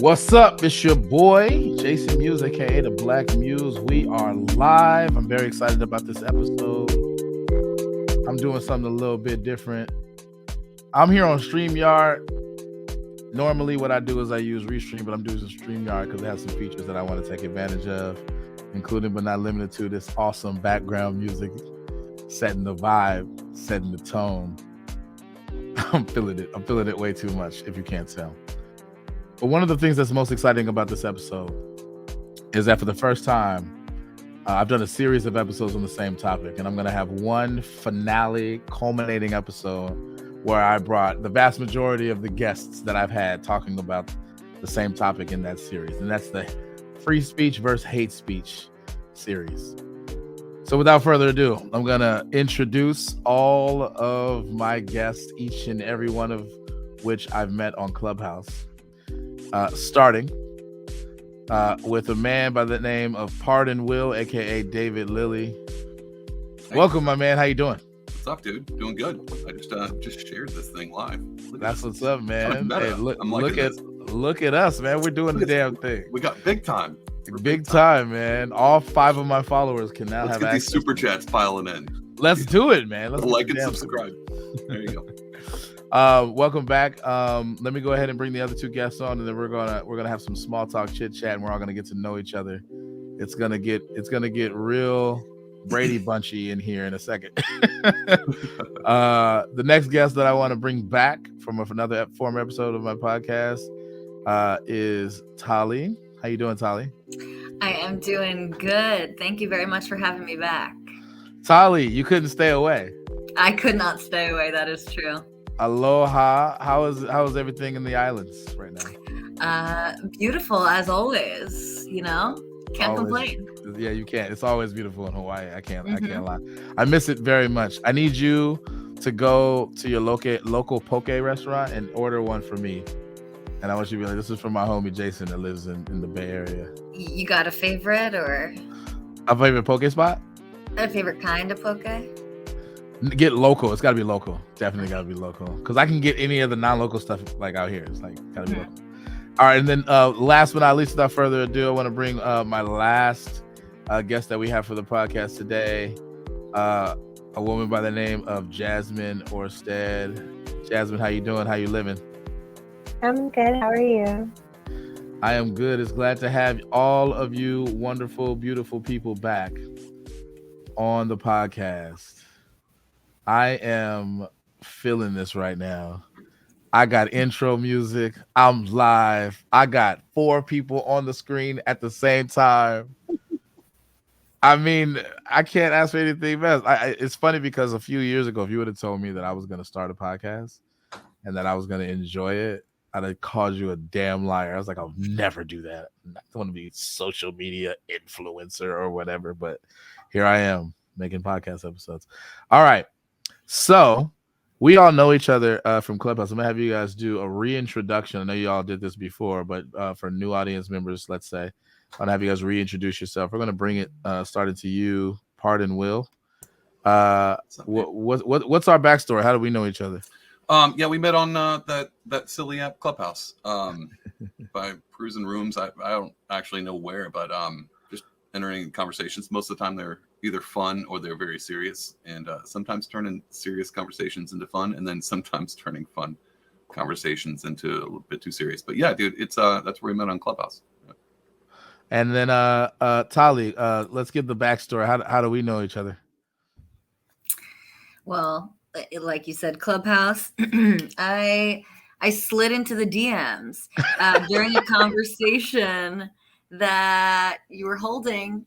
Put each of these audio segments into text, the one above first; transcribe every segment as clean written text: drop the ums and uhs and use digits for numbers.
What's up? It's your boy, Jason Muse, aka the Black Muse. We are live. I'm very excited about this episode. I'm doing something a little bit different. I'm here on StreamYard. Normally what I do is I use Restream, but I'm doing StreamYard because it has some features that I want to take advantage of, including but not limited to this awesome background music, setting the vibe, setting the tone. I'm feeling it. I'm feeling it way too much, if you can't tell. But one of the things that's most exciting about this episode is that for the first time, I've done a series of episodes on the same topic, and I'm going to have one finale, culminating episode where I brought the vast majority of the guests that I've had talking about the same topic in that series, and that's the free speech versus hate speech series. So without further ado, I'm going to introduce all of my guests, each and every one of which I've met on Clubhouse. Starting with a man by the name of Pardon Will, aka David Lilly. Hey. Welcome, my man. How you doing? What's up, dude? Doing good. I just shared this thing live. That's what's up, man. Hey, look at us, man. We're doing the damn thing. We got big time. Big time, man. All 5 of my followers can now Let's have get access. These super chats piling in. Let's do it, man. Let's like and subscribe. There you go. Welcome back. Let me go ahead and bring the other 2 guests on, and then we're gonna have some small talk, chit chat, and we're all gonna get to know each other. It's gonna get real Brady Bunchy in here in a second. The next guest that I want to bring back from another former episode of my podcast is Tali. How you doing, Tali? I am doing good. Thank you very much for having me back. Tali, you couldn't stay away. I could not stay away. That is true. Aloha. How is everything in the islands right now? Beautiful as always. You know, can't complain. Yeah, you can't. It's always beautiful in Hawaii. I can't lie. I miss it very much. I need you to go to your local poke restaurant and order one for me. And I want you to be like, this is from my homie Jason that lives in the Bay Area. You got a favorite or a favorite poke spot? A favorite kind of poke? Get local. It's got to be local. Definitely got to be local. Because I can get any of the non-local stuff like out here. It's like got to be local. All right, and then last but not least, without further ado, I want to bring my last guest that we have for the podcast today. A woman by the name of Jasmine Orsted. Jasmine, how you doing? How you living? I'm good. How are you? I am good. It's glad to have all of you wonderful, beautiful people back on the podcast. I am feeling this right now. I got intro music. I'm live. I got 4 people on the screen at the same time. I mean, I can't ask for anything best. It's funny because a few years ago, if you would have told me that I was going to start a podcast and that I was going to enjoy it, I'd have called you a damn liar. I was like, I'll never do that. I don't want to be social media influencer or whatever, but here I am making podcast episodes. All right. So we all know each other from Clubhouse. I'm going to have you guys do a reintroduction. I know you all did this before, but for new audience members, let's say, I'm going to have you guys reintroduce yourself. We're going to bring it started to you, Pardon Will. What's our backstory? How do we know each other? Yeah, we met on that silly app Clubhouse by cruising rooms. I don't actually know where, but just entering conversations. Most of the time they're either fun or they're very serious, and sometimes turning serious conversations into fun, and then sometimes turning fun conversations into a little bit too serious. But yeah, dude, it's that's where we met on Clubhouse. Yeah. And then Tali, let's give the backstory. How do we know each other? Well, like you said, Clubhouse. I slid into the DMs during a conversation that you were holding.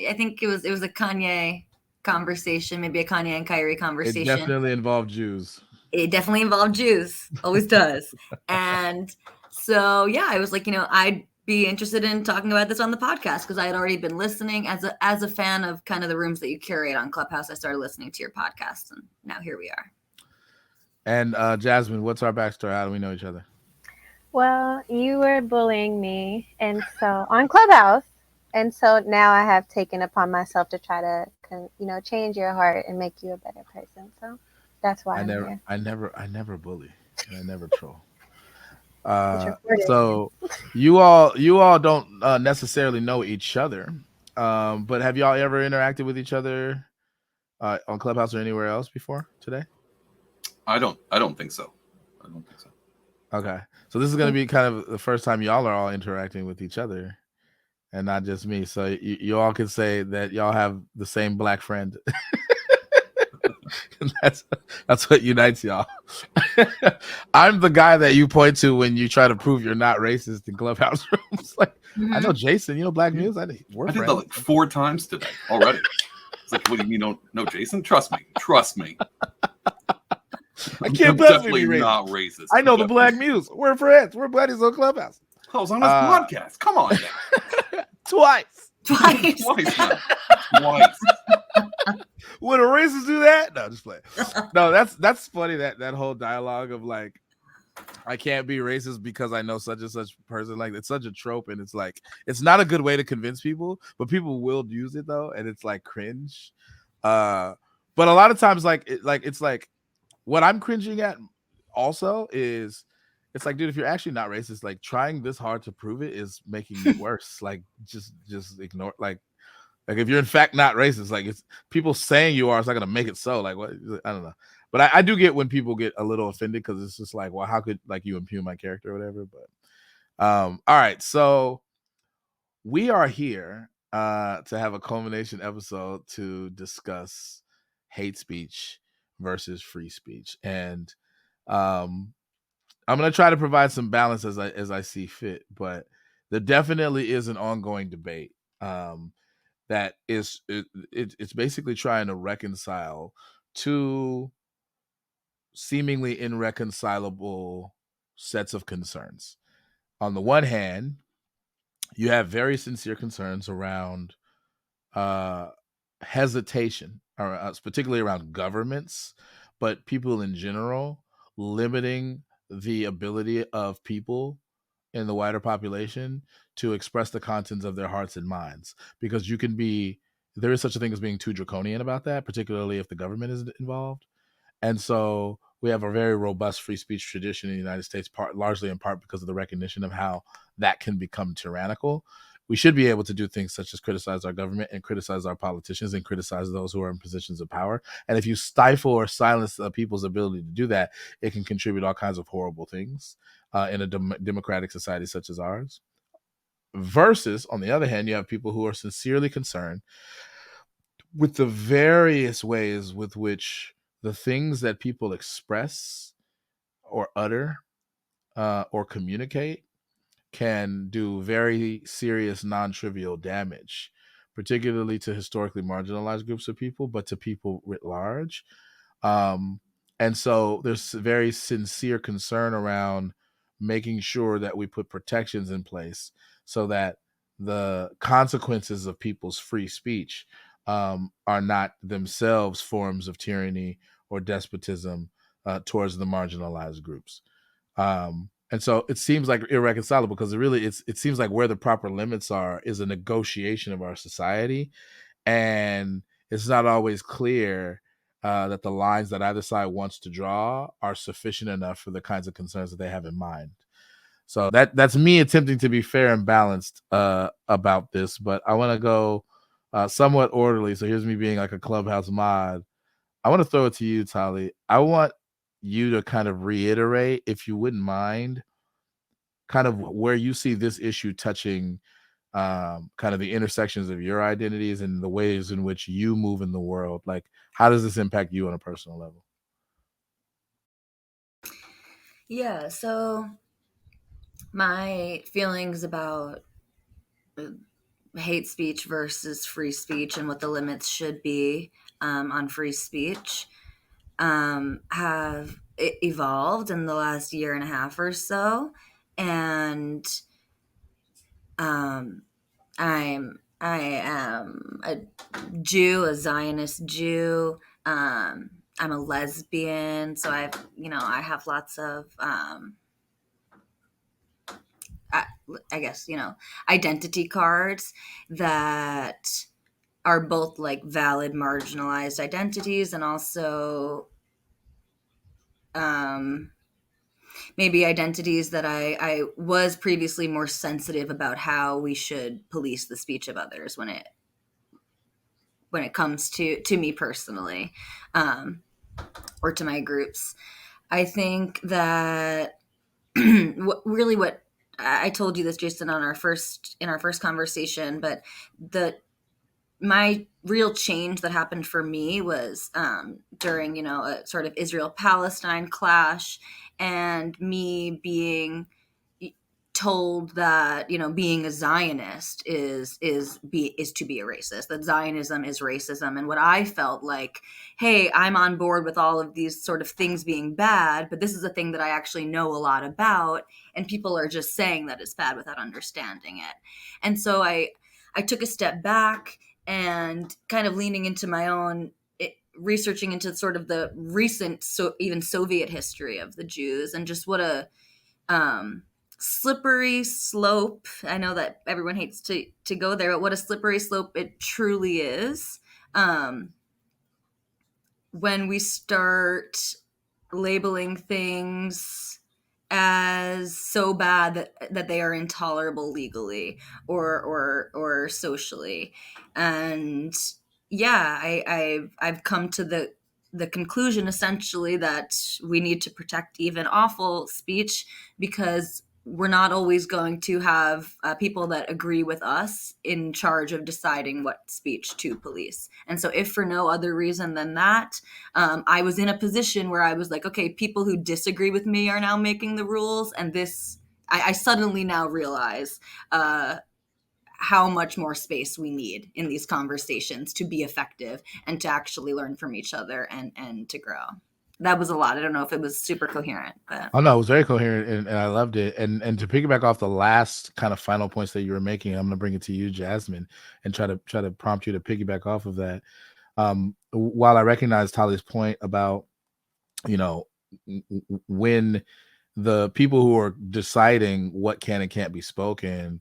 I think it was a Kanye conversation, maybe a Kanye and Kyrie conversation. It definitely involved Jews. It definitely involved Jews. Always does. And so, yeah, I was like, I'd be interested in talking about this on the podcast because I had already been listening as a fan of kind of the rooms that you curate on Clubhouse. I started listening to your podcast, and now here we are. And Jasmine, what's our backstory? How do we know each other? Well, you were bullying me, and so on Clubhouse, and so now I have taken upon myself to try to, change your heart and make you a better person. So that's why I'm here. I never bully. And I never troll. It's recorded. So you all don't necessarily know each other, but have y'all ever interacted with each other on Clubhouse or anywhere else before today? I don't think so. I don't think so. Okay, so this is going to be kind of the first time y'all are all interacting with each other, and not just me. So you all can say that y'all have the same black friend. that's what unites y'all. I'm the guy that you point to when you try to prove you're not racist in Clubhouse rooms. Like, I know Jason, black news. I did that like 4 times today already. It's like, what do you mean don't know Jason? Trust me. I can't I'm possibly definitely be racist. not racist. I know the black muse. We're friends. We're buddies on Clubhouse. I was on this podcast. Come on now. Twice. Twice now. Twice. Would a racist do that? No, just play. No, that's funny, that whole dialogue of like, I can't be racist because I know such and such person. Like, it's such a trope, and it's like, it's not a good way to convince people, but people will use it though, and it's like cringe. But a lot of times, it's like what I'm cringing at also is, it's like, dude, if you're actually not racist, like, trying this hard to prove it is making it worse. Like, just ignore, like if you're in fact not racist, like, it's people saying you are, it's not gonna make it so. Like, what? I don't know. But I do get when people get a little offended, because it's just like, well, how could like you impugn my character or whatever? But all right, so we are here to have a culmination episode to discuss hate speech versus free speech, and I'm gonna try to provide some balance as I see fit. But there definitely is an ongoing debate that is it's basically trying to reconcile two seemingly irreconcilable sets of concerns. On the one hand, you have very sincere concerns around hesitation, or particularly around governments, but people in general, limiting the ability of people in the wider population to express the contents of their hearts and minds, because there is such a thing as being too draconian about that, particularly if the government is involved. And so we have a very robust free speech tradition in the United States, largely in part because of the recognition of how that can become tyrannical. We should be able to do things such as criticize our government and criticize our politicians and criticize those who are in positions of power. And if you stifle or silence people's ability to do that, it can contribute all kinds of horrible things in a democratic society such as ours. Versus, on the other hand, you have people who are sincerely concerned with the various ways with which the things that people express or utter or communicate can do very serious, non-trivial damage, particularly to historically marginalized groups of people, but to people writ large. And so there's very sincere concern around making sure that we put protections in place so that the consequences of people's free speech are not themselves forms of tyranny or despotism towards the marginalized groups. And so it seems like irreconcilable, because it seems like where the proper limits are is a negotiation of our society, and it's not always clear that the lines that either side wants to draw are sufficient enough for the kinds of concerns that they have in mind. So that's me attempting to be fair and balanced about this, but I want to go somewhat orderly. So here's me being like a Clubhouse mod. I want to throw it to you, Tali. I want you to kind of reiterate, if you wouldn't mind, kind of where you see this issue touching kind of the intersections of your identities and the ways in which you move in the world. Like, how does this impact you on a personal level? Yeah, so my feelings about hate speech versus free speech and what the limits should be on free speech have evolved in the last year and a half or so. And I am a Jew, a Zionist Jew. I'm a lesbian, so I have lots of I guess, identity cards that are both like valid marginalized identities, and also maybe identities that I was previously more sensitive about how we should police the speech of others when it comes to me personally, or to my groups. I think that what I told you this, Jason, in our first conversation, but my real change that happened for me was during, a sort of Israel-Palestine clash, and me being told that, being a Zionist is to be a racist, that Zionism is racism. And what I felt like, hey, I'm on board with all of these sort of things being bad, but this is a thing that I actually know a lot about, and people are just saying that it's bad without understanding it. And so I took a step back and kind of leaning into my own researching into sort of the recent, even Soviet history of the Jews, and just what a slippery slope. I know that everyone hates to go there, but what a slippery slope it truly is when we start labeling things as so bad that they are intolerable legally or socially. And I've come to the conclusion essentially that we need to protect even awful speech, because we're not always going to have people that agree with us in charge of deciding what speech to police. And so if for no other reason than that, I was in a position where I was like, okay, people who disagree with me are now making the rules. And this, I suddenly now realize how much more space we need in these conversations to be effective and to actually learn from each other and to grow. That was a lot. I don't know if it was super coherent, but Oh no, it was very coherent, and I loved it. And to piggyback off the last kind of final points that you were making, I'm going to bring it to you, Jasmine, and try to prompt you to piggyback off of that. While I recognize Tali's point about, when the people who are deciding what can and can't be spoken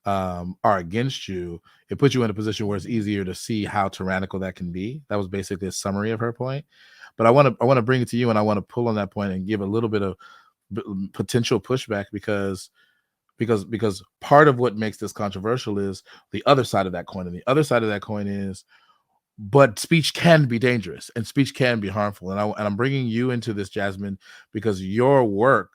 are against you, it puts you in a position where it's easier to see how tyrannical that can be. That was basically a summary of her point. But I want to bring it to you, and I want to pull on that point and give a little bit of potential pushback, because part of what makes this controversial is the other side of that coin. And the other side of that coin is, but speech can be dangerous and speech can be harmful. And I'm bringing you into this, Jasmine, because your work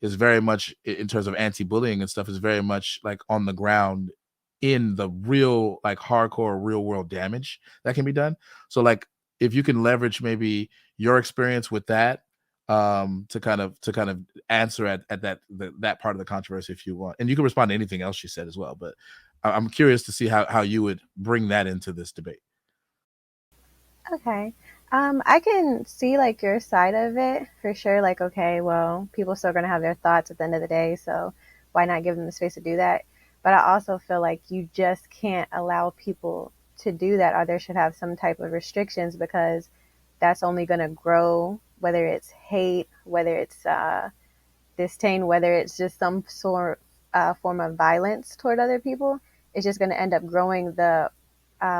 is very much, in terms of anti-bullying and stuff, is very much like on the ground in the real, like hardcore real world damage that can be done. So like, if you can leverage maybe your experience with that to kind of answer at that part of the controversy, if you want, and you can respond to anything else she said as well. But I'm curious to see how you would bring that into this debate. Okay. I can see like your side of it for sure. Like, okay, well, people still going to have their thoughts at the end of the day, so why not give them the space to do that? But I also feel like you just can't allow people to do that, or there should have some type of restrictions, because that's only going to grow, whether it's hate, whether it's disdain, whether it's just some sort form of violence toward other people. It's just going to end up growing the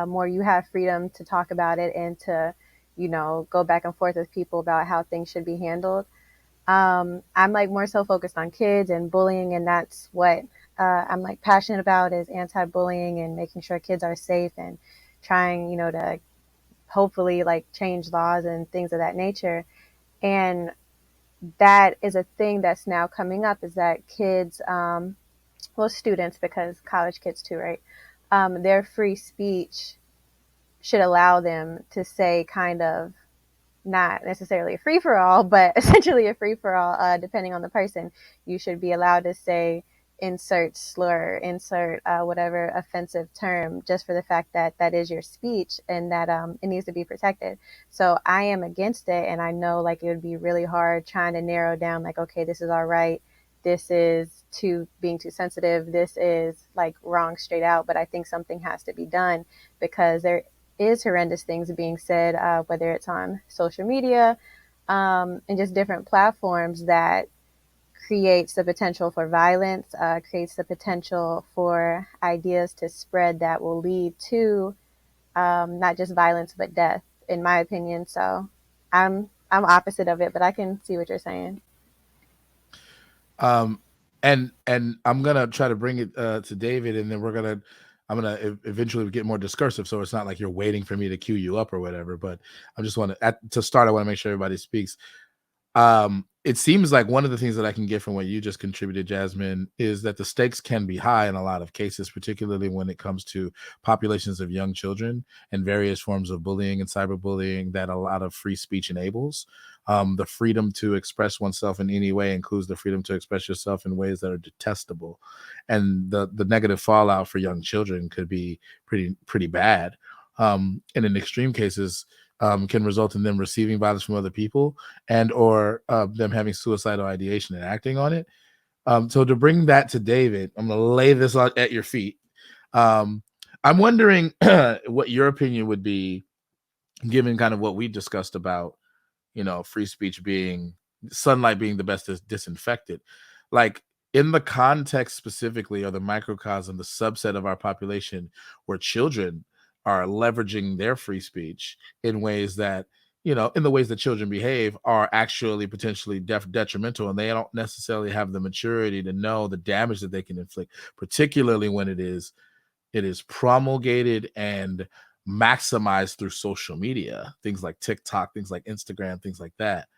more you have freedom to talk about it and to, go back and forth with people about how things should be handled. I'm like more so focused on kids and bullying, and that's what I'm like passionate about, is anti-bullying and making sure kids are safe, and trying, to hopefully like change laws and things of that nature. And that is a thing that's now coming up, is that kids, well, students, because college kids too, right? Their free speech should allow them to say kind of, not necessarily a free for all, but essentially a free for all, depending on the person. You should be allowed to say insert slur, insert whatever offensive term, just for the fact that that is your speech, and that it needs to be protected. So I am against it, and I know like it would be really hard trying to narrow down like, okay, this is all right, this is being too sensitive, this is like wrong straight out. But I think something has to be done, because there is horrendous things being said, whether it's on social media and just different platforms, that creates the potential for violence, creates the potential for ideas to spread that will lead to not just violence but death, in my opinion. So I'm opposite of it, but I can see what you're saying. And I'm gonna try to bring it to David, and then I'm gonna eventually get more discursive, so it's not like you're waiting for me to cue you up or whatever. But I just want to start. I want to make sure everybody speaks. It seems like one of the things that I can get from what you just contributed, Jasmine, is that the stakes can be high in a lot of cases, particularly when it comes to populations of young children and various forms of bullying and cyberbullying that a lot of free speech enables. The freedom to express oneself in any way includes the freedom to express yourself in ways that are detestable, and the negative fallout for young children could be pretty bad. And in extreme cases, can result in them receiving violence from other people and or them having suicidal ideation and acting on it. So to bring that to David, I'm going to lay this at your feet. I'm wondering what your opinion would be, given kind of what we discussed about, free speech being sunlight being the best disinfectant. Like, in the context specifically, or the microcosm, the subset of our population where children are leveraging their free speech in ways that, in the ways that children behave, are actually potentially detrimental, and they don't necessarily have the maturity to know the damage that they can inflict, particularly when it is promulgated and maximized through social media, things like TikTok, things like Instagram, things like that.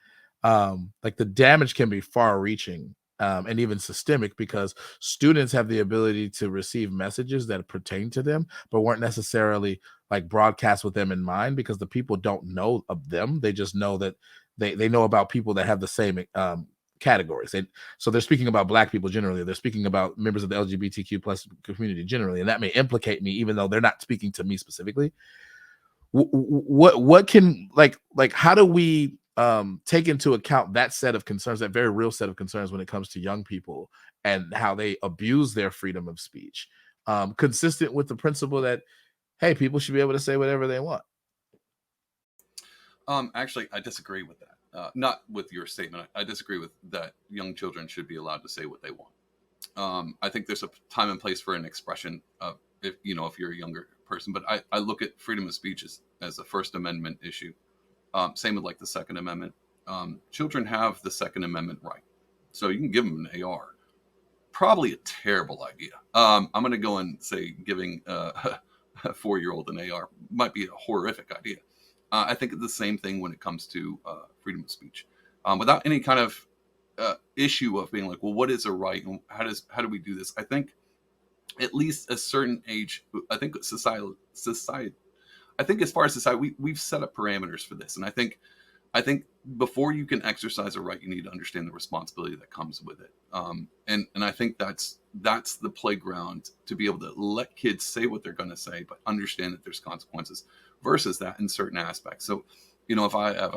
Like, the damage can be far reaching, and even systemic, because students have the ability to receive messages that pertain to them, but weren't necessarily like broadcast with them in mind, because the people don't know of them. They just know that they know about people that have the same categories. So they're speaking about Black people generally, they're speaking about members of the LGBTQ plus community generally, and that may implicate me, even though they're not speaking to me specifically. What can, like how do we take into account that set of concerns, that very real set of concerns, when it comes to young people and how they abuse their freedom of speech, consistent with the principle that, hey, people should be able to say whatever they want? Actually, I disagree with that. Not with your statement. I disagree with that. Young children should be allowed to say what they want. I think there's a time and place for an expression, if you're a younger person. But I look at freedom of speech as a First Amendment issue. Same with like the Second Amendment. Children have the Second Amendment right, so you can give them an AR. Probably a terrible idea. I'm going to go and say giving a 4-year-old an AR might be a horrific idea. I think it's the same thing when it comes to freedom of speech, without any kind of issue of being like, well, what is a right and how do we do this? I think at least a certain age, I think society. I think as far as society, we've set up parameters for this, and I think before you can exercise a right, you need to understand the responsibility that comes with it. And I think that's the playground to be able to let kids say what they're going to say, but understand that there's consequences versus that in certain aspects. So, if I have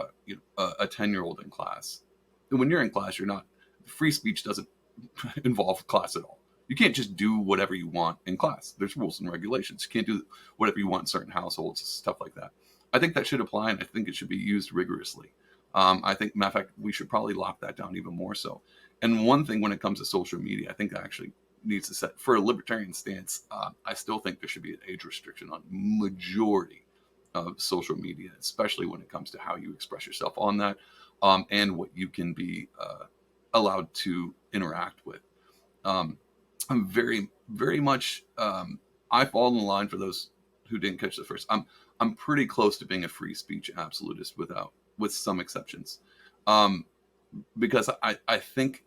a 10-year-old in class, when you're in class, free speech doesn't involve class at all. You can't just do whatever you want in class. There's rules and regulations. You can't do whatever you want in certain households, stuff like that. I think that should apply, and I think it should be used rigorously. I think, matter of fact, we should probably lock that down even more so. And one thing when it comes to social media, I think that actually needs to set, for a libertarian stance, I still think there should be an age restriction on majority of social media, especially when it comes to how you express yourself on that, and what you can be allowed to interact with. I'm very, very much, I fall in the line for those who didn't catch the first. I'm pretty close to being a free speech absolutist with some exceptions, because I think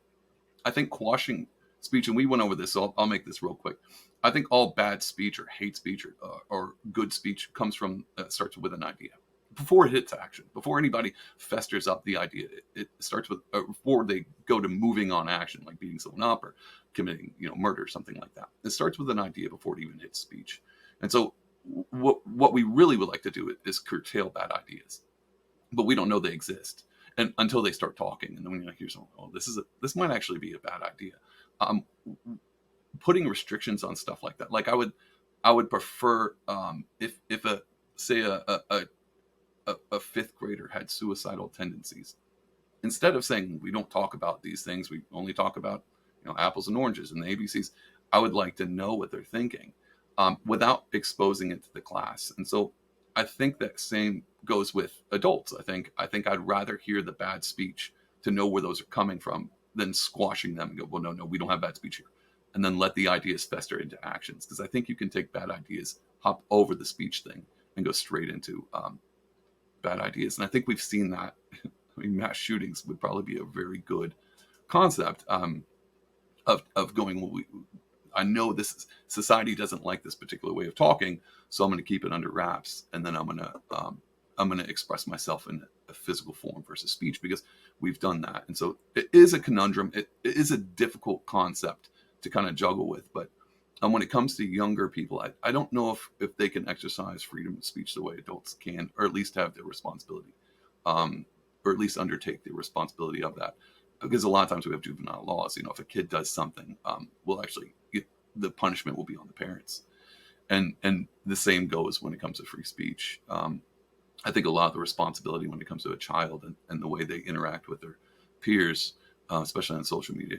quashing speech, and we went over this, so I'll make this real quick. I think all bad speech or hate speech or good speech starts with an idea before it hits action, before anybody festers up the idea. It starts with, before they go to moving on action, like beating someone up or committing murder, something like that. It starts with an idea before it even hits speech. And so what we really would like to do is curtail bad ideas, but we don't know they exist and until they start talking. And then when you hear someone, oh, this might actually be a bad idea. Putting restrictions on stuff like that, like I would prefer, if a fifth grader had suicidal tendencies, instead of saying we don't talk about these things, we only talk about apples and oranges and the ABCs, I would like to know what they're thinking, without exposing it to the class. And so I think that same goes with adults. I think I'd rather hear the bad speech to know where those are coming from then squashing them and go, well, no, we don't have bad speech here. And then let the ideas fester into actions. Because I think you can take bad ideas, hop over the speech thing, and go straight into bad ideas. And I think we've seen that. I mean, mass shootings would probably be a very good concept of going, well, I know society doesn't like this particular way of talking, so I'm going to keep it under wraps, and then I'm going to express myself in a physical form versus speech, because we've done that. And so it is a conundrum. It is a difficult concept to kind of juggle with. But when it comes to younger people, I don't know if they can exercise freedom of speech the way adults can, or at least have the responsibility, or at least undertake the responsibility of that. Because a lot of times we have juvenile laws. If a kid does something, the punishment will be on the parents. And the same goes when it comes to free speech. I think a lot of the responsibility when it comes to a child and the way they interact with their peers, especially on social media,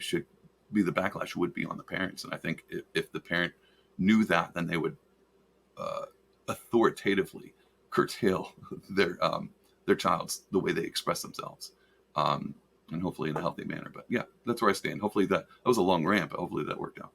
the backlash would be on the parents. And I think if the parent knew that, then they would authoritatively curtail their child's the way they express themselves, and hopefully in a healthy manner. But yeah, that's where I stand. Hopefully that was a long rant, but hopefully that worked out.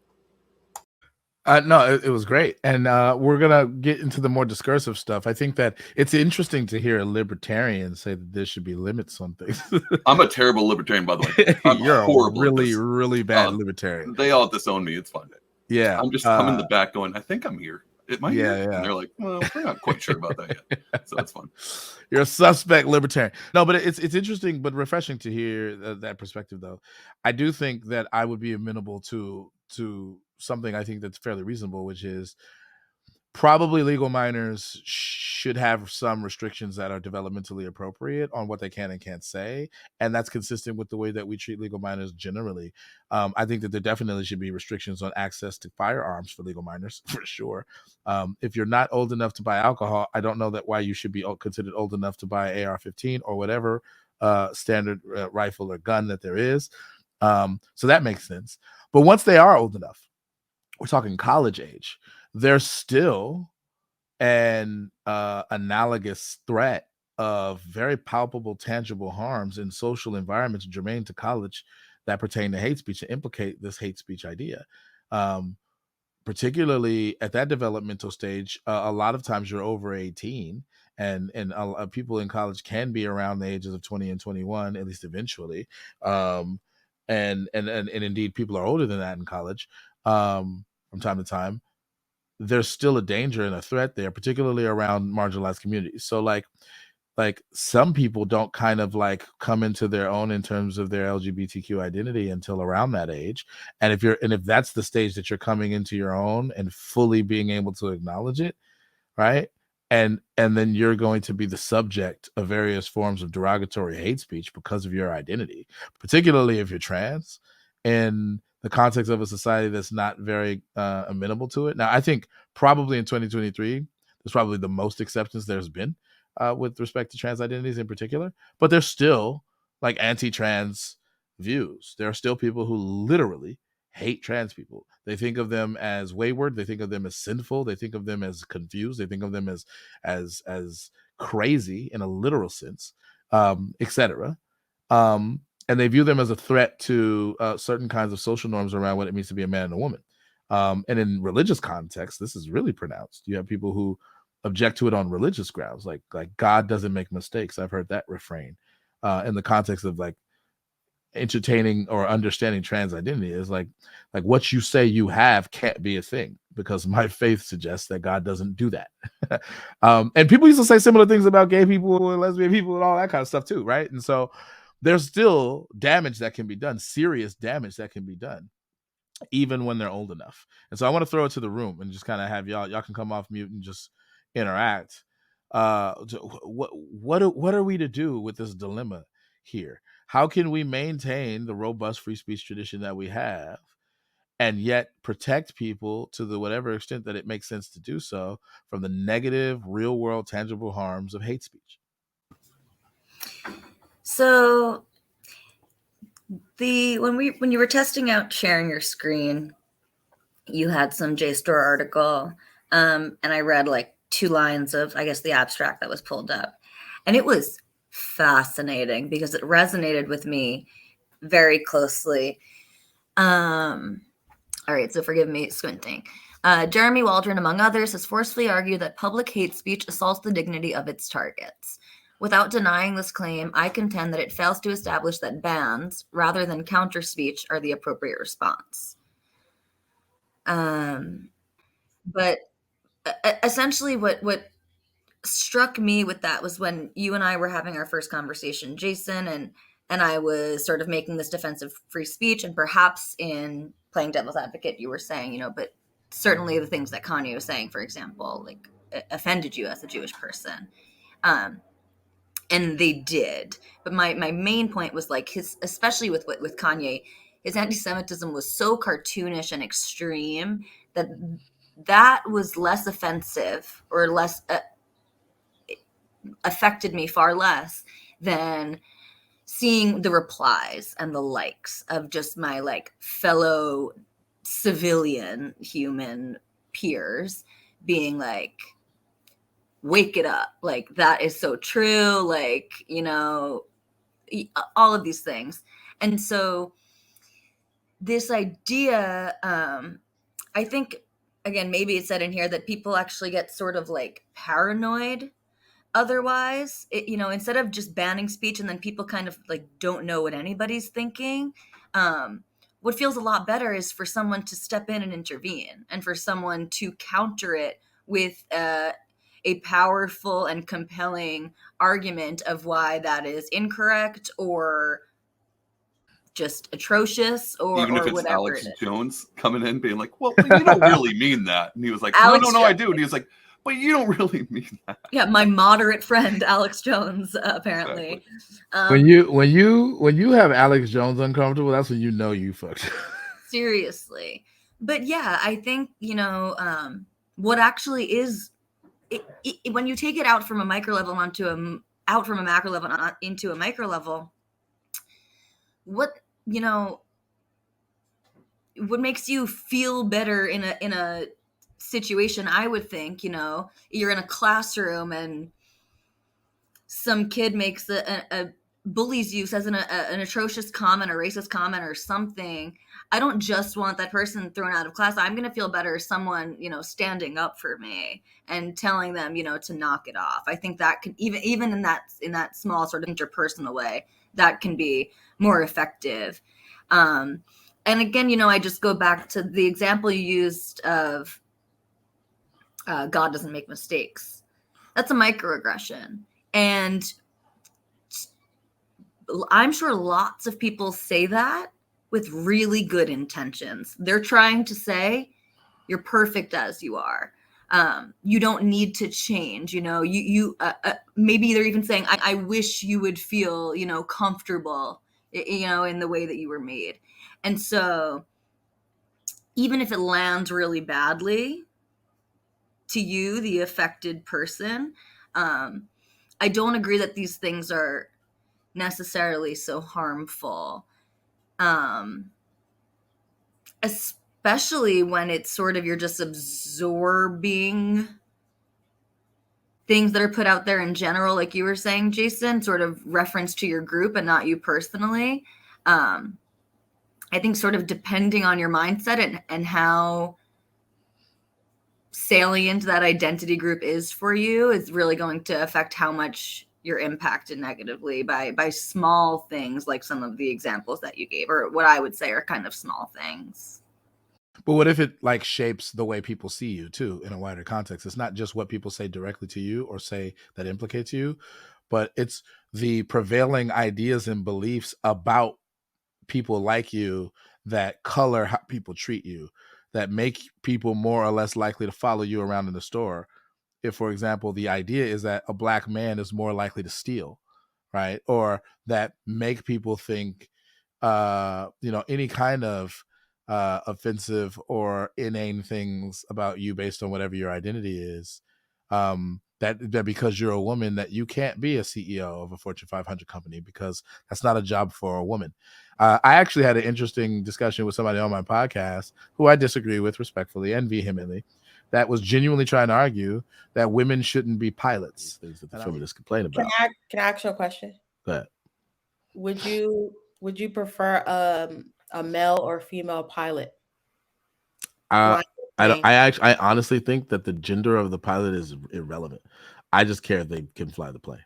No, it was great. And we're going to get into the more discursive stuff. I think that it's interesting to hear a libertarian say that there should be limits on things. I'm a terrible libertarian, by the way. I'm You're horrible. A really, really bad libertarian. They all disown me. It's fine. Yeah. I'm in the back going, I think I'm here. Am I here? Yeah. And they're like, well, we're not quite sure about that yet. So it's fun. You're a suspect libertarian. No, but it's interesting but refreshing to hear that perspective, though. I do think that I would be amenable to something I think that's fairly reasonable, which is probably legal minors should have some restrictions that are developmentally appropriate on what they can and can't say. And that's consistent with the way that we treat legal minors generally. I think that there definitely should be restrictions on access to firearms for legal minors, for sure. If you're not old enough to buy alcohol, I don't know why you should be considered old enough to buy AR-15 or whatever standard rifle or gun that there is. So that makes sense. But once they are old enough, we're talking college age, there's still an analogous threat of very palpable, tangible harms in social environments germane to college that pertain to hate speech, to implicate this hate speech idea. Particularly at that developmental stage, a lot of times you're over 18, and people in college can be around the ages of 20 and 21, at least eventually. And indeed, people are older than that in college. From time to time, there's still a danger and a threat there, particularly around marginalized communities. So like some people don't kind of like come into their own in terms of their LGBTQ identity until around that age. And if that's the stage that you're coming into your own and fully being able to acknowledge it, right? And then you're going to be the subject of various forms of derogatory hate speech because of your identity, particularly if you're trans, in the context of a society that's not very amenable to it. Now, I think probably in 2023, there's probably the most acceptance there's been with respect to trans identities in particular, but there's still like anti-trans views. There are still people who literally hate trans people. They think of them as wayward. They think of them as sinful. They think of them as confused. They think of them as crazy in a literal sense, etc. And they view them as a threat to certain kinds of social norms around what it means to be a man and a woman. And in religious context, this is really pronounced. You have people who object to it on religious grounds, like God doesn't make mistakes. I've heard that refrain in the context of like entertaining or understanding trans identity is like what you say you have can't be a thing because my faith suggests that God doesn't do that. And people used to say similar things about gay people and lesbian people and all that kind of stuff too, right? And so there's still damage that can be done, serious damage that can be done, even when they're old enough. And so I want to throw it to the room and just kind of have y'all can come off mute and just interact. What are we to do with this dilemma here? How can we maintain the robust free speech tradition that we have and yet protect people to the whatever extent that it makes sense to do so from the negative, real world, tangible harms of hate speech? So when you were testing out sharing your screen, you had some JSTOR article, and I read like 2 lines of, I guess, the abstract that was pulled up, and it was fascinating because it resonated with me very closely. All right, so forgive me squinting. Jeremy Waldron, among others, has forcefully argued that public hate speech assaults the dignity of its targets. Without denying this claim, I contend that it fails to establish that bans, rather than counter speech, are the appropriate response. But essentially what struck me with that was when you and I were having our first conversation, Jason, and I was sort of making this defense of free speech, and perhaps in playing devil's advocate, you were saying, but certainly the things that Kanye was saying, for example, like offended you as a Jewish person. And they did. But my main point was like especially with Kanye, his anti-Semitism was so cartoonish and extreme that was less offensive or less affected me far less than seeing the replies and the likes of just my like fellow civilian human peers being like, wake it up, like that is so true, like, all of these things. And so this idea, I think, again, maybe it said in here that people actually get sort of like paranoid otherwise, instead of just banning speech and then people kind of like don't know what anybody's thinking. What feels a lot better is for someone to step in and intervene, and for someone to counter it with a powerful and compelling argument of why that is incorrect or just atrocious, or even if it's whatever Alex it is. Jones coming in being like, well, you don't really mean that. And he was like, no, I do. And he was like, but you don't really mean that. Yeah, my moderate friend Alex Jones, apparently. Exactly. When you have Alex Jones uncomfortable, that's when you know you fucked. Seriously. But yeah, I think, what actually is when you take it out from a micro level out from a macro level into a micro level, what makes you feel better in a situation, I would think, you're in a classroom and some kid makes a bullies you, says an atrocious comment or racist comment or something. I don't just want that person thrown out of class. I'm going to feel better someone, standing up for me and telling them, to knock it off. I think that can even in that small sort of interpersonal way, that can be more effective. And again, I just go back to the example you used of God doesn't make mistakes. That's a microaggression. And I'm sure lots of people say that with really good intentions. They're trying to say you're perfect as you are. You don't need to change. You maybe they're even saying, I wish you would feel, comfortable, in the way that you were made. And so even if it lands really badly to you, the affected person, I don't agree that these things are necessarily so harmful, especially when it's sort of you're just absorbing things that are put out there in general, like you were saying, Jason, sort of reference to your group and not you personally. I think sort of depending on your mindset and how salient that identity group is for you is really going to affect how much you're impacted negatively by small things like some of the examples that you gave, or what I would say are kind of small things. But what if it like shapes the way people see you too in a wider context? It's not just what people say directly to you or say that implicates you, but it's the prevailing ideas and beliefs about people like you that color how people treat you, that make people more or less likely to follow you around in the store. If, for example, the idea is that a black man is more likely to steal, right? Or that make people think, any kind of offensive or inane things about you based on whatever your identity is. That because you're a woman that you can't be a CEO of a Fortune 500 company because that's not a job for a woman. I actually had an interesting discussion with somebody on my podcast who I disagree with respectfully and vehemently, that was genuinely trying to argue that women shouldn't be pilots. Things that the feminists complain about. Can I ask you a question? Go ahead. Would you Would you prefer a male or female pilot? I I honestly think that the gender of the pilot is irrelevant. I just care if they can fly the plane.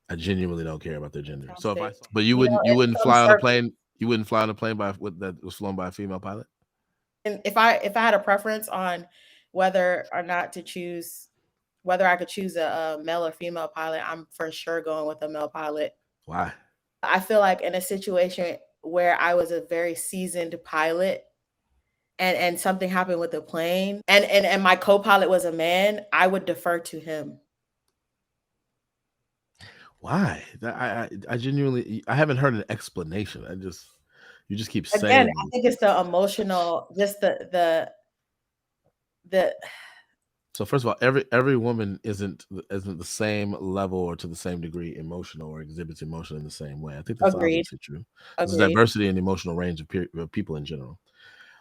I genuinely don't care about their gender. So but you wouldn't fly on a plane. You wouldn't fly on a plane that was flown by a female pilot. And if I had a preference on whether or not to choose, whether I could choose a male or female pilot, I'm for sure going with a male pilot. Why? I feel like in a situation where I was a very seasoned pilot and something happened with the plane and my co-pilot was a man, I would defer to him. Why? I genuinely, I haven't heard an explanation. You just keep saying. Again, I think it's the emotional, just the. So first of all, every woman isn't the same level or to the same degree emotional or exhibits emotion in the same way. I think that's obviously true. There's diversity in the emotional range of people in general.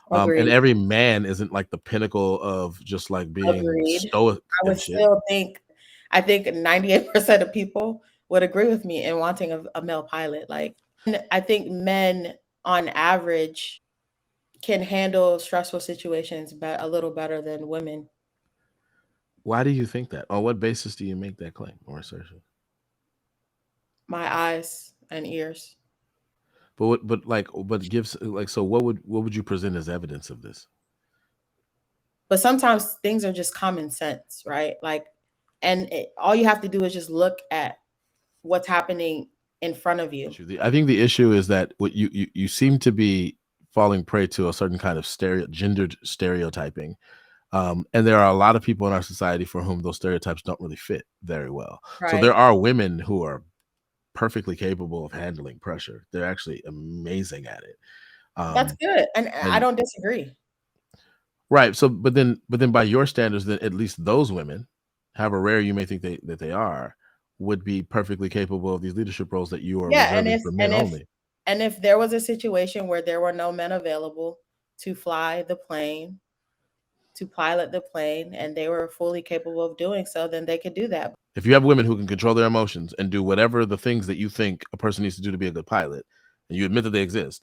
And every man isn't like the pinnacle of just like being stoic. I think 98% of people would agree with me in wanting a male pilot. Like, I think men on average can handle stressful situations a little better than women. Why do you think that? On what basis do you make that claim or assertion? My eyes and ears. So what would you present as evidence of this? But sometimes things are just common sense, right? Like, all you have to do is just look at what's happening in front of you. I think the issue is that what you seem to be falling prey to a certain kind of gendered stereotyping. And there are a lot of people in our society for whom those stereotypes don't really fit very well. Right. So there are women who are perfectly capable of handling pressure. They're actually amazing at it. That's good. And I don't disagree. Right. So, but then by your standards, then at least those women, however rare you may think that they are, would be perfectly capable of these leadership roles that you are reserving for men only. And if there was a situation where there were no men available to fly the plane, to pilot the plane, and they were fully capable of doing so, then they could do that. If you have women who can control their emotions and do whatever the things that you think a person needs to do to be a good pilot, and you admit that they exist,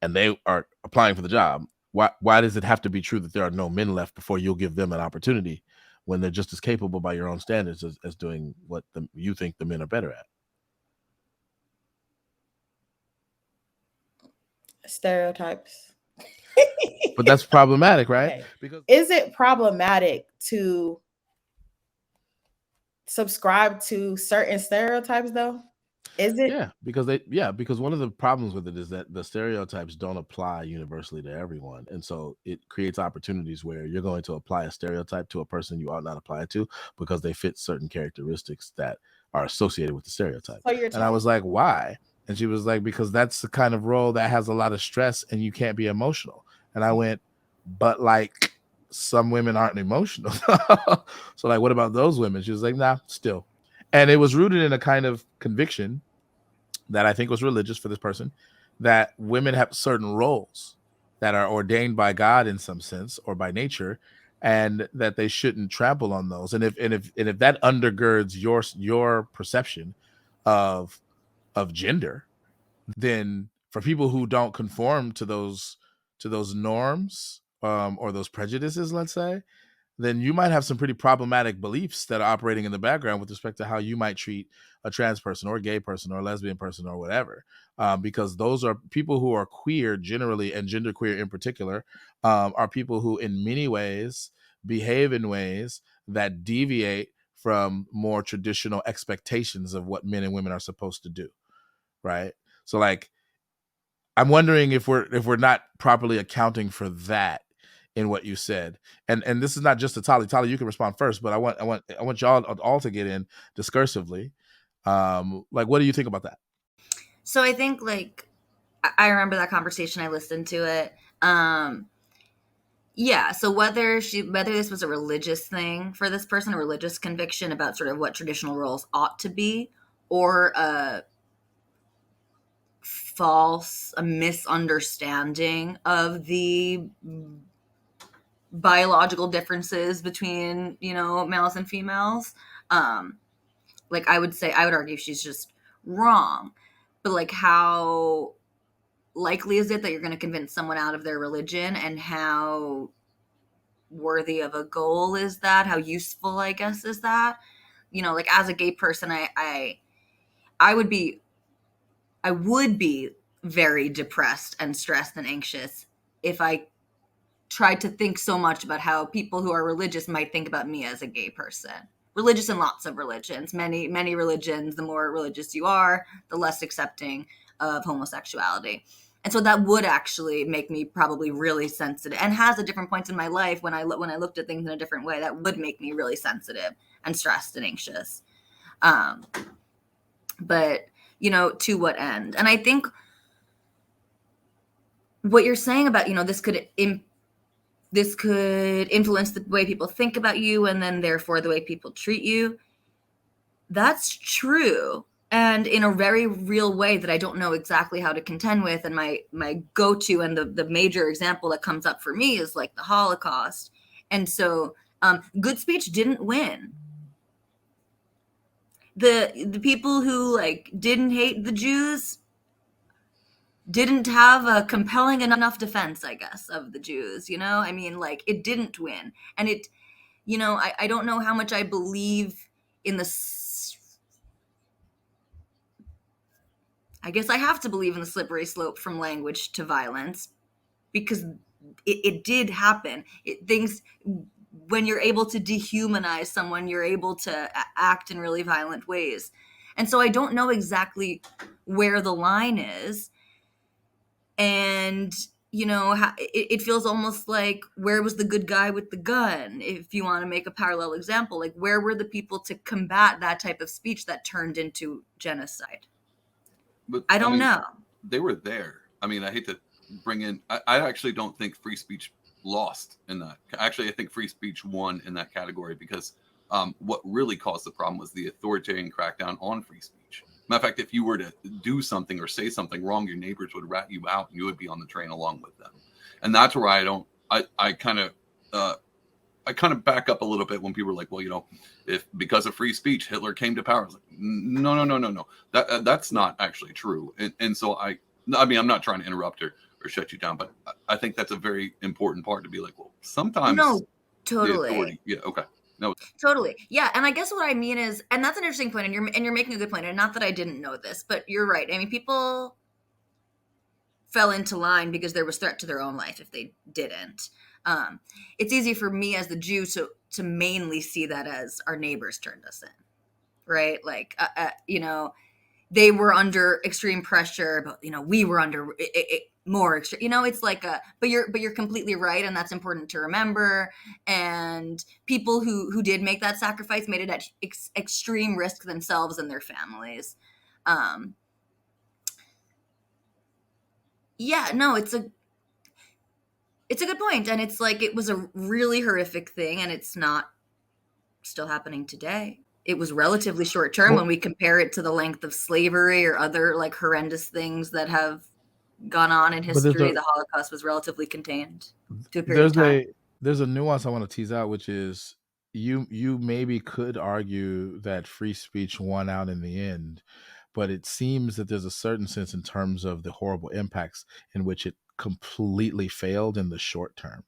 and they are applying for the job, why does it have to be true that there are no men left before you'll give them an opportunity when they're just as capable by your own standards as doing what you think the men are better at? Stereotypes. But that's problematic, right? Okay. Because is it problematic to subscribe to certain stereotypes though? Is it? Because one of the problems with it is that the stereotypes don't apply universally to everyone. And so it creates opportunities where you're going to apply a stereotype to a person you ought not apply it to because they fit certain characteristics that are associated with the stereotype. And I was like, why? And she was like, because that's the kind of role that has a lot of stress and you can't be emotional. And I went, but like some women aren't emotional. So like, what about those women? She was like, nah, still. And it was rooted in a kind of conviction that I think was religious for this person, that women have certain roles that are ordained by God in some sense or by nature, and that they shouldn't trample on those. And if that undergirds your perception of gender, then for people who don't conform to those norms or those prejudices, let's say, then you might have some pretty problematic beliefs that are operating in the background with respect to how you might treat a trans person or a gay person or a lesbian person or whatever. Because those are people who are queer generally, and genderqueer in particular, are people who in many ways behave in ways that deviate from more traditional expectations of what men and women are supposed to do. Right. So like, I'm wondering if we're not properly accounting for that in what you said. And this is not just to Tali. Tali, you can respond first, but I want y'all all to get in discursively. Like, what do you think about that? So I think like I remember that conversation. I listened to it. Yeah. So whether this was a religious thing for this person, a religious conviction about sort of what traditional roles ought to be, or a misunderstanding of the biological differences between, males and females. Like I would argue she's just wrong. But like how likely is it that you're going to convince someone out of their religion, and how worthy of a goal is that? How useful, I guess, is that? You know, like as a gay person, I would be very depressed and stressed and anxious if I tried to think so much about how people who are religious might think about me as a gay person. Religious in lots of religions, many religions. The more religious you are, the less accepting of homosexuality. And so that would actually make me probably really sensitive, and has at different points in my life when I looked at things in a different way, that would make me really sensitive and stressed and anxious. But, you know, to what end? And I think what you're saying about, you know, this could influence the way people think about you, and then therefore the way people treat you. That's true. And in a very real way that I don't know exactly how to contend with. And my go-to and the major example that comes up for me is like the Holocaust. And so good speech didn't win. The people who like didn't hate the Jews didn't have a compelling enough defense, I guess, of the Jews, you know? I mean, like, it didn't win. And it, you know, I don't know how much I believe in I guess I have to believe in the slippery slope from language to violence, because it did happen. Things, when you're able to dehumanize someone, you're able to act in really violent ways. And so I don't know exactly where the line is. And, you know, it feels almost like, where was the good guy with the gun? If you want to make a parallel example, like, where were the people to combat that type of speech that turned into genocide? But I don't know. They were there. I mean, I hate to bring in, I actually don't think free speech lost in that. Actually, I think free speech won in that category, because what really caused the problem was the authoritarian crackdown on free speech. Matter of fact, if you were to do something or say something wrong, your neighbors would rat you out and you would be on the train along with them. And that's where I kind of back up a little bit when people are like, well, you know, if because of free speech, Hitler came to power. I was like, no. That's not actually true. And so I mean, I'm not trying to interrupt or shut you down, but I think that's a very important part, to be like, well, sometimes. No, totally. Yeah. Okay. No. Totally. Yeah. And I guess what I mean is, and that's an interesting point, and you're making a good point. And not that I didn't know this, but you're right. I mean, people fell into line because there was threat to their own life if they didn't. It's easy for me as the Jew to mainly see that as our neighbors turned us in, right? Like, you know, they were under extreme pressure, but, you know, we were under more extreme, you know, it's like but you're completely right. And that's important to remember. And people who did make that sacrifice made it at extreme risk themselves and their families. Yeah, no, it's a good point. And it's like, it was a really horrific thing, and it's not still happening today. It was relatively short term when we compare it to the length of slavery or other like horrendous things that have gone on in history. The Holocaust was relatively contained to a period of time. There's a nuance I want to tease out, which is you maybe could argue that free speech won out in the end, but it seems that there's a certain sense in terms of the horrible impacts in which it completely failed in the short term.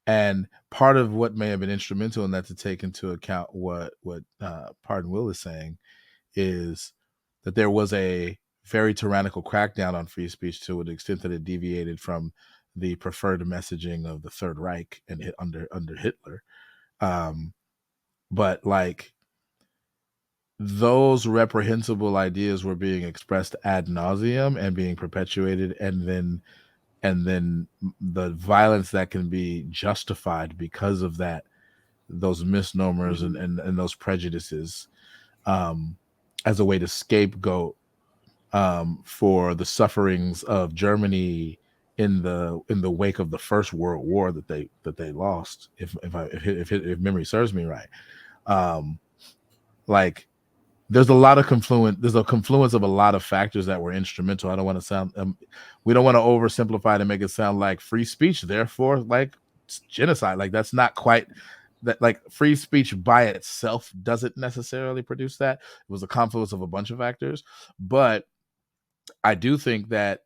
And part of what may have been instrumental in that, to take into account what Pardon Will is saying, is that there was a very tyrannical crackdown on free speech to an extent that it deviated from the preferred messaging of the Third Reich and under Hitler. But like, those reprehensible ideas were being expressed ad nauseum and being perpetuated, and then the violence that can be justified because of that, those misnomers and those prejudices, as a way to scapegoat for the sufferings of Germany in the wake of the First World War that they lost, if memory serves me right. Like, there's a confluence of a lot of factors that were instrumental. I don't want to sound, we don't want to oversimplify to make it sound like free speech, therefore, like genocide. Like, that's not quite that. Like, free speech by itself doesn't necessarily produce that. It was a confluence of a bunch of factors, but I do think that,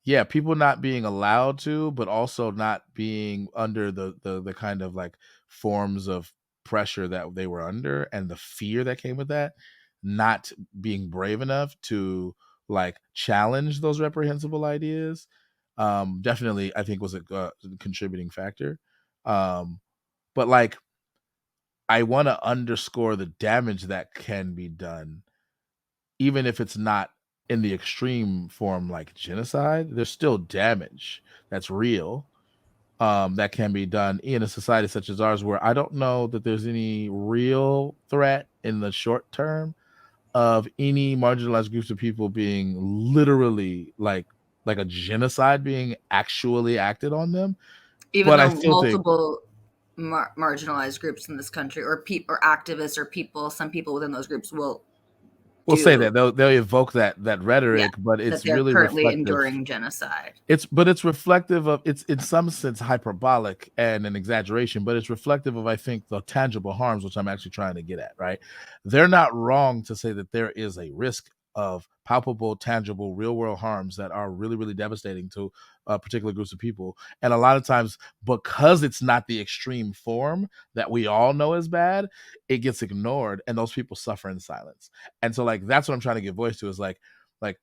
yeah, people not being allowed to, but also not being under the kind of like forms of pressure that they were under and the fear that came with that, not being brave enough to like challenge those reprehensible ideas, definitely I think was a contributing factor. But like, I want to underscore the damage that can be done, even if it's not in the extreme form like genocide. There's still damage that's real, that can be done in a society such as ours, where I don't know that there's any real threat in the short term of any marginalized groups of people being literally like a genocide being actually acted on them. Even But I though still think, multiple marginalized groups in this country, or or activists, or people, some people within those groups will we'll say do, that they'll evoke that yeah, rhetoric, but that it's they're really currently reflective. enduring genocide. It's reflective of, it's in some sense hyperbolic and an exaggeration, but it's reflective of, I think, the tangible harms, which I'm actually trying to get at, right? They're not wrong to say that there is a risk of palpable, tangible, real world harms that are really, really devastating to particular groups of people. And a lot of times, because it's not the extreme form that we all know is bad, it gets ignored and those people suffer in silence. And so like, that's what I'm trying to give voice to, is like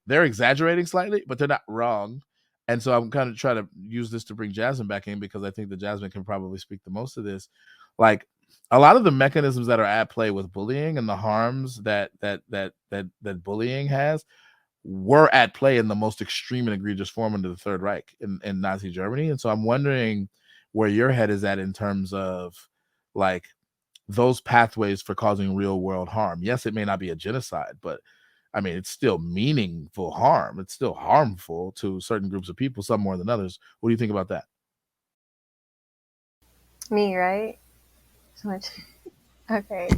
they're exaggerating slightly, but they're not wrong. And so I'm kind of trying to use this to bring Jasmine back in, because I think that Jasmine can probably speak the most of this. Like, a lot of the mechanisms that are at play with bullying and the harms that bullying has were at play in the most extreme and egregious form under the Third Reich in Nazi Germany. And so I'm wondering where your head is at in terms of like those pathways for causing real world harm. Yes, it may not be a genocide, but I mean, it's still meaningful harm. It's still harmful to certain groups of people, some more than others. What do you think about that? Me, right? So much. Okay.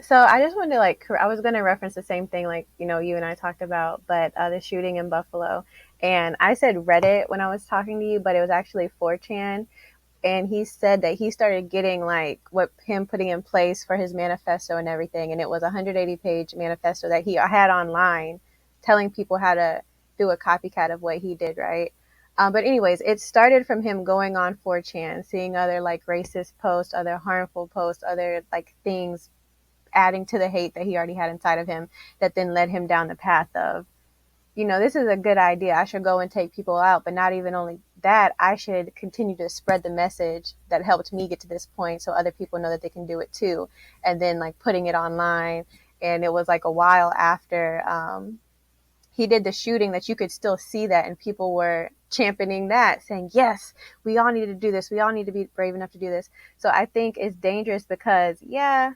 So I just wanted to I was going to reference the same thing, like, you and I talked about, but the shooting in Buffalo. And I said Reddit when I was talking to you, but it was actually 4chan. And he said that he started getting like what him putting in place for his manifesto and everything. And it was a 180-page manifesto that he had online telling people how to do a copycat of what he did, right? But anyways, it started from him going on 4chan, seeing other like racist posts, other harmful posts, other like things adding to the hate that he already had inside of him, that then led him down the path of, this is a good idea. I should go and take people out. But not even only that, I should continue to spread the message that helped me get to this point, so other people know that they can do it too. And then like putting it online. And it was like a while after he did the shooting that you could still see that, and people were championing that, saying, yes, we all need to do this. We all need to be brave enough to do this. So I think it's dangerous because, yeah,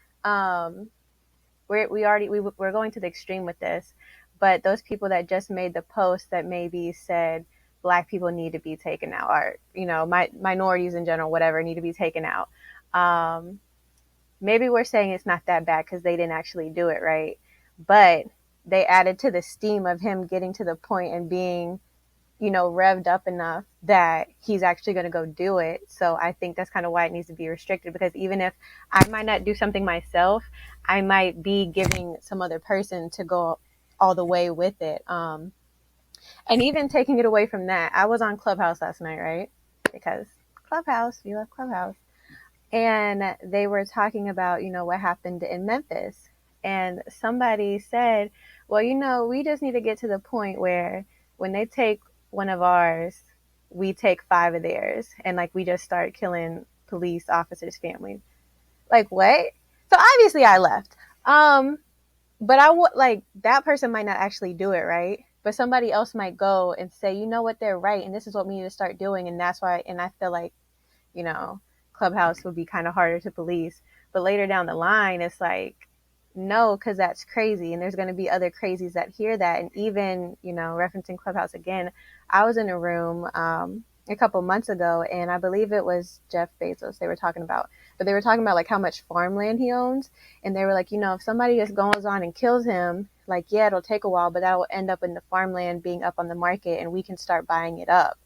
we're going to the extreme with this. But those people that just made the post that maybe said Black people need to be taken out, or minorities in general, whatever, need to be taken out. Maybe we're saying it's not that bad because they didn't actually do it, right? But they added to the steam of him getting to the point and being, revved up enough that he's actually going to go do it. So I think that's kind of why it needs to be restricted, because even if I might not do something myself, I might be giving some other person to go all the way with it. And even taking it away from that, I was on Clubhouse last night, right? Because Clubhouse, we love Clubhouse. And they were talking about, what happened in Memphis. And somebody said, well, we just need to get to the point where when they take one of ours, we take 5 of theirs. And like, we just start killing police officers' families. Like, what? So obviously I left. But I would like, that person might not actually do it, right? But somebody else might go and say, you know what, they're right. And this is what we need to start doing. And that's why, and I feel like, Clubhouse would be kind of harder to police. But later down the line, it's like, no, because that's crazy. And there's going to be other crazies that hear that. And even, referencing Clubhouse again, I was in a room a couple months ago, and I believe it was Jeff Bezos they were talking about. But they were talking about like how much farmland he owns. And they were like, if somebody just goes on and kills him, like, yeah, it'll take a while, but that will end up in the farmland being up on the market, and we can start buying it up.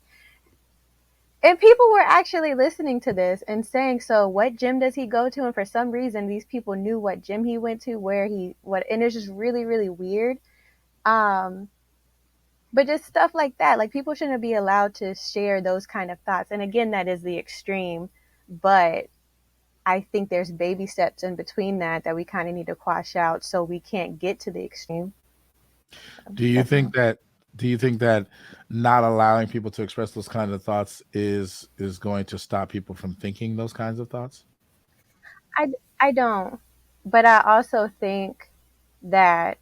And people were actually listening to this and saying, so what gym does he go to? And for some reason, these people knew what gym he went to, and it's just really, really weird. But just stuff like that, like people shouldn't be allowed to share those kind of thoughts. And again, that is the extreme, but I think there's baby steps in between that we kind of need to quash out so we can't get to the extreme. Do you think that not allowing people to express those kinds of thoughts is going to stop people from thinking those kinds of thoughts? I don't. But I also think that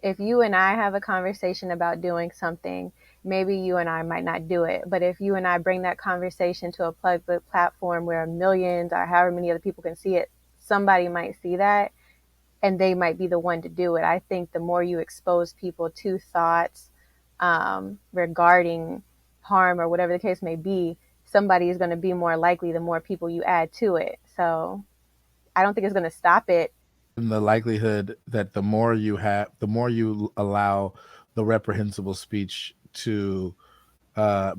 if you and I have a conversation about doing something, maybe you and I might not do it. But if you and I bring that conversation to a public platform where millions or however many other people can see it, somebody might see that and they might be the one to do it. I think the more you expose people to thoughts regarding harm or whatever the case may be, somebody is going to be more likely the more people you add to it. So I don't think it's going to stop it. And the likelihood that the more you allow the reprehensible speech to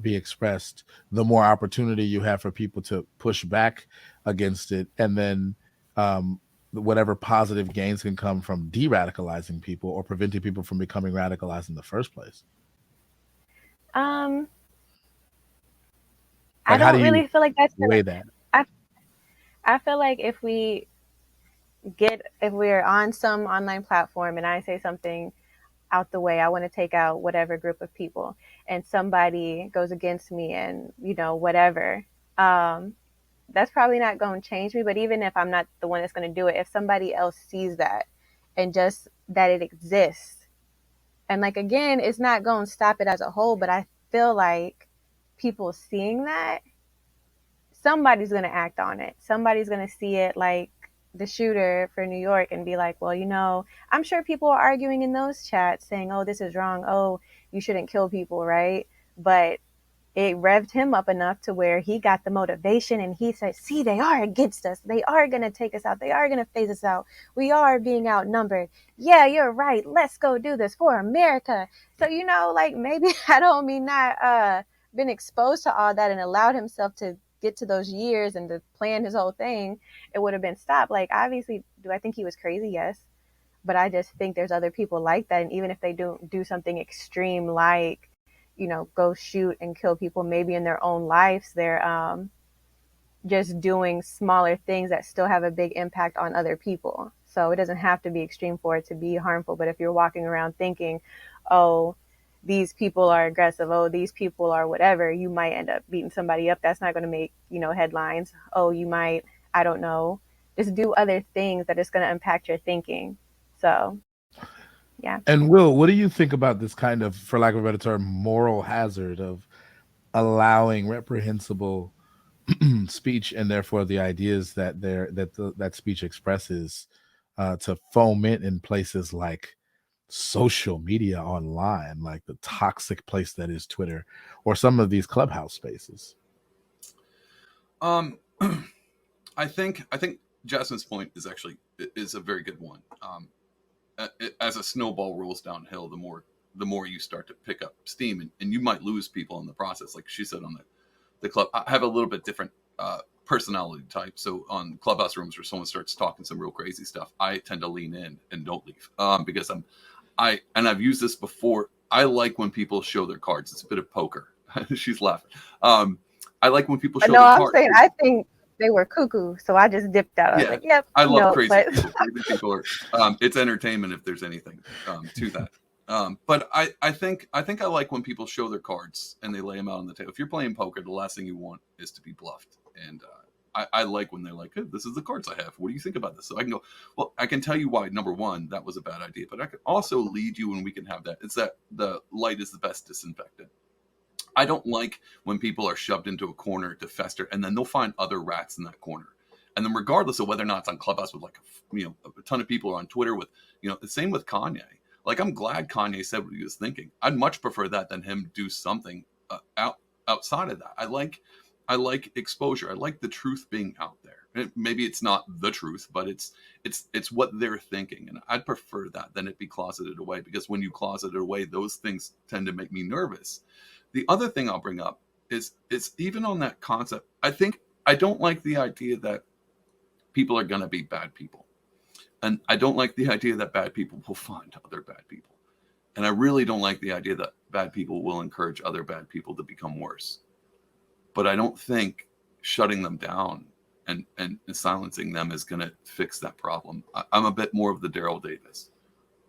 be expressed, the more opportunity you have for people to push back against it, and then whatever positive gains can come from de-radicalizing people or preventing people from becoming radicalized in the first place. I don't really feel like that's way that. I feel like if we're on some online platform and I say something out the way, I want to take out whatever group of people, and somebody goes against me and whatever, that's probably not going to change me. But even if I'm not the one that's going to do it, if somebody else sees that and just that it exists, and like again, it's not going to stop it as a whole, but I feel like people seeing that, somebody's going to act on it. Somebody's going to see it, like the shooter for New York, and be like, well, I'm sure people are arguing in those chats saying, oh, this is wrong. Oh, you shouldn't kill people, right? But it revved him up enough to where he got the motivation and he said, see, they are against us. They are going to take us out. They are going to phase us out. We are being outnumbered. Yeah, you're right. Let's go do this for America. So, like maybe had homie not been exposed to all that and allowed himself to get to those years and to plan his whole thing, it would have been stopped. Like, obviously, do I think he was crazy? Yes. But I just think there's other people like that. And even if they do something extreme, like, go shoot and kill people, maybe in their own lives, they're just doing smaller things that still have a big impact on other people. So it doesn't have to be extreme for it to be harmful. But if you're walking around thinking, oh, these people are aggressive, oh, these people are whatever, you might end up beating somebody up. That's not going to make, headlines. Oh, you might, I don't know, just do other things that is going to impact your thinking. So, yeah. And Will, what do you think about this kind of, for lack of a better term, moral hazard of allowing reprehensible speech and therefore the ideas that that speech expresses to foment in places like social media online, like the toxic place that is Twitter or some of these clubhouse spaces? I think Jasmine's point is a very good one. As a snowball rolls downhill, the more you start to pick up steam, and you might lose people in the process. Like she said on the club, I have a little bit different personality type. So on clubhouse rooms where someone starts talking some real crazy stuff, I tend to lean in and don't leave because I've used this before. I like when people show their cards. It's a bit of poker. She's laughing. I like when people show their cards. No, I'm saying I think they were cuckoo, so I just dipped out. I was like, yep. I love crazy people. Crazy people are, it's entertainment if there's anything to that. But I think I like when people show their cards and they lay them out on the table. If you're playing poker, the last thing you want is to be bluffed. And I like when they're like, hey, this is the cards I have. What do you think about this? So I can go, well, I can tell you why. Number one, that was a bad idea. But I can also lead you, and we can have that. It's that the light is the best disinfectant. I don't like when people are shoved into a corner to fester, and then they'll find other rats in that corner. And then regardless of whether or not it's on Clubhouse with like, a ton of people, or on Twitter with, the same with Kanye. Like, I'm glad Kanye said what he was thinking. I'd much prefer that than him do something outside of that. I like exposure. I like the truth being out there. Maybe it's not the truth, but it's what they're thinking. And I'd prefer that than it be closeted away, because when you closet it away, those things tend to make me nervous. The other thing I'll bring up is even on that concept, I don't like the idea that people are going to be bad people. And I don't like the idea that bad people will find other bad people. And I really don't like the idea that bad people will encourage other bad people to become worse. But I don't think shutting them down and silencing them is going to fix that problem. I'm a bit more of the Daryl Davis.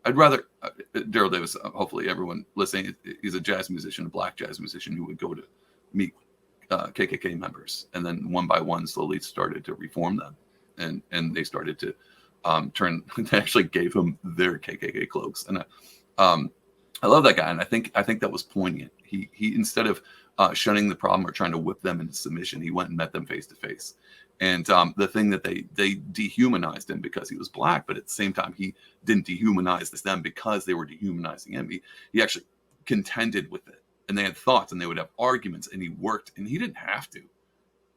I'd rather Daryl Davis. Hopefully, everyone listening, he's a jazz musician, a black jazz musician who would go to meet KKK members, and then one by one, slowly started to reform them, and they started to turn. They actually gave him their KKK cloaks, and I love that guy, and I think that was poignant. He instead of shunning the problem or trying to whip them into submission, he went and met them face to face. And the thing that they dehumanized him because he was black, but at the same time he didn't dehumanize them because they were dehumanizing him. He actually contended with it, and they had thoughts, and they would have arguments, and he worked, and he didn't have to,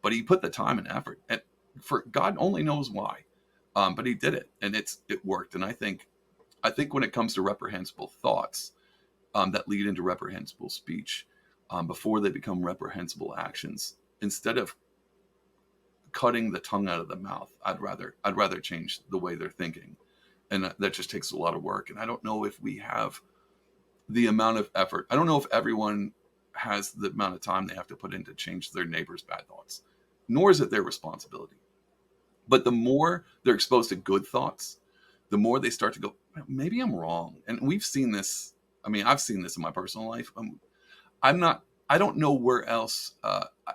but he put the time and effort, and for God only knows why, but he did it, and it worked. And I think when it comes to reprehensible thoughts that lead into reprehensible speech, before they become reprehensible actions, instead of cutting the tongue out of the mouth, I'd rather change the way they're thinking, and that just takes a lot of work. And I don't know if we have the amount of effort. I don't know if everyone has the amount of time they have to put in to change their neighbor's bad thoughts, nor is it their responsibility. But the more they're exposed to good thoughts, the more they start to go, maybe I'm wrong. And we've seen this. I mean, I've seen this in my personal life. I don't know where else.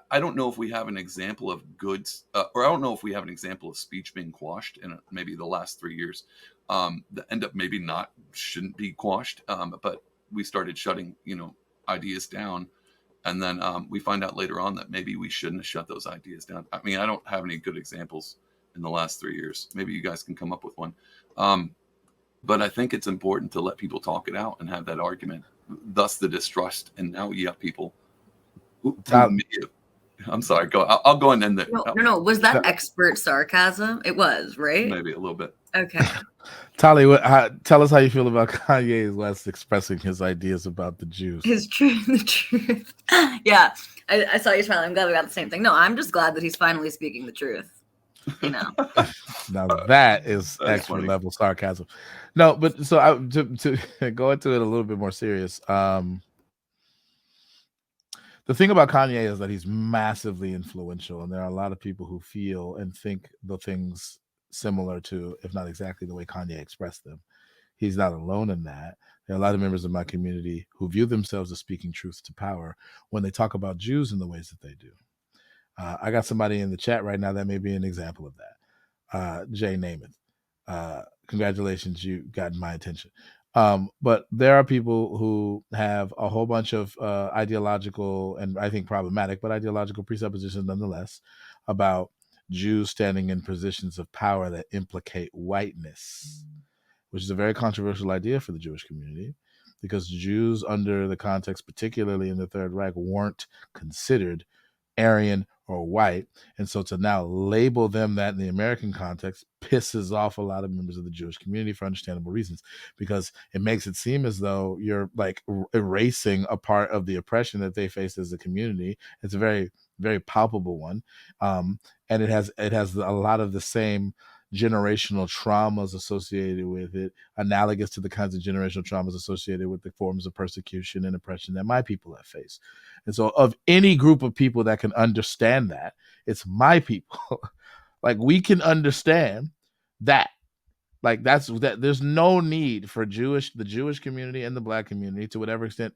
I don't know if we have an example of goods, or I don't know if we have an example of speech being quashed in maybe the last 3 years that end up maybe shouldn't be quashed. But we started shutting, ideas down. And then we find out later on that maybe we shouldn't have shut those ideas down. I mean, I don't have any good examples in the last 3 years. Maybe you guys can come up with one. But I think it's important to let people talk it out and have that argument. Thus the distrust. And now you have people. I'm sorry. I'll go and end it. No. Was that expert sarcasm? It was, right? Maybe a little bit. Okay. Tali, tell us how you feel about Kanye West expressing his ideas about the Jews. The truth. Yeah, I saw you smiling. I'm glad we got the same thing. No, I'm just glad that he's finally speaking the truth. Now that is extra level sarcasm. No, but so to go into it a little bit more serious. The thing about Kanye is that he's massively influential, and there are a lot of people who feel and think the things similar to, if not exactly the way Kanye expressed them. He's not alone in that. There are a lot of members of my community who view themselves as speaking truth to power when they talk about Jews in the ways that they do. I got somebody in the chat right now that may be an example of that. Jay Namath. Congratulations, you got my attention. But there are people who have a whole bunch of ideological and I think problematic, but ideological presuppositions nonetheless about Jews standing in positions of power that implicate whiteness, which is a very controversial idea for the Jewish community, because Jews under the context, particularly in the Third Reich, weren't considered Aryan or white. And so to now label them that in the American context pisses off a lot of members of the Jewish community for understandable reasons, because it makes it seem as though you're like erasing a part of the oppression that they faced as a community. It's a very, very palpable one. And it has a lot of the same generational traumas associated with it, analogous to the kinds of generational traumas associated with the forms of persecution and oppression that my people have faced. And so of any group of people that can understand that, it's my people. Like, we can understand that. Like, that's that. There's no need for the Jewish community and the Black community, to whatever extent,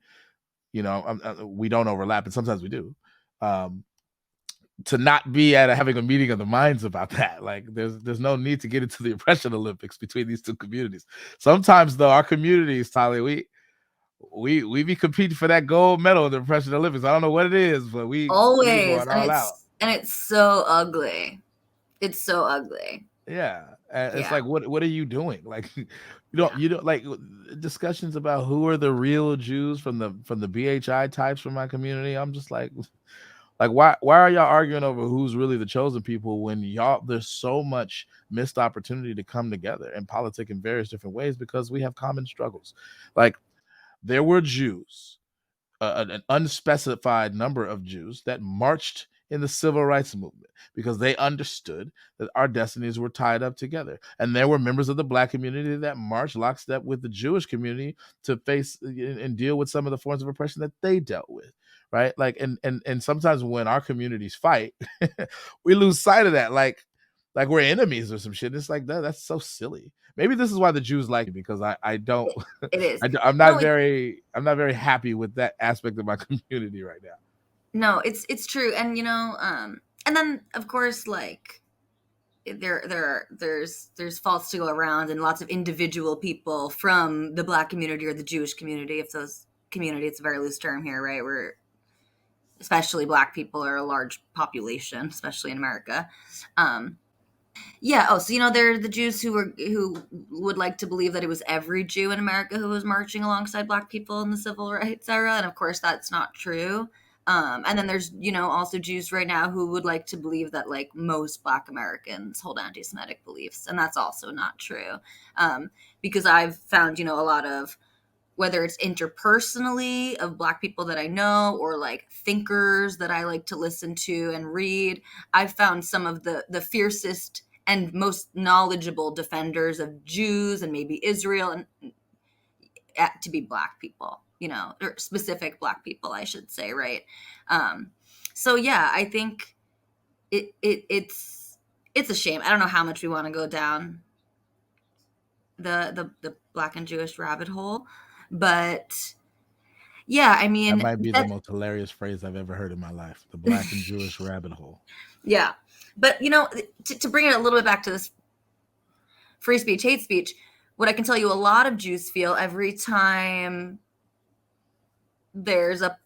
we don't overlap, and sometimes we do, to not be having a meeting of the minds about that. Like, there's no need to get into the oppression Olympics between these two communities. Sometimes, though, our communities, Tali, we be competing for that gold medal in the oppression Olympics. I don't know what it is, but we always going all out. And it's so ugly. It's so ugly. Yeah. It's like, what are you doing? Like, you don't like discussions about who are the real Jews from the BHI types from my community. I'm just like why are y'all arguing over who's really the chosen people when there's so much missed opportunity to come together and politic in various different ways, because we have common struggles. Like, there were Jews, an unspecified number of Jews that marched in the civil rights movement because they understood that our destinies were tied up together. And there were members of the Black community that marched lockstep with the Jewish community to face and deal with some of the forms of oppression that they dealt with. Right. Like, and sometimes when our communities fight, we lose sight of that. Like we're enemies or some shit. It's like, that's so silly. Maybe this is why the Jews like me, because I don't, It is. I'm not very happy with that aspect of my community right now. No, it's true. And, and then of course, like there's faults to go around, and lots of individual people from the Black community or the Jewish community, if those community, it's a very loose term here, right? Where especially Black people are a large population, especially in America. Yeah. Oh, so there are the Jews who would like to believe that it was every Jew in America who was marching alongside Black people in the civil rights era, and of course that's not true. And then there's also Jews right now who would like to believe that like most Black Americans hold anti-Semitic beliefs, and that's also not true. Because I've found a lot of, whether it's interpersonally of Black people that I know or like thinkers that I like to listen to and read, I've found some of the fiercest and most knowledgeable defenders of Jews and maybe Israel and to be Black people, or specific Black people, I should say, right? So yeah, I think it's a shame. I don't know how much we want to go down the Black and Jewish rabbit hole, but yeah, I mean, that might be the most hilarious phrase I've ever heard in my life, the Black and Jewish rabbit hole. Yeah. But, to bring it a little bit back to this free speech, hate speech, what I can tell you a lot of Jews feel every time there's a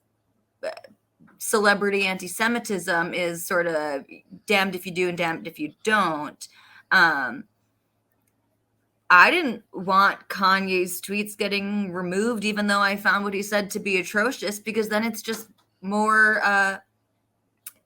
celebrity anti-Semitism is sort of damned if you do and damned if you don't. I didn't want Kanye's tweets getting removed, even though I found what he said to be atrocious, because then it's just more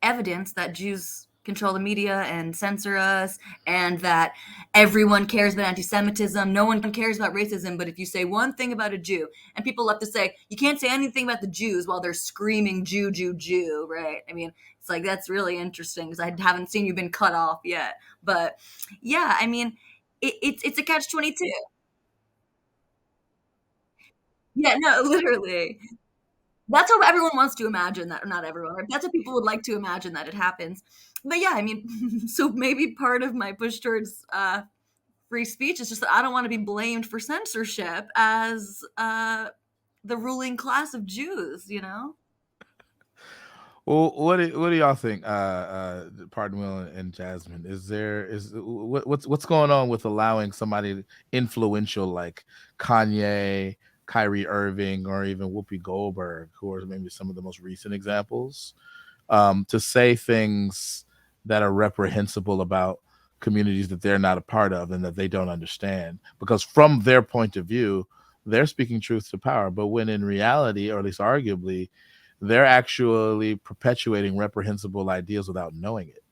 evidence that Jews control the media and censor us, and that everyone cares about anti-Semitism. No one cares about racism, but if you say one thing about a Jew, and people love to say, you can't say anything about the Jews while they're screaming Jew, Jew, Jew, right? I mean, it's like, that's really interesting because I haven't seen you been cut off yet. But yeah, I mean, it's a catch-22. Yeah, no, literally. That's what everyone wants to imagine that, or not everyone, right? That's what people would like to imagine that it happens. But yeah, I mean, so maybe part of my push towards free speech is just that I don't want to be blamed for censorship as the ruling class of Jews, Well, what do y'all think? Pardon Will and Jasmine, what's going on with allowing somebody influential like Kanye, Kyrie Irving, or even Whoopi Goldberg, who are maybe some of the most recent examples, to say things that are reprehensible about communities that they're not a part of and that they don't understand? Because from their point of view, they're speaking truth to power, but when in reality, or at least arguably, they're actually perpetuating reprehensible ideas without knowing it.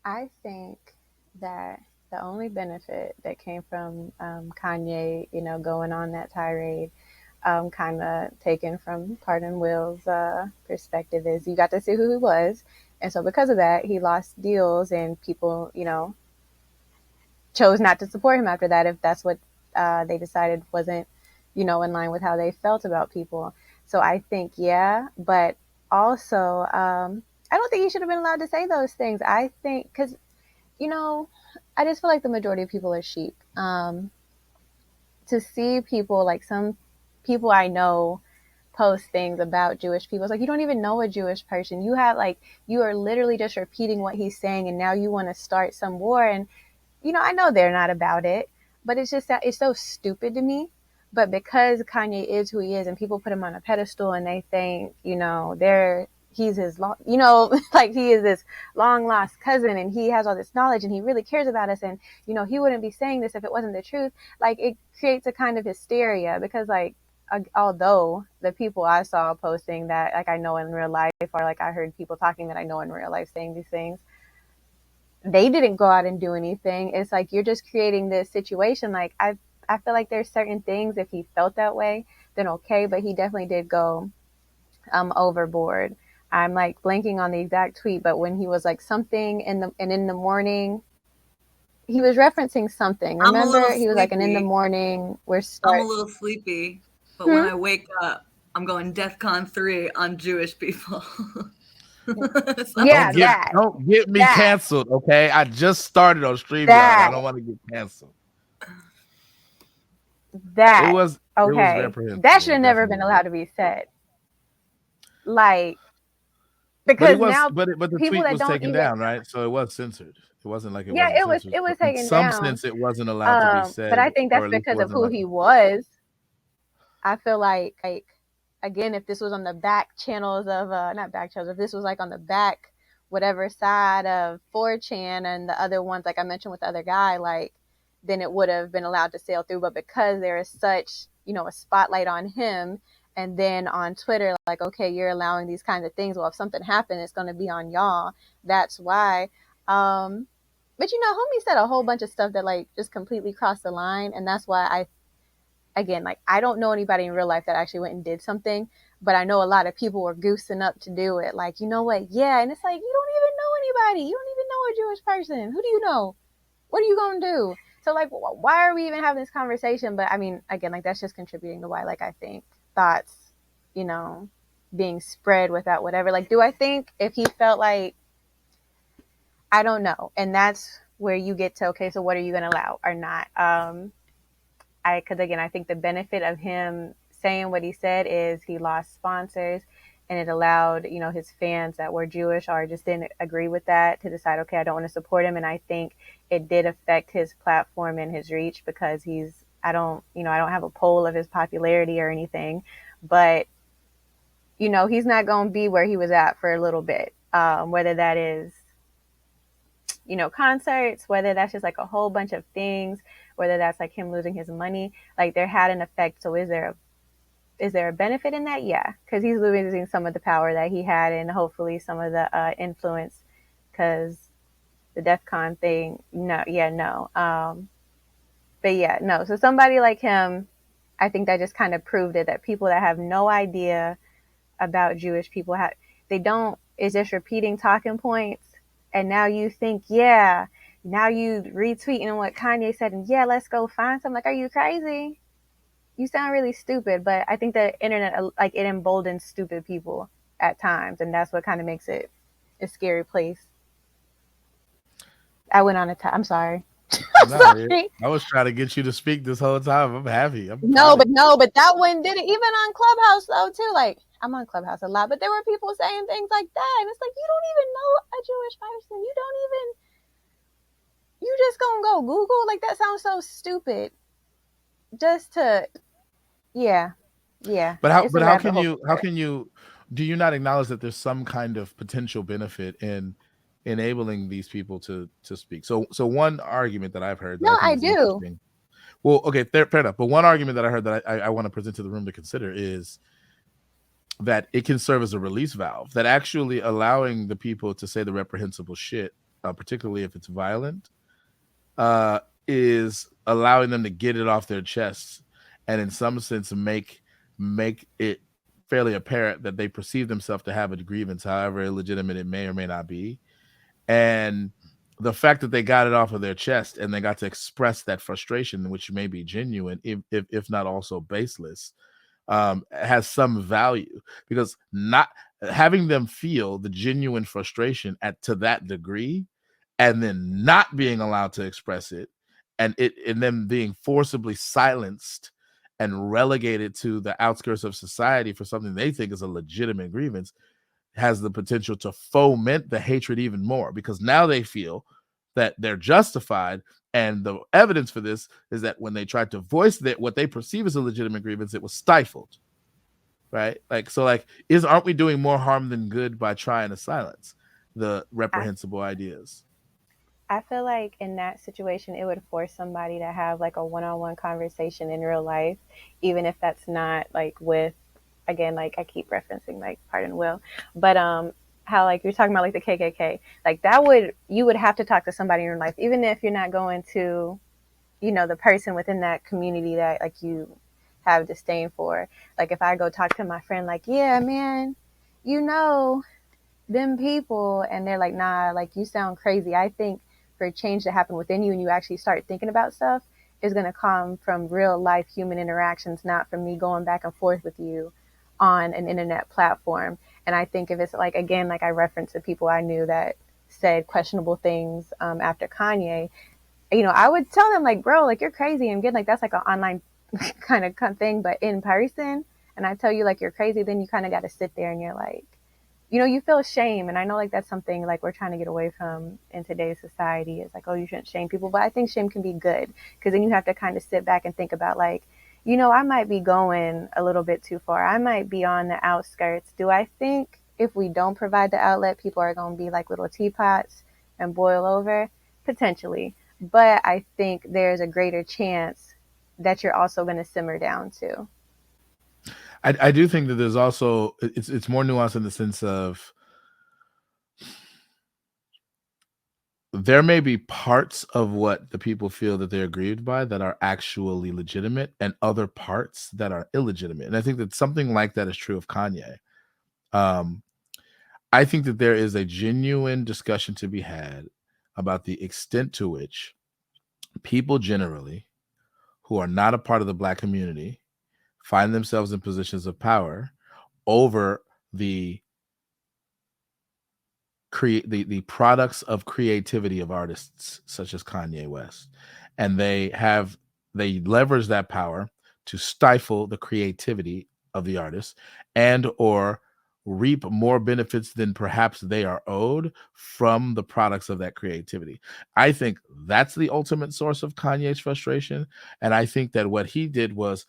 I think that the only benefit that came from Kanye, going on that tirade, kind of taken from Pardon Will's perspective, is you got to see who he was. And so because of that, he lost deals, and people, chose not to support him after that if that's what they decided wasn't in line with how they felt about people. So I think, yeah, but also, I don't think he should have been allowed to say those things. I think, because, I just feel like the majority of people are sheep. To see people, like some people I know, post things about Jewish people, it's like, you don't even know a Jewish person. You are literally just repeating what he's saying, and now you want to start some war. And, I know they're not about it, but it's just that it's so stupid to me. But because Kanye is who he is, and people put him on a pedestal, and they think, he's his like he is this long lost cousin, and he has all this knowledge, and he really cares about us, and he wouldn't be saying this if it wasn't the truth. Like, it creates a kind of hysteria, because like, although the people I saw posting that, like, I know in real life, or like I heard people talking that I know in real life saying these things, they didn't go out and do anything. It's like, you're just creating this situation. Like, I feel like there's certain things, if he felt that way, then okay, but he definitely did go overboard. I'm like blanking on the exact tweet, but when he was like something in the morning, he was referencing something. I'm a little Remember, he was like, and in the sleepy. morning I'm a little sleepy, but when Hmm? I wake up, I'm going DEFCON 3 on Jewish people. Yeah, Don't get me that. canceled, okay? I just started on StreamYard. That. I don't want to get canceled. That. It was Okay. reprehensible. That should have never been definitely. allowed to be said. Like, But because it was, now but the people tweet that was don't taken even, down, right? So it was censored. It wasn't like it yeah, wasn't it was censored. So in taken some down. sense, it wasn't allowed to be said, But I think or that's at least it because of wasn't who allowed he to. was. I feel like again, if this was on the back channels of not back channels, if this was like on the back whatever side of 4chan and the other ones, like I mentioned with the other guy, like then it would have been allowed to sail through. But because there is such, a spotlight on him, and then on Twitter, like, okay, you're allowing these kinds of things. Well, if something happened, it's going to be on y'all. That's why. But homie said a whole bunch of stuff that like just completely crossed the line, and that's why I don't know anybody in real life that actually went and did something, but I know a lot of people were goosing up to do it. Like, you know what? Yeah. And it's like, you don't even know anybody. You don't even know a Jewish person. Who do you know? What are you going to do? So like, why are we even having this conversation? But I mean, again, like that's just contributing to why, like, I think thoughts, being spread without whatever. Like, do I think if he felt like, I don't know. And that's where you get to, okay, so what are you going to allow or not? Because again, I think the benefit of him saying what he said is he lost sponsors, and it allowed, his fans that were Jewish or just didn't agree with that to decide, okay, I don't want to support him. And I think it did affect his platform and his reach, because I don't have a poll of his popularity or anything, but he's not going to be where he was at for a little bit. Whether that is, concerts, whether that's just like a whole bunch of things, whether that's like him losing his money, like there had an effect. So is there a benefit in that? Yeah, because he's losing some of the power that he had, and hopefully some of the influence, because the DEFCON thing, no. But yeah, no. So somebody like him, I think that just kind of proved it, that people that have no idea about Jewish people is just repeating talking points. And now you think, yeah, now you retweeting what Kanye said, and yeah, let's go find something. Like, are you crazy? You sound really stupid. But I think the internet, like, it emboldens stupid people at times, and that's what kind of makes it a scary place. I went on a I'm sorry. Sorry. I was trying to get you to speak this whole time. I'm happy. No, but that one did it. Even on Clubhouse though too. Like, I'm on Clubhouse a lot, but there were people saying things like that, and it's like, you don't even know a Jewish person. You just gonna go Google? Like, that sounds so stupid. Just to, yeah. But how can you do you not acknowledge that there's some kind of potential benefit in enabling these people to speak? So one argument that I've heard that I think is interesting. Well, okay, fair enough. But one argument that I heard that I want to present to the room to consider is that it can serve as a release valve, that actually allowing the people to say the reprehensible shit, particularly if it's violent, is allowing them to get it off their chests, and in some sense make it fairly apparent that they perceive themselves to have a grievance, however illegitimate it may or may not be. And the fact that they got it off of their chest and they got to express that frustration, which may be genuine, if not also baseless, has some value, because not having them feel the genuine frustration to that degree, and then not being allowed to express it, and them being forcibly silenced and relegated to the outskirts of society for something they think is a legitimate grievance, has the potential to foment the hatred even more, because now they feel that they're justified. And the evidence for this is that when they tried to voice what they perceive as a legitimate grievance, it was stifled. Right? Aren't we doing more harm than good by trying to silence the reprehensible ideas? I feel like in that situation, it would force somebody to have like a one-on-one conversation in real life, even if that's not like with, again, like I keep referencing like Pardon Will, but how like you're talking about like the KKK, like you would have to talk to somebody in your life, even if you're not going to, the person within that community that like you have disdain for. Like if I go talk to my friend, like, yeah, man, them people, and they're like, nah, like you sound crazy. I think for change to happen within you and you actually start thinking about stuff is going to come from real life human interactions, not from me going back and forth with you on an internet platform. And I think if it's like, again, like I referenced the people I knew that said questionable things after Kanye, you know, I would tell them like, bro, like you're crazy. And again, like that's like an online kind of thing, but in person, and I tell you like you're crazy, then you kind of got to sit there and you're like, you know, you feel shame. And I know like that's something like we're trying to get away from in today's society. It's like, oh, you shouldn't shame people. But I think shame can be good, because then you have to kind of sit back and think about like, you know, I might be going a little bit too far. I might be on the outskirts. Do I think if we don't provide the outlet, people are going to be like little teapots and boil over? Potentially. But I think there's a greater chance that you're also going to simmer down too. I do think that there's also it's more nuanced in the sense of there may be parts of what the people feel that they're aggrieved by that are actually legitimate, and other parts that are illegitimate. And I think that something like that is true of Kanye. I think that there is a genuine discussion to be had about the extent to which people generally who are not a part of the Black community find themselves in positions of power over the products of creativity of artists such as Kanye West. And they leverage that power to stifle the creativity of the artist and or reap more benefits than perhaps they are owed from the products of that creativity. I think that's the ultimate source of Kanye's frustration. And I think that what he did was,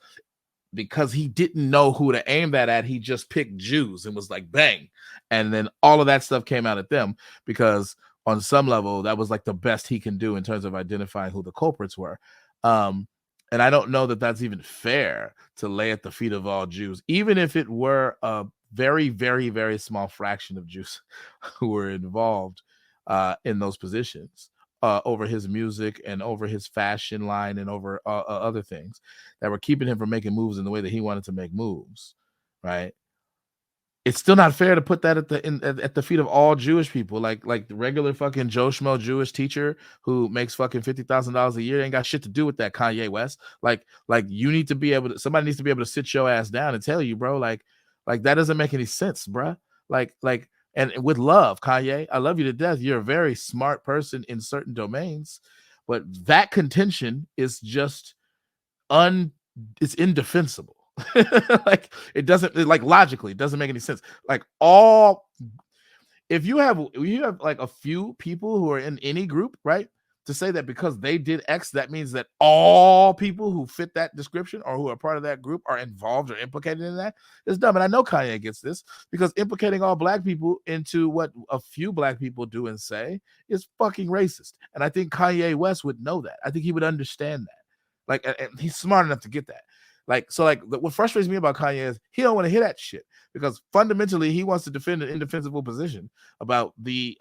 because he didn't know who to aim that at, he just picked Jews and was like, bang. And then all of that stuff came out at them, because on some level, that was like the best he can do in terms of identifying who the culprits were. And I don't know that that's even fair to lay at the feet of all Jews, even if it were a very, very, very small fraction of Jews who were involved in those positions. Over his music and over his fashion line and over other things that were keeping him from making moves in the way that he wanted to make moves, right? It's still not fair to put that at the feet of all Jewish people, like the regular fucking Joe Schmo Jewish teacher who makes fucking $50,000 a year ain't got shit to do with that, Kanye West. Like you need to be able to, somebody needs to be able to sit your ass down and tell you, bro, like that doesn't make any sense, bro. And with love, Kanye, I love you to death. You're a very smart person in certain domains, but that contention is just it's indefensible. Like it doesn't, like logically, it doesn't make any sense. Like if you have like a few people who are in any group, right, to say that because they did X, that means that all people who fit that description or who are part of that group are involved or implicated in that, is dumb. And I know Kanye gets this, because implicating all Black people into what a few Black people do and say is fucking racist. And I think Kanye West would know that. I think he would understand that. Like, and he's smart enough to get that. What frustrates me about Kanye is he don't want to hear that shit, because fundamentally he wants to defend an indefensible position about the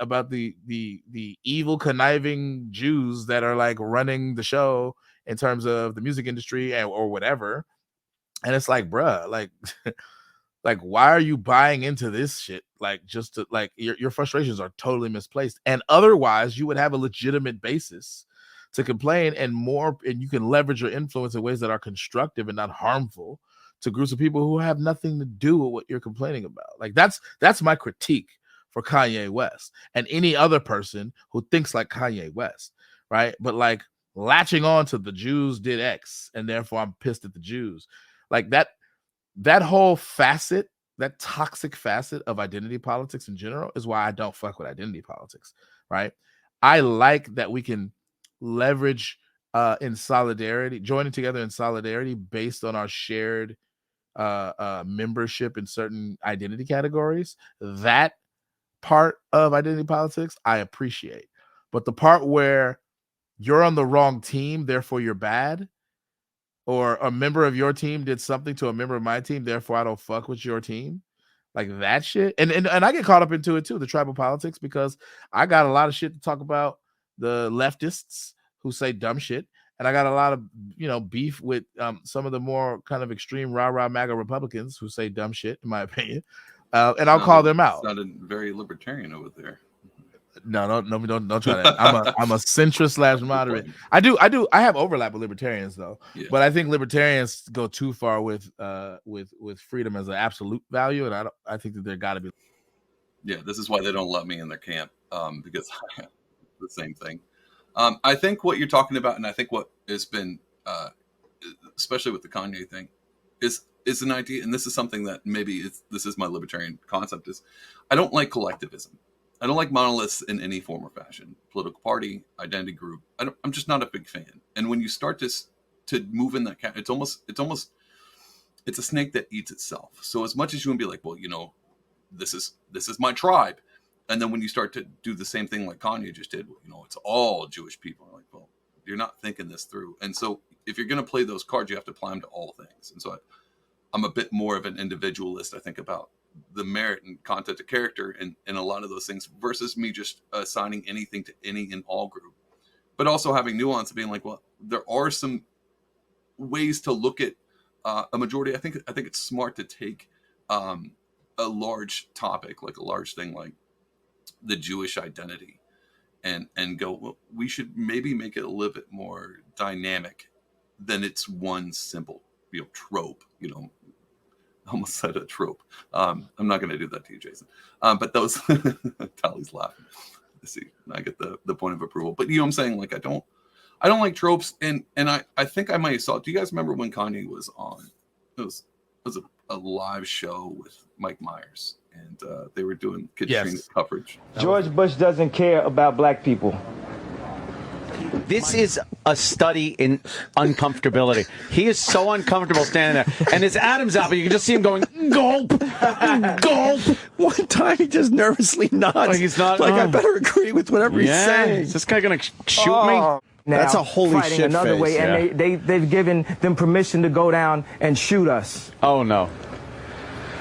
evil conniving Jews that are like running the show in terms of the music industry or whatever. And it's like, bruh, like why are you buying into this shit? Like, just to, like, your frustrations are totally misplaced, and otherwise you would have a legitimate basis to complain, and you can leverage your influence in ways that are constructive and not harmful to groups of people who have nothing to do with what you're complaining about. Like that's my critique for Kanye West and any other person who thinks like Kanye West, right? But like latching on to the Jews did X and therefore I'm pissed at the Jews. Like that whole facet, that toxic facet of identity politics in general, is why I don't fuck with identity politics, right? I like that we can leverage in solidarity, joining together in solidarity based on our shared membership in certain identity categories. That part of identity politics I appreciate. But the part where you're on the wrong team, therefore you're bad, or a member of your team did something to a member of my team, therefore I don't fuck with your team, like that shit. And I get caught up into it too, the tribal politics, because I got a lot of shit to talk about the leftists who say dumb shit, and I got a lot of beef with some of the more kind of extreme rah-rah MAGA Republicans who say dumb shit, in my opinion. and I'll call them out. Sounded very libertarian over there. No, don't try that. I'm a centrist / moderate. I have overlap with libertarians though, but I think libertarians go too far with freedom as an absolute value, and I think that there got to be. Yeah, this is why they don't let me in their camp, because I have the same thing. I think what you're talking about, and I think what has been, especially with the Kanye thing, is an idea, and this is something that maybe this is my libertarian concept, is I don't like collectivism. I don't like monoliths in any form or fashion. Political party, identity group. I'm just not a big fan. And when you start to move in that cat, it's a snake that eats itself. So as much as you want to be like, well, this is my tribe, and then when you start to do the same thing like Kanye just did, it's all Jewish people. I'm like, well, you're not thinking this through. And so if you're going to play those cards, you have to apply them to all things. And so I'm a bit more of an individualist. I think about the merit and content of character and a lot of those things versus me just assigning anything to any and all group, but also having nuance and being like, well, there are some ways to look at a majority. I think it's smart to take a large topic, like a large thing like the Jewish identity, and go, well, we should maybe make it a little bit more dynamic than it's one simple trope. Almost said a trope. I'm not going to do that to you, Jason. But those Tali's laughing. See, I get the point of approval. But I'm saying, like, I don't like tropes, and I think I might have saw. Do you guys remember when Kanye was on? It was a live show with Mike Myers, and they were doing Katrina coverage. George Bush doesn't care about black people. This is a study in uncomfortability. He is so uncomfortable standing there. And his Adam's out, but you can just see him going, gulp, gulp. One time he just nervously nods. Like he's not. I better agree with whatever he's saying. Is this guy going to shoot me? Now, that's a holy fighting shit another face. way, and they've given them permission to go down and shoot us. Oh, no.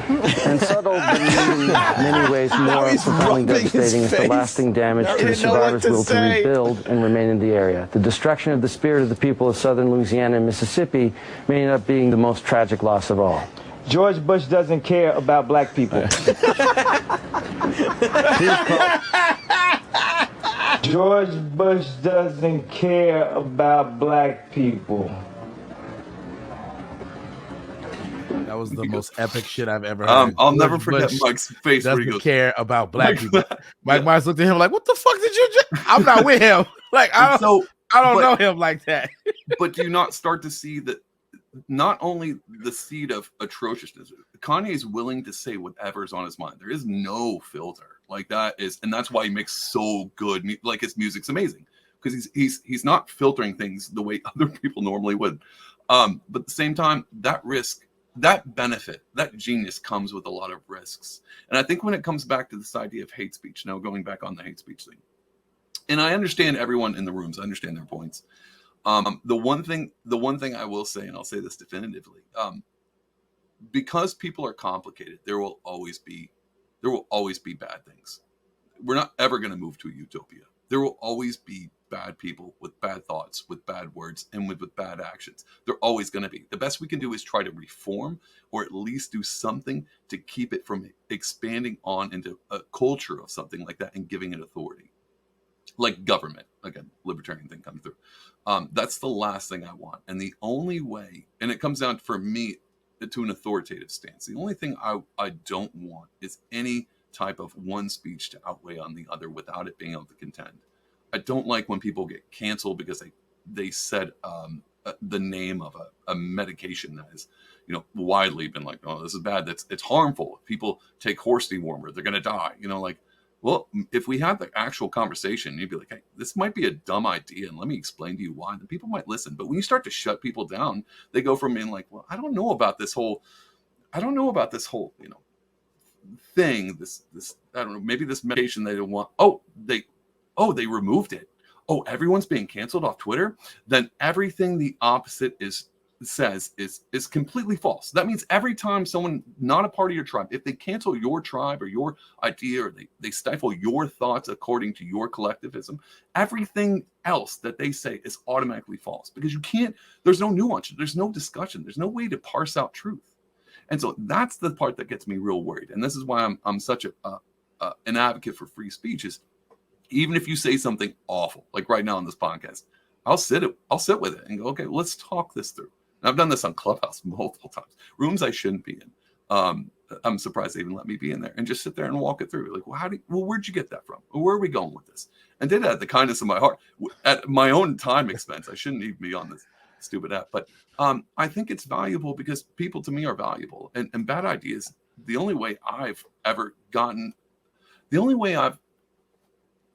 And subtle, but in many ways more profoundly devastating is the lasting damage to the survivors' will to rebuild and remain in the area. The destruction of the spirit of the people of southern Louisiana and Mississippi may end up being the most tragic loss of all. George Bush doesn't care about black people. George Bush doesn't care about black people. That was the most epic shit I've ever heard. I'll never forget Mike's face. Doesn't care about black people. Mike Myers looked at him like, "What the fuck did you just?" I'm not with him. Like I don't know him like that. But do you not start to see that? Not only the seed of atrociousness, Kanye is willing to say whatever's on his mind. There is no filter. Like that is, and that's why he makes so good. Like his music's amazing because he's not filtering things the way other people normally would. But at the same time, that risk. That benefit, that genius comes with a lot of risks. And I think when it comes back to this idea of hate speech, now going back on the hate speech thing, and I understand everyone in the rooms, I understand their points. The one thing I will say, and I'll say this definitively, because people are complicated, there will always be bad things. We're not ever going to move to a utopia. There will always be bad people with bad thoughts, with bad words, and with bad actions. They're always going to be. The best we can do is try to reform or at least do something to keep it from expanding on into a culture of something like that and giving it authority. Like government. Again, libertarian thing coming through. That's the last thing I want. And the only way, and it comes down for me to an authoritative stance, the only thing I don't want is any type of one speech to outweigh on the other without it being able to contend. I don't like when people get canceled because they said the name of a medication that is, widely been like, oh, this is bad. It's harmful. If people take horse dewormer, they're going to die. Well, if we had the actual conversation, you'd be like, hey, this might be a dumb idea, and let me explain to you why. Then people might listen. But when you start to shut people down, they go from being like, well, I don't know about this whole, thing. This I don't know. Maybe this medication they don't want. They removed it. Oh, everyone's being canceled off Twitter. Then everything the opposite says is completely false. That means every time someone not a part of your tribe, if they cancel your tribe or your idea, or they stifle your thoughts according to your collectivism, everything else that they say is automatically false because you can't. There's no nuance. There's no discussion. There's no way to parse out truth. And so that's the part that gets me real worried. And this is why I'm such an advocate for free speech. Is even if you say something awful, like right now on this podcast, I'll sit with it and go, okay, let's talk this through. And I've done this on Clubhouse multiple times, rooms I shouldn't be in. I'm surprised they even let me be in there and just sit there and walk it through. Like, well, where'd you get that from? Where are we going with this? And did that at the kindness of my heart, at my own time expense. I shouldn't even be on this stupid app, but I think it's valuable because people to me are valuable. And bad ideas, the only way I've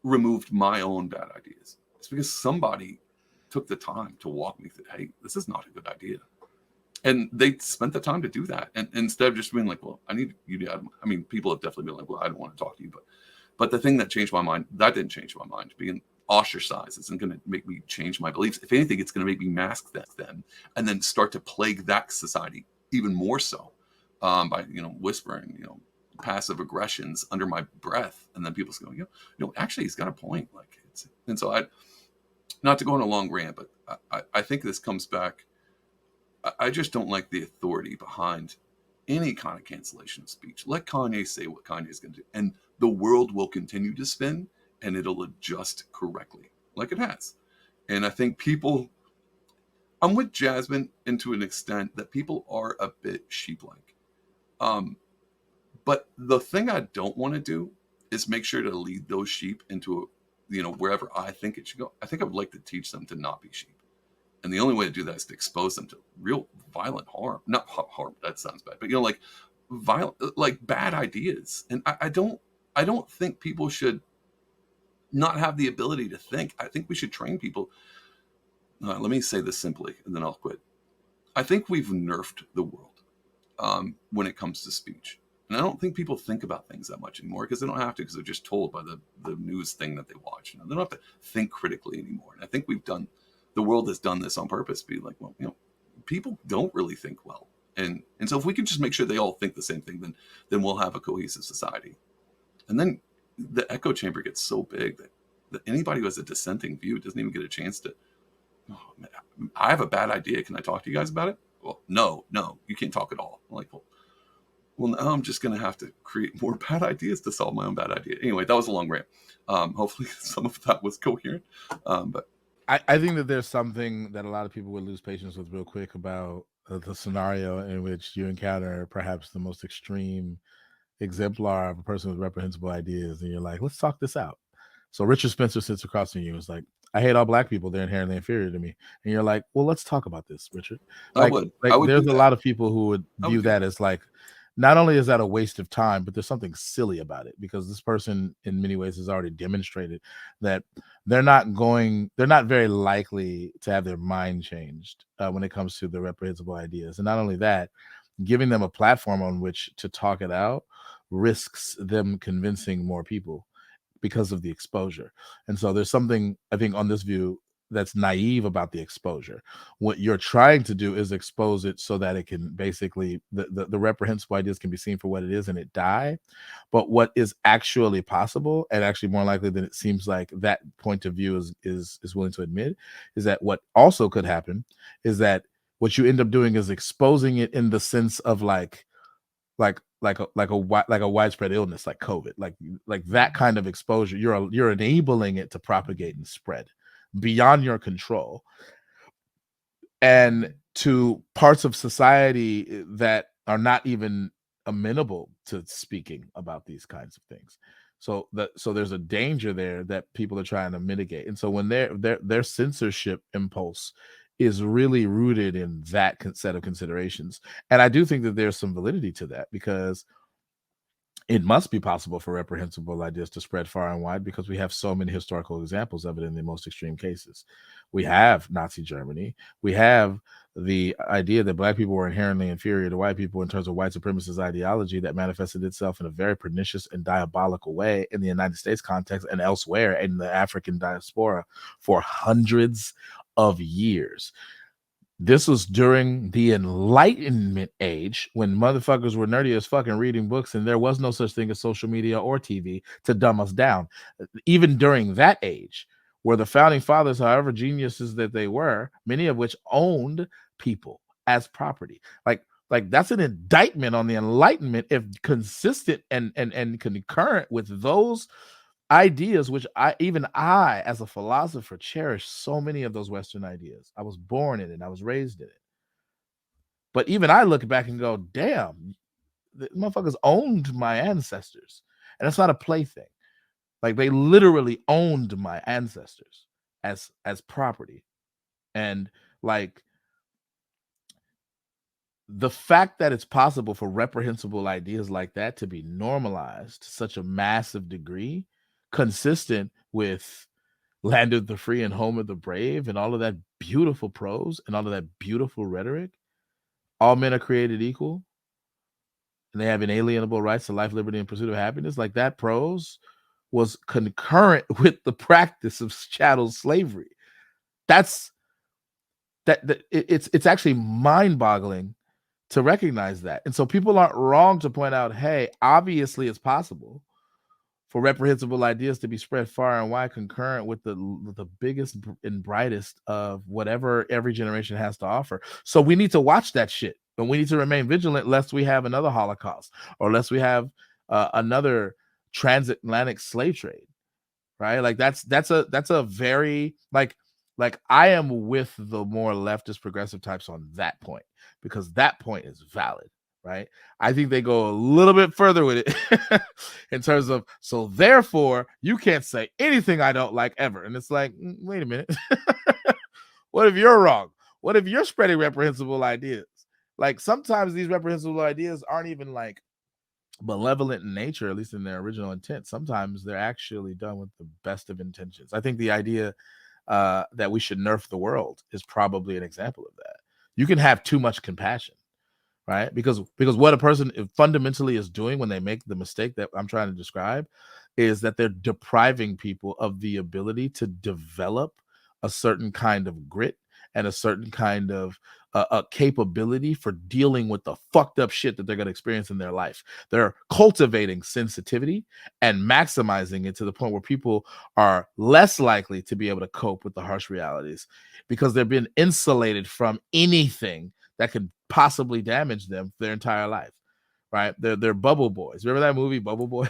removed my own bad ideas is because somebody took the time to walk me through, hey, this is not a good idea. And they spent the time to do that. And instead of just being like, well, I need you to, I mean, people have definitely been like, well, I don't want to talk to you. But the thing that changed my mind, that didn't change my mind. Being ostracized isn't going to make me change my beliefs. If anything, it's going to make me mask them and then start to plague that society even more so by, whispering, passive aggressions under my breath. And then people go, actually, he's got a point. And so not to go on a long rant, but I think this comes back. I just don't like the authority behind any kind of cancellation of speech. Let Kanye say what Kanye's going to do, and the world will continue to spin, and it'll adjust correctly, like it has. And I think I'm with Jasmine, and to an extent that people are a bit sheep-like. But the thing I don't want to do is make sure to lead those sheep into wherever I think it should go. I think I would like to teach them to not be sheep. And the only way to do that is to expose them to real violent harm. Not harm, that sounds bad, but violent, like bad ideas. And I don't think people should not have the ability to think. I think we should train people. Let me say this simply, and then I'll quit. I think we've nerfed the world when it comes to speech. And I don't think people think about things that much anymore because they don't have to, because they're just told by the news thing that they watch. They don't have to think critically anymore. And I think the world has done this on purpose, be like, well, people don't really think well. And so if we can just make sure they all think the same thing, then we'll have a cohesive society. And then the echo chamber gets so big that anybody who has a dissenting view doesn't even get a chance to, oh, man, I have a bad idea. Can I talk to you guys about it? Well, no, you can't talk at all. I'm like, well, now I'm just going to have to create more bad ideas to solve my own bad idea. Anyway, that was a long rant. Hopefully some of that was coherent. But I think that there's something that a lot of people would lose patience with real quick about the scenario in which you encounter perhaps the most extreme exemplar of a person with reprehensible ideas, and you're like, let's talk this out. So Richard Spencer sits across from you and is like, I hate all black people, they're inherently inferior to me. And you're like, well, let's talk about this, Richard. I would there's a lot of people who would view that as like, not only is that a waste of time, but there's something silly about it, because this person in many ways has already demonstrated that they're not very likely to have their mind changed when it comes to the reprehensible ideas. And not only that, giving them a platform on which to talk it out risks them convincing more people because of the exposure. And so there's something, I think, on this view that's naive about the exposure. What you're trying to do is expose it so that it can basically, the reprehensible ideas can be seen for what it is and it die. But what is actually possible, and actually more likely than it seems like that point of view is willing to admit, is that what also could happen is that what you end up doing is exposing it in the sense of like a widespread illness like COVID, like that kind of exposure. You're enabling it to propagate and spread beyond your control, and to parts of society that are not even amenable to speaking about these kinds of things. So there's a danger there that people are trying to mitigate. And so when their censorship impulse is really rooted in that set of considerations. And I do think that there's some validity to that, because it must be possible for reprehensible ideas to spread far and wide, because we have so many historical examples of it in the most extreme cases. We have Nazi Germany. We have the idea that black people were inherently inferior to white people in terms of white supremacist ideology that manifested itself in a very pernicious and diabolical way in the United States context and elsewhere in the African diaspora for hundreds of years. This was during the Enlightenment age, when motherfuckers were nerdy as fucking reading books, and there was no such thing as social media or TV to dumb us down. Even during that age, where the founding fathers, however geniuses that they were, many of which owned people as property. Like, Like that's an indictment on the Enlightenment if consistent and concurrent with those ideas, which I as a philosopher cherish so many of those Western ideas. I was born in it, I was raised in it. But even I look back and go, damn, the motherfuckers owned my ancestors. And it's not a plaything. Like they literally owned my ancestors as property. And like the fact that it's possible for reprehensible ideas like that to be normalized to such a massive degree, consistent with land of the free and home of the brave and all of that beautiful prose and all of that beautiful rhetoric, all men are created equal and they have inalienable rights to life, liberty, and pursuit of happiness. Like that prose was concurrent with the practice of chattel slavery. It's actually mind-boggling to recognize that. And so people aren't wrong to point out, hey, obviously it's possible for reprehensible ideas to be spread far and wide, concurrent with the biggest and brightest of whatever every generation has to offer. So we need to watch that shit, and we need to remain vigilant lest we have another Holocaust or lest we have another transatlantic slave trade, right? Like that's a very like I am with the more leftist progressive types on that point, because that point is valid, right? I think they go a little bit further with it in terms of, so therefore you can't say anything I don't like ever. And it's like, wait a minute. What if you're wrong? What if you're spreading reprehensible ideas? Like sometimes these reprehensible ideas aren't even like malevolent in nature, at least in their original intent. Sometimes they're actually done with the best of intentions. I think the idea that we should nerf the world is probably an example of that. You can have too much compassion, right? Because what a person fundamentally is doing when they make the mistake that I'm trying to describe is that they're depriving people of the ability to develop a certain kind of grit and a certain kind of a capability for dealing with the fucked up shit that they're going to experience in their life. They're cultivating sensitivity and maximizing it to the point where people are less likely to be able to cope with the harsh realities because they've been insulated from anything that could possibly damage them their entire life. Right? They're bubble boys. Remember that movie, Bubble Boy?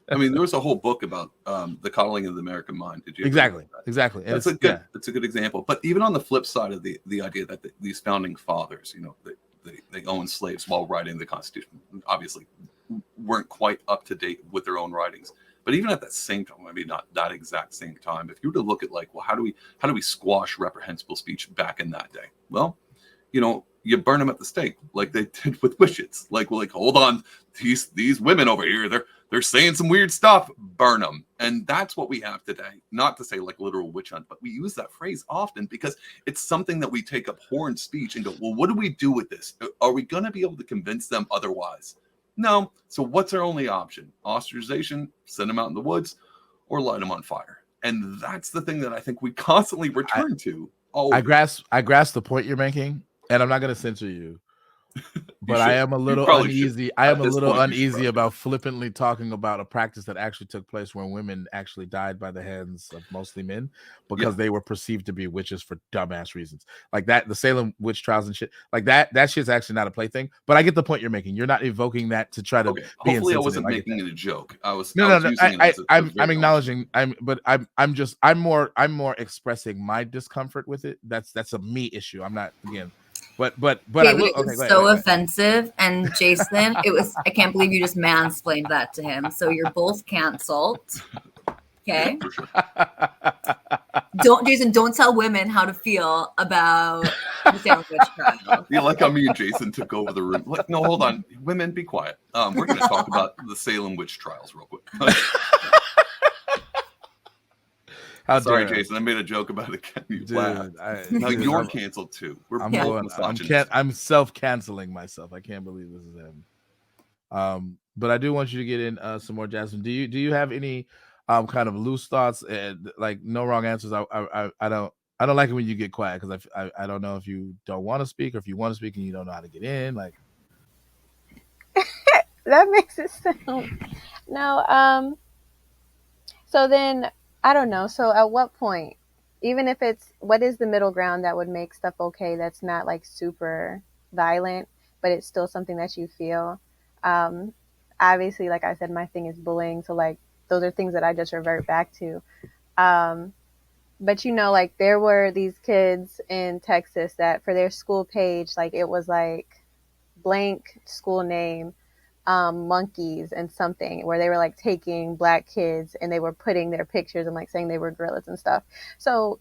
I mean, there was a whole book about the coddling of the American mind. Did you exactly? And that's a good example. But even on the flip side of the idea that these founding fathers, you know, they owned slaves while writing the Constitution, obviously weren't quite up to date with their own writings. But even at that same time, maybe not that exact same time, if you were to look at like, well, how do we squash reprehensible speech back in that day? Well, you know, you burn them at the stake like they did with wishes. Like, hold on, these women over here, they're saying some weird stuff. Burn them. And that's what we have today. Not to say like literal witch hunt, but we use that phrase often because it's something that we take abhorrent speech and go, well, what do we do with this? Are we going to be able to convince them otherwise? No. So what's our only option? Ostracization, send them out in the woods, or light them on fire. And that's the thing that I think we constantly return to. I grasp the point you're making. And I'm not going to censor you, but I am a little uneasy. I am a little uneasy about flippantly talking about a practice that actually took place where women actually died by the hands of mostly men because they were perceived to be witches for dumbass reasons. Like that, the Salem witch trials and shit. Like that shit's actually not a plaything. But I get the point you're making. You're not evoking that to try to be hopefully insensitive. I wasn't making it a joke. I was I'm acknowledging. I'm more expressing my discomfort with it. That's a me issue. I'm not again. But it was so offensive, and Jason, I can't believe you just mansplained that to him. So you're both canceled. Okay. Don't tell women how to feel about the Salem witch trial. You like how me and Jason took over the room. Like, no, hold on, women, be quiet. We're going to talk about the Salem witch trials real quick. Sorry, Jason. I made a joke about it. Now you're canceled too. I'm self-canceling myself. I can't believe this is happening. But I do want you to get in some more, Jasmine. Do you have any kind of loose thoughts? Like no wrong answers. I don't like it when you get quiet because I don't know if you don't want to speak or if you want to speak and you don't know how to get in. Like that makes it sound no. So then. I don't know. So at what point, even if what is the middle ground that would make stuff okay that's not like super violent? but it's still something that you feel. Obviously, like I said, my thing is bullying. So like, those are things that I just revert back to. But like there were these kids in Texas that for their school page, like it was like blank school name, monkeys and something, where they were like taking Black kids and they were putting their pictures and like saying they were gorillas and stuff. So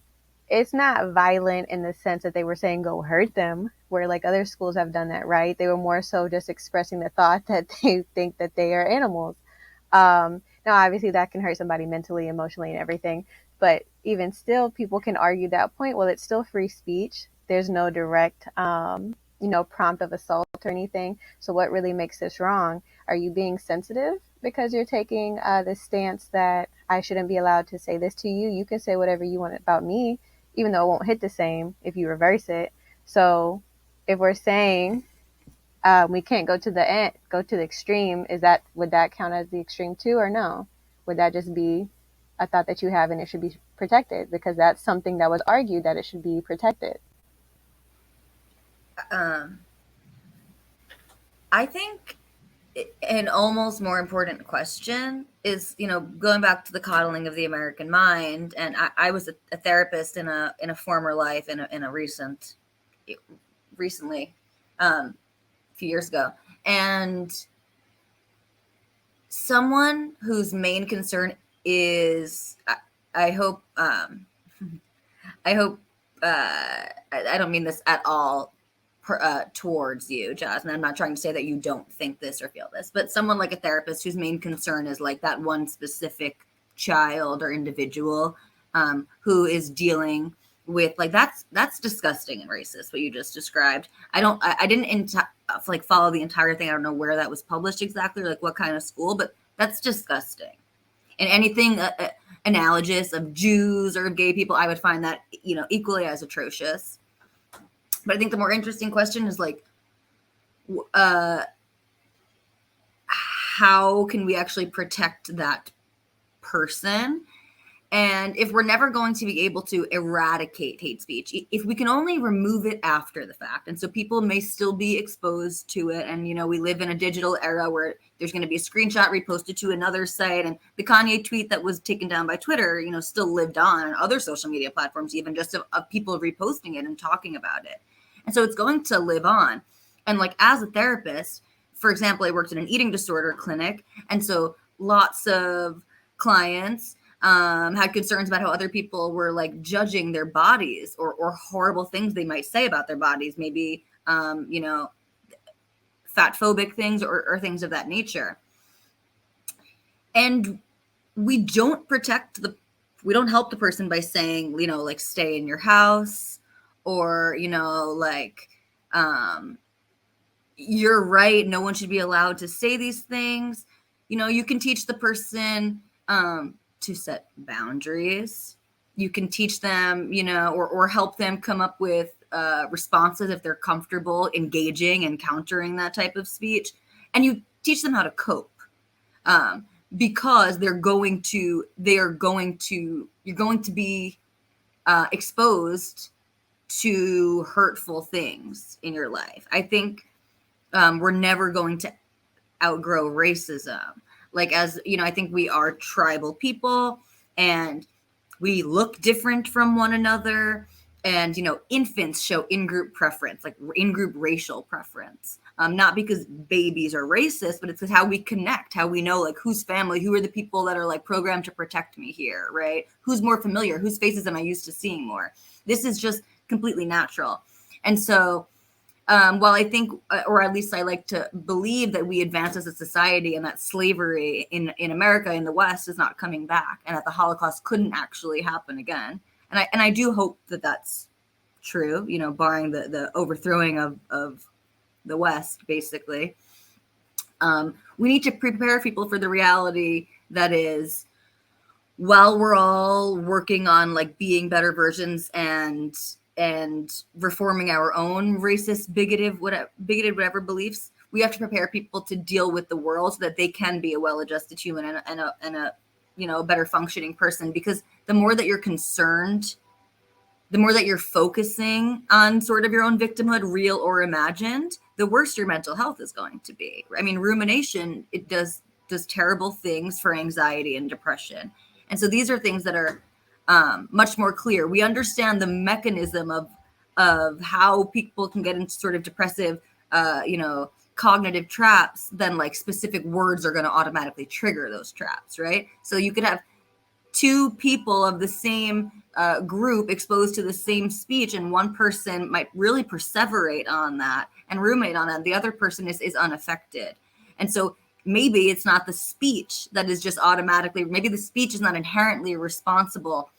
it's not violent in the sense that they were saying go hurt them, where like other schools have done that, right? They were more so just expressing the thought that they think that they are animals. Now, obviously, that can hurt somebody mentally, emotionally, and everything. But even still, people can argue that point. Well, it's still free speech. There's no direct, prompt of assault or anything. So what really makes this wrong? Are you being sensitive because you're taking this stance that I shouldn't be allowed to say this to you? You can say whatever you want about me, even though it won't hit the same if you reverse it. So if we're saying we can't go to the end, go to the extreme, would that count as the extreme too, or no? Would that just be a thought that you have and it should be protected, because that's something that was argued that it should be protected? I think an almost more important question is, going back to the coddling of the American mind. And I was a therapist in a former life, in a recently, a few years ago, and someone whose main concern is, I hope I don't mean this at all towards you, Jasmine. I'm not trying to say that you don't think this or feel this, but someone like a therapist whose main concern is like that one specific child or individual who is dealing with, like, that's disgusting and racist, what you just described. I didn't follow the entire thing. I don't know where that was published exactly, like what kind of school, but that's disgusting. And anything analogous of Jews or of gay people, I would find that, equally as atrocious. But I think the more interesting question is like, how can we actually protect that person? And if we're never going to be able to eradicate hate speech, if we can only remove it after the fact, and so people may still be exposed to it, and we live in a digital era where there's going to be a screenshot reposted to another site, and the Kanye tweet that was taken down by Twitter, still lived on other social media platforms, even just of people reposting it and talking about it. And so it's going to live on. And like, as a therapist, for example, I worked in an eating disorder clinic, and so lots of clients had concerns about how other people were like judging their bodies or horrible things they might say about their bodies, maybe, fat phobic things or things of that nature. And we don't help the person by saying, like, stay in your house, or, you're right, no one should be allowed to say these things. You can teach the person, to set boundaries. You can teach them, or help them come up with responses if they're comfortable engaging and countering that type of speech. And you teach them how to cope, because you're going to be exposed to hurtful things in your life. I think we're never going to outgrow racism. Like, as I think we are tribal people, and we look different from one another. And, infants show in-group preference, like in-group racial preference. Not because babies are racist, but it's how we connect, how we know, like, whose family, who are the people that are like programmed to protect me here, right? Who's more familiar? Whose faces am I used to seeing more? This is just completely natural. And so, while I think, or at least I like to believe, that we advance as a society and that slavery in America, in the West, is not coming back, and that the Holocaust couldn't actually happen again. And I do hope that that's true, barring the overthrowing of the West, basically. We need to prepare people for the reality that is, while we're all working on like being better versions and reforming our own racist, bigoted whatever beliefs, we have to prepare people to deal with the world so that they can be a well-adjusted human and a better functioning person. Because the more that you're concerned, the more that you're focusing on sort of your own victimhood, real or imagined, the worse your mental health is going to be. I mean, rumination, it does terrible things for anxiety and depression. And so these are things that are much more clear. We understand the mechanism of how people can get into sort of depressive, cognitive traps, then like specific words are going to automatically trigger those traps, right? So you could have two people of the same group exposed to the same speech, and one person might really perseverate on that and ruminate on that. The other person is unaffected. And so maybe it's not the speech that is just automatically, maybe the speech is not inherently responsible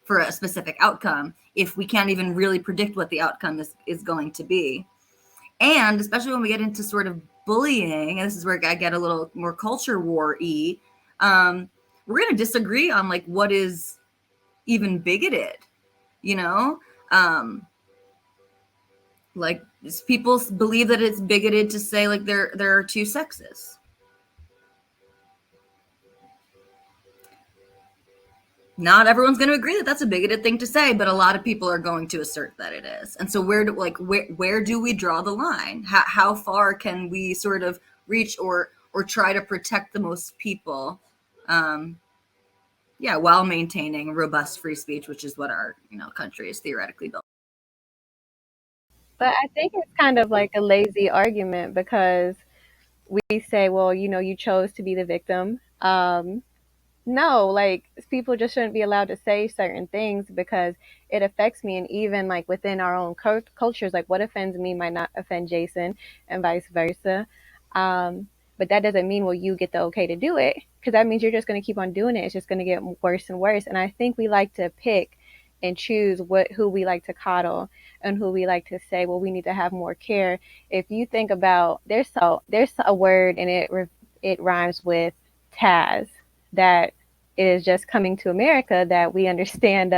for a specific outcome if we can't even really predict what the outcome is going to be. And especially when we get into sort of bullying, and this is where I get a little more culture war-y, we're going to disagree on like what is even bigoted, like people believe that it's bigoted to say like there are two sexes. Not everyone's going to agree that that's a bigoted thing to say, but a lot of people are going to assert that it is. And so where do we draw the line? How far can we sort of reach or try to protect the most people? While maintaining robust free speech, which is what our country is theoretically built. But I think it's kind of like a lazy argument because we say, well, you chose to be the victim. No, like people just shouldn't be allowed to say certain things because it affects me. And even like within our own cultures, like what offends me might not offend Jason and vice versa. But that doesn't mean, well, you get the okay to do it, because that means you're just going to keep on doing it. It's just going to get worse and worse. And I think we like to pick and choose who we like to coddle and who we like to say, well, we need to have more care. If you think about, there's a word and it rhymes with Taz that is just coming to America that we understand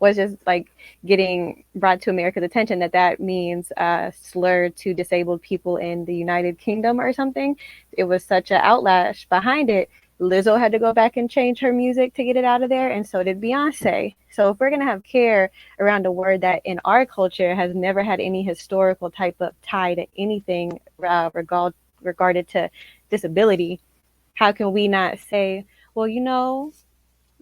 was just like getting brought to America's attention, that means slur to disabled people in the United Kingdom or something. It was such an outlash behind it. Lizzo had to go back and change her music to get it out of there, and so did Beyonce. So if we're going to have care around a word that in our culture has never had any historical type of tie to anything regarded to disability, how can we not say, well,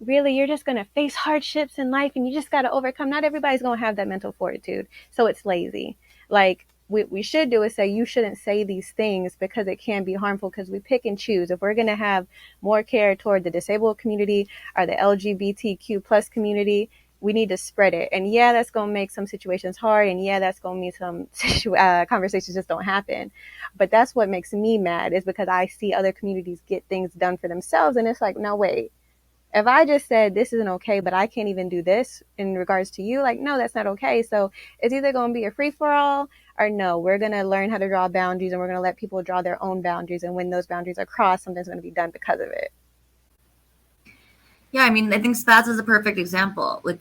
really, you're just going to face hardships in life and you just got to overcome. Not everybody's going to have that mental fortitude. So it's lazy. Like what we should do is say, you shouldn't say these things because it can be harmful, because we pick and choose. If we're going to have more care toward the disabled community or the LGBTQ plus community, we need to spread it. And yeah, that's going to make some situations hard. And yeah, that's going to mean some conversations just don't happen. But that's what makes me mad, is because I see other communities get things done for themselves. And it's like, no, wait. If I just said this isn't okay, but I can't even do this in regards to you, like, no, that's not okay. So it's either going to be a free for all, or no, we're going to learn how to draw boundaries, and we're going to let people draw their own boundaries. And when those boundaries are crossed, something's going to be done because of it. Yeah, I mean, I think spaz is a perfect example. Like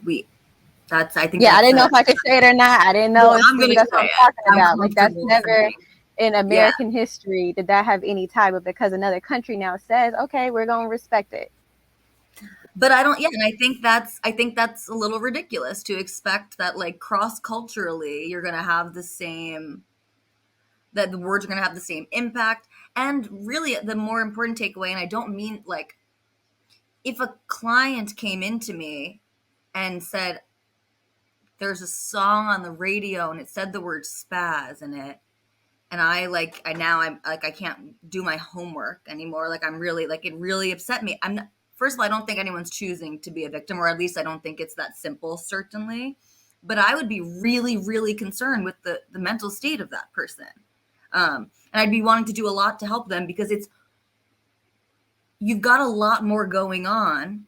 I didn't know if I could say it or not. I didn't know. Well, that's what I'm talking about. Like, that's never in American history did that have any tie, but because another country now says, okay, we're going to respect it. But I don't, and I think that's a little ridiculous to expect that like cross-culturally you're going to have that the words are going to have the same impact. And really the more important takeaway, and I don't mean like, if a client came into me and said, there's a song on the radio and it said the word spaz in it, and I can't do my homework anymore. Like I'm really, like, it really upset me. First of all, I don't think anyone's choosing to be a victim, or at least I don't think it's that simple, certainly. But I would be really, really concerned with the mental state of that person. And I'd be wanting to do a lot to help them, because you've got a lot more going on.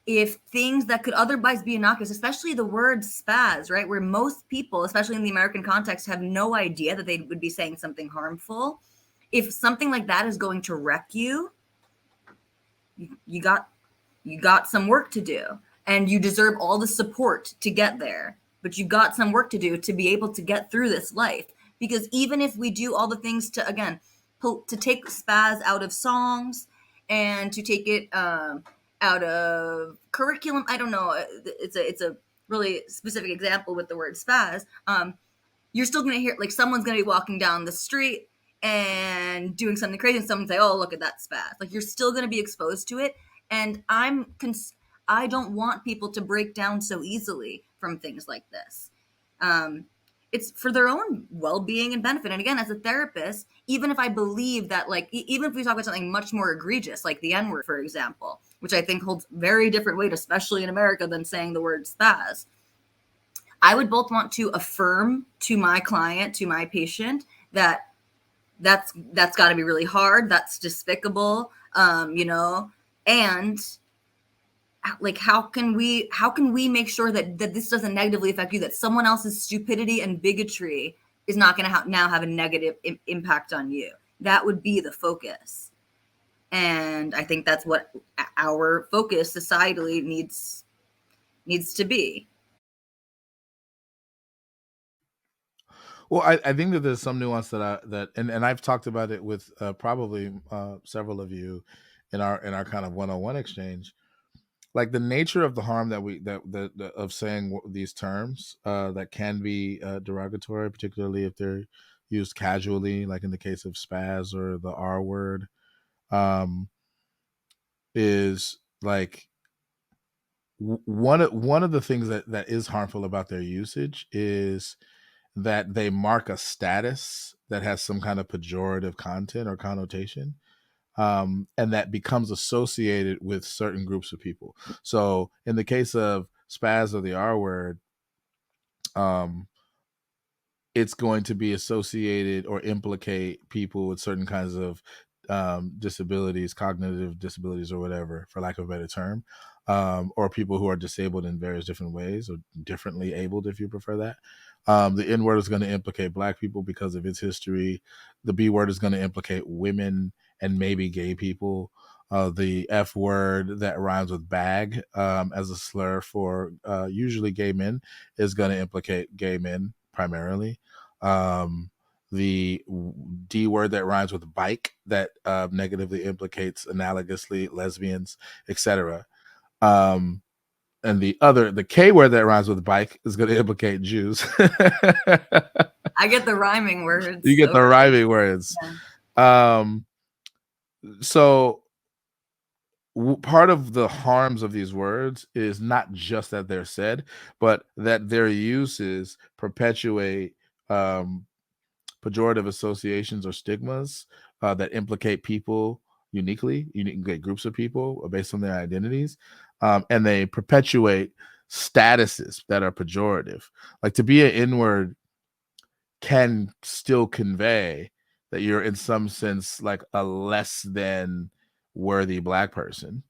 If things that could otherwise be innocuous, especially the word spaz, right? Where most people, especially in the American context, have no idea that they would be saying something harmful. If something like that is going to wreck you, you got some work to do, and you deserve all the support to get there, but you've got some work to do to be able to get through this life. Because even if we do all the things to, again, to take spaz out of songs and to take it out of curriculum, I don't know, it's a really specific example with the word spaz, you're still going to hear, like, someone's going to be walking down the street and doing something crazy, and someone say, oh, look at that spaz. Like, you're still going to be exposed to it. And I don't want people to break down so easily from things like this. It's for their own well-being and benefit. And again, as a therapist, even if I believe that, like, even if we talk about something much more egregious, like the N-word, for example, which I think holds very different weight, especially in America, than saying the word spaz, I would both want to affirm to my client, to my patient, that that's got to be really hard, that's despicable, and like, how can we make sure that this doesn't negatively affect you, that someone else's stupidity and bigotry is not going to now have a negative impact on you? That would be the focus. And I think that's what our focus societally needs to be. Well, I think that there's some nuance that and I've talked about it with probably several of you in our kind of one-on-one exchange. Like, the nature of the harm that of saying these terms that can be derogatory, particularly if they're used casually, like in the case of spaz or the R word, is like one of the things that is harmful about their usage is that they mark a status that has some kind of pejorative content or connotation, and that becomes associated with certain groups of people. So in the case of spaz or the R word, it's going to be associated or implicate people with certain kinds of disabilities, cognitive disabilities or whatever, for lack of a better term, or people who are disabled in various different ways, or differently abled, if you prefer that. The N word is going to implicate Black people because of its history. The B word is going to implicate women and maybe gay people. The F word that rhymes with bag as a slur for usually gay men is going to implicate gay men primarily. The D word that rhymes with bike that negatively implicates analogously lesbians, etc. And the K word that rhymes with bike is going to implicate Jews. I get the rhyming words. You get the rhyming words. Yeah. So part of the harms of these words is not just that they're said, but that their uses perpetuate pejorative associations or stigmas that implicate people unique groups of people based on their identities, and they perpetuate statuses that are pejorative. Like, to be an N-word can still convey that you're in some sense like a less than worthy Black person.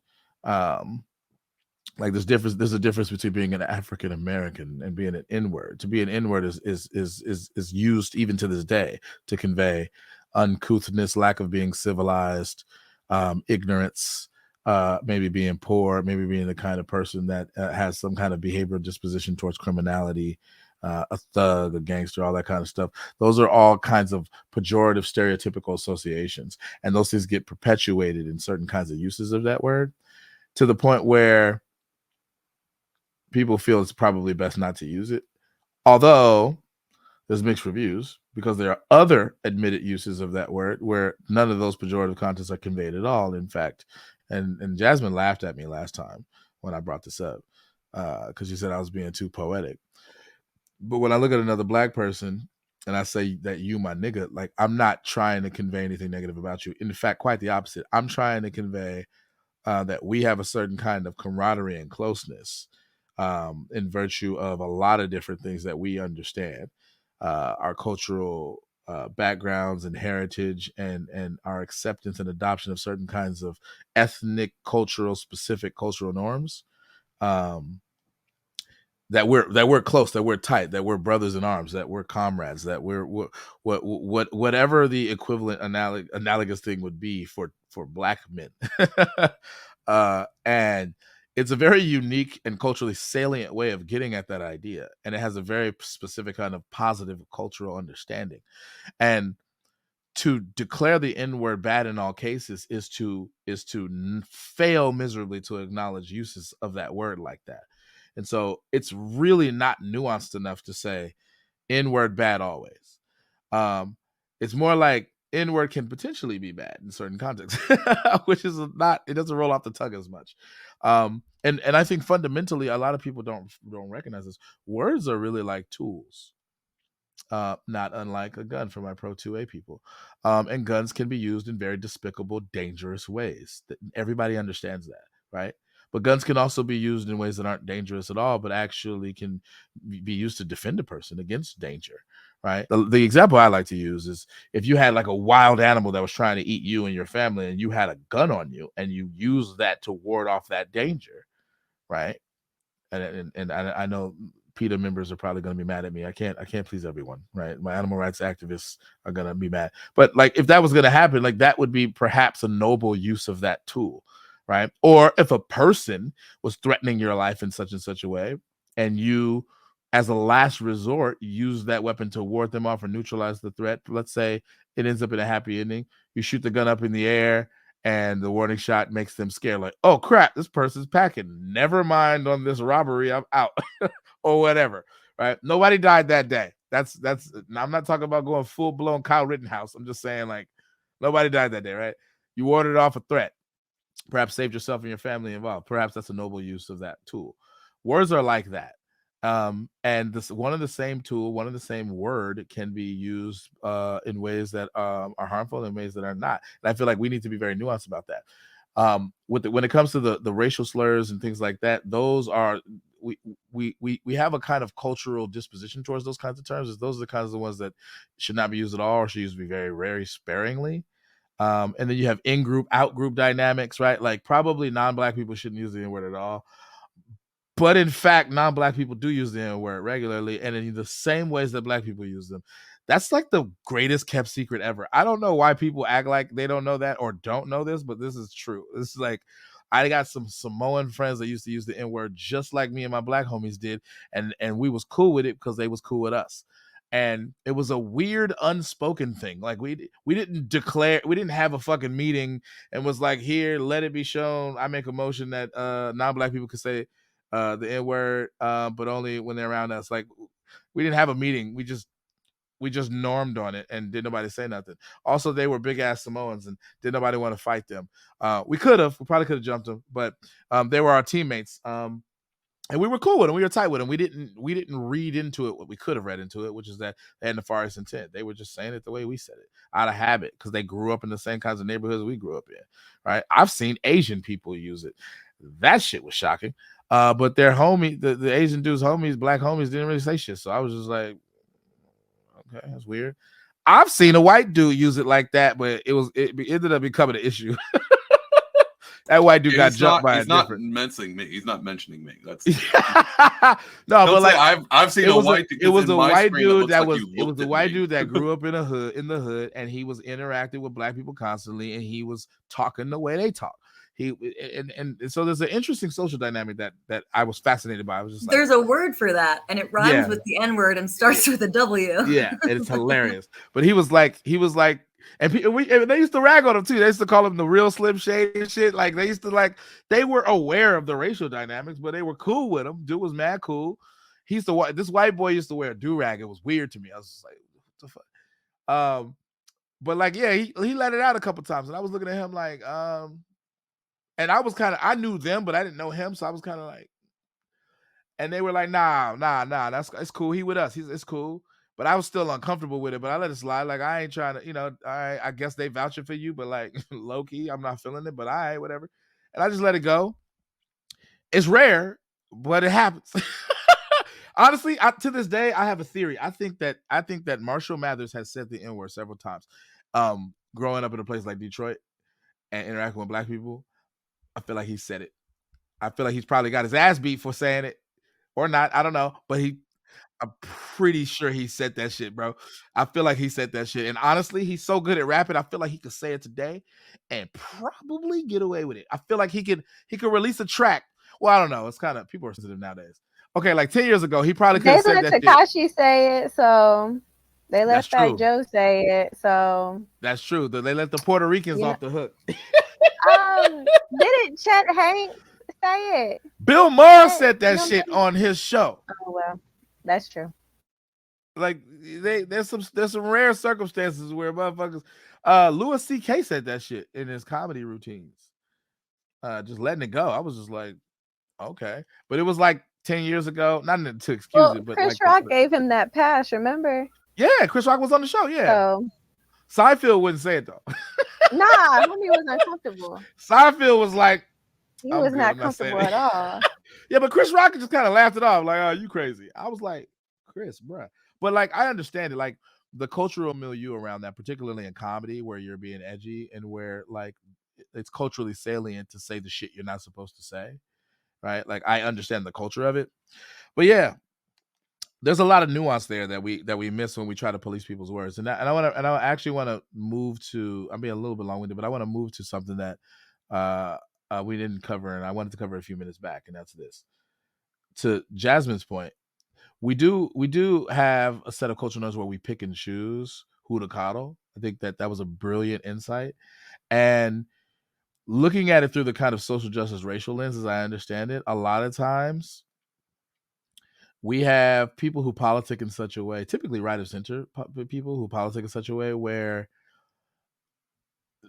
Like, there's a difference between being an African American and being an N-word. To be an N-word is used even to this day to convey uncouthness, lack of being civilized, ignorance, maybe being poor, maybe being the kind of person that has some kind of behavioral disposition towards criminality, a thug, a gangster, all that kind of stuff. Those are all kinds of pejorative, stereotypical associations, and those things get perpetuated in certain kinds of uses of that word, to the point where people feel it's probably best not to use it. Although there's mixed reviews, because there are other admitted uses of that word where none of those pejorative contents are conveyed at all, in fact. And Jasmine laughed at me last time when I brought this up because she said I was being too poetic. But when I look at another Black person and I say that you my nigga, like, I'm not trying to convey anything negative about you. In fact, quite the opposite. I'm trying to convey that we have a certain kind of camaraderie and closeness in virtue of a lot of different things that we understand, our cultural backgrounds and heritage, and our acceptance and adoption of certain kinds of ethnic, specific cultural norms. That we're close, that we're tight, that we're brothers in arms, that we're comrades, that we're whatever the equivalent analogous thing would be for Black men. And it's a very unique and culturally salient way of getting at that idea, and it has a very specific kind of positive cultural understanding. And to declare the N-word bad in all cases is to fail miserably to acknowledge uses of that word like that. And so it's really not nuanced enough to say N-word bad always. It's more like N-word can potentially be bad in certain contexts, which is not, it doesn't roll off the tongue as much. And I think fundamentally a lot of people don't recognize this. Words are really like tools. Not unlike a gun for my Pro 2A people. And guns can be used in very despicable, dangerous ways. Everybody understands that, right? But guns can also be used in ways that aren't dangerous at all, but actually can be used to defend a person against danger, right? The example I like to use is if you had like a wild animal that was trying to eat you and your family, and you had a gun on you, and you use that to ward off that danger, right? And I know PETA members are probably going to be mad at me. I can't please everyone, right? My animal rights activists are going to be mad. But like, if that was going to happen, like that would be perhaps a noble use of that tool, right? Or if a person was threatening your life in such and such a way, and you, as a last resort, use that weapon to ward them off or neutralize the threat. Let's say it ends up in a happy ending. You shoot the gun up in the air, and the warning shot makes them scared, like, oh crap, this person's packing. Never mind on this robbery, I'm out, or whatever. Right? Nobody died that day. That's. I'm not talking about going full blown Kyle Rittenhouse. I'm just saying, like, nobody died that day, right? You warded off a threat. Perhaps saved yourself and your family involved. Perhaps that's a noble use of that tool. Words are like that. And this one of the same tool, one of the same word can be used in ways that are harmful and ways that are not. And I feel like we need to be very nuanced about that. When it comes to the racial slurs and things like that, those are we have a kind of cultural disposition towards those kinds of terms. Those are the kinds of ones that should not be used at all, or should used to be very, very sparingly. And then you have in-group, out-group dynamics, right? Like probably non-Black people shouldn't use the N-word at all. But in fact, non-Black people do use the N-word regularly, and in the same ways that Black people use them. That's like the greatest kept secret ever. I don't know why people act like they don't know that or don't know this, but this is true. This is like, I got some Samoan friends that used to use the N-word just like me and my Black homies did, and we was cool with it because they was cool with us. And it was a weird unspoken thing. Like we didn't declare, we didn't have a fucking meeting and was like, here, let it be shown. I make a motion that non-Black people could say the N-word, but only when they're around us. Like, we didn't have a meeting. We just normed on it, and did nobody say nothing. Also, they were big ass Samoans, and did nobody want to fight them. We probably could have jumped them, but they were our teammates. And we were cool with them. We were tight with them. We didn't read into it what we could have read into it, which is that they had nefarious intent. They were just saying it the way we said it, out of habit, because they grew up in the same kinds of neighborhoods we grew up in, right? I've seen Asian people use it. That shit was shocking. But their homie, the Asian dude's homies, Black homies, didn't really say shit. So I was just like, okay, that's weird. I've seen a white dude use it like that, but it ended up becoming an issue. That white dude got jumped by a different. He's not mentioning me. That's no, but like I've seen a white dude. It was a white dude that was. It was a white dude that grew up in the hood, and he was interacting with Black people constantly, and he was talking the way they talk. And so there's an interesting social dynamic that I was fascinated by. I was just like, there's a word for that, and it rhymes with the N-word and starts with a W. Yeah, and it's hilarious. But he was like, and they used to rag on him too. They used to call him the real Slim Shady and shit. Like they were aware of the racial dynamics, but they were cool with him. Dude was mad cool. This white boy used to wear a do-rag. It was weird to me. I was just like, what the fuck? But like, yeah, he let it out a couple times, and I was looking at him like, and I knew them, but I didn't know him, so I was kind of like, and they were like, nah, it's cool. He with us. It's cool. But I was still uncomfortable with it, but I let it slide. Like, I ain't trying to, I guess they vouching for you, but like, low key, I'm not feeling it, but all right, whatever. And I just let it go. It's rare, but it happens. Honestly, to this day, I have a theory. I think that Marshall Mathers has said the N-word several times. Growing up in a place like Detroit and interacting with Black people, I feel like he said it. I feel like he's probably got his ass beat for saying it, or not. I don't know, but I'm pretty sure he said that shit, bro. I feel like he said that shit. And honestly, he's so good at rapping. I feel like he could say it today and probably get away with it. I feel like he could release a track. Well, I don't know. It's kind of, people are sensitive nowadays. Okay, like 10 years ago, he probably could have said that shit. They let Tekashi say it, so they let Fat Joe say it, so. That's true. They let the Puerto Ricans off the hook. Didn't Chet Hanks say it? Bill Maher said that shit on his show. Oh, well. That's true. Like there's some rare circumstances where motherfuckers. Louis C.K. said that shit in his comedy routines. Just letting it go. I was just like, okay, but it was like 10 years ago. Not to excuse it, but Chris like Rock gave him that pass. Remember? Yeah, Chris Rock was on the show. Yeah, So Seinfeld wouldn't say it though. nah, homie was uncomfortable. Seinfeld was like, He I'm was good, not I'm not saying comfortable at all. Yeah, but Chris Rock just kind of laughed it off, like, "Oh, you crazy." I was like, Chris, bruh. But like, I understand it, like the cultural milieu around that, particularly in comedy, where you're being edgy and where like it's culturally salient to say the shit you're not supposed to say, right? Like, I understand the culture of it, but yeah, there's a lot of nuance there that we miss when we try to police people's words, and I actually want to move to. I'm being a little bit long-winded, but I want to move to something that we didn't cover, and I wanted to cover a few minutes back, and that's this. To Jasmine's point, we do have a set of cultural norms where we pick and choose who to coddle. I think that was a brilliant insight, and looking at it through the kind of social justice racial lens, as I understand it, a lot of times we have people who politic in such a way, typically right of center people who politic in such a way where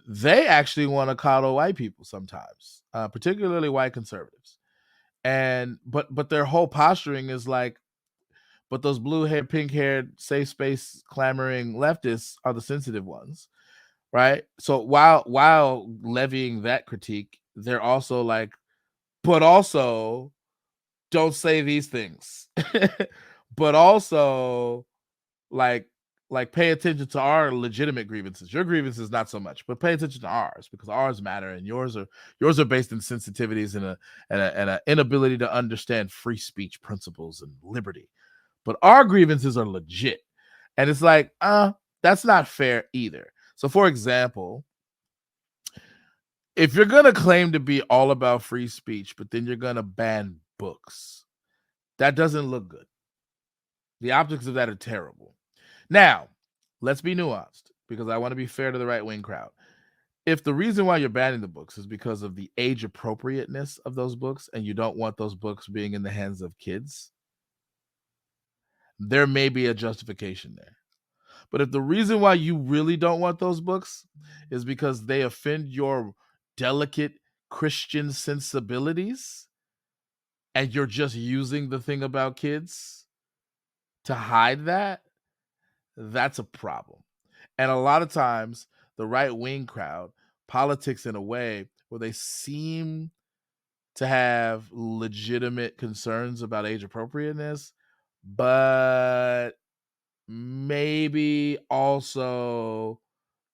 they actually want to coddle white people sometimes, particularly white conservatives. And but their whole posturing is like, but those blue-haired, pink-haired, safe space clamoring leftists are the sensitive ones, right? So while levying that critique, they're also like, but also don't say these things, but also like pay attention to our legitimate grievances. Your grievances not so much, but pay attention to ours, because ours matter, and yours are based in sensitivities and a inability to understand free speech principles and liberty. But our grievances are legit. And it's like, that's not fair either. So for example, if you're going to claim to be all about free speech, but then you're going to ban books, that doesn't look good. The optics of that are terrible. Now, let's be nuanced, because I want to be fair to the right-wing crowd. If the reason why you're banning the books is because of the age appropriateness of those books, and you don't want those books being in the hands of kids, there may be a justification there. But if the reason why you really don't want those books is because they offend your delicate Christian sensibilities, and you're just using the thing about kids to hide that, that's a problem. And a lot of times, the right-wing crowd politics in a way where they seem to have legitimate concerns about age appropriateness, but maybe also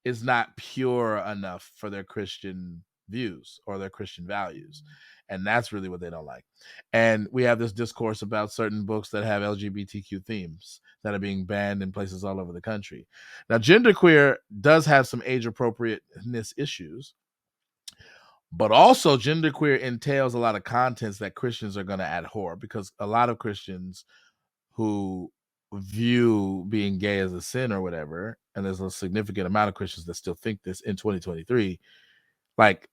is not pure enough for their Christian views or their Christian values. And that's really what they don't like. And we have this discourse about certain books that have LGBTQ themes that are being banned in places all over the country. Now, genderqueer does have some age appropriateness issues, but also genderqueer entails a lot of contents that Christians are going to abhor, because a lot of Christians who view being gay as a sin or whatever, and there's a significant amount of Christians that still think this in 2023, like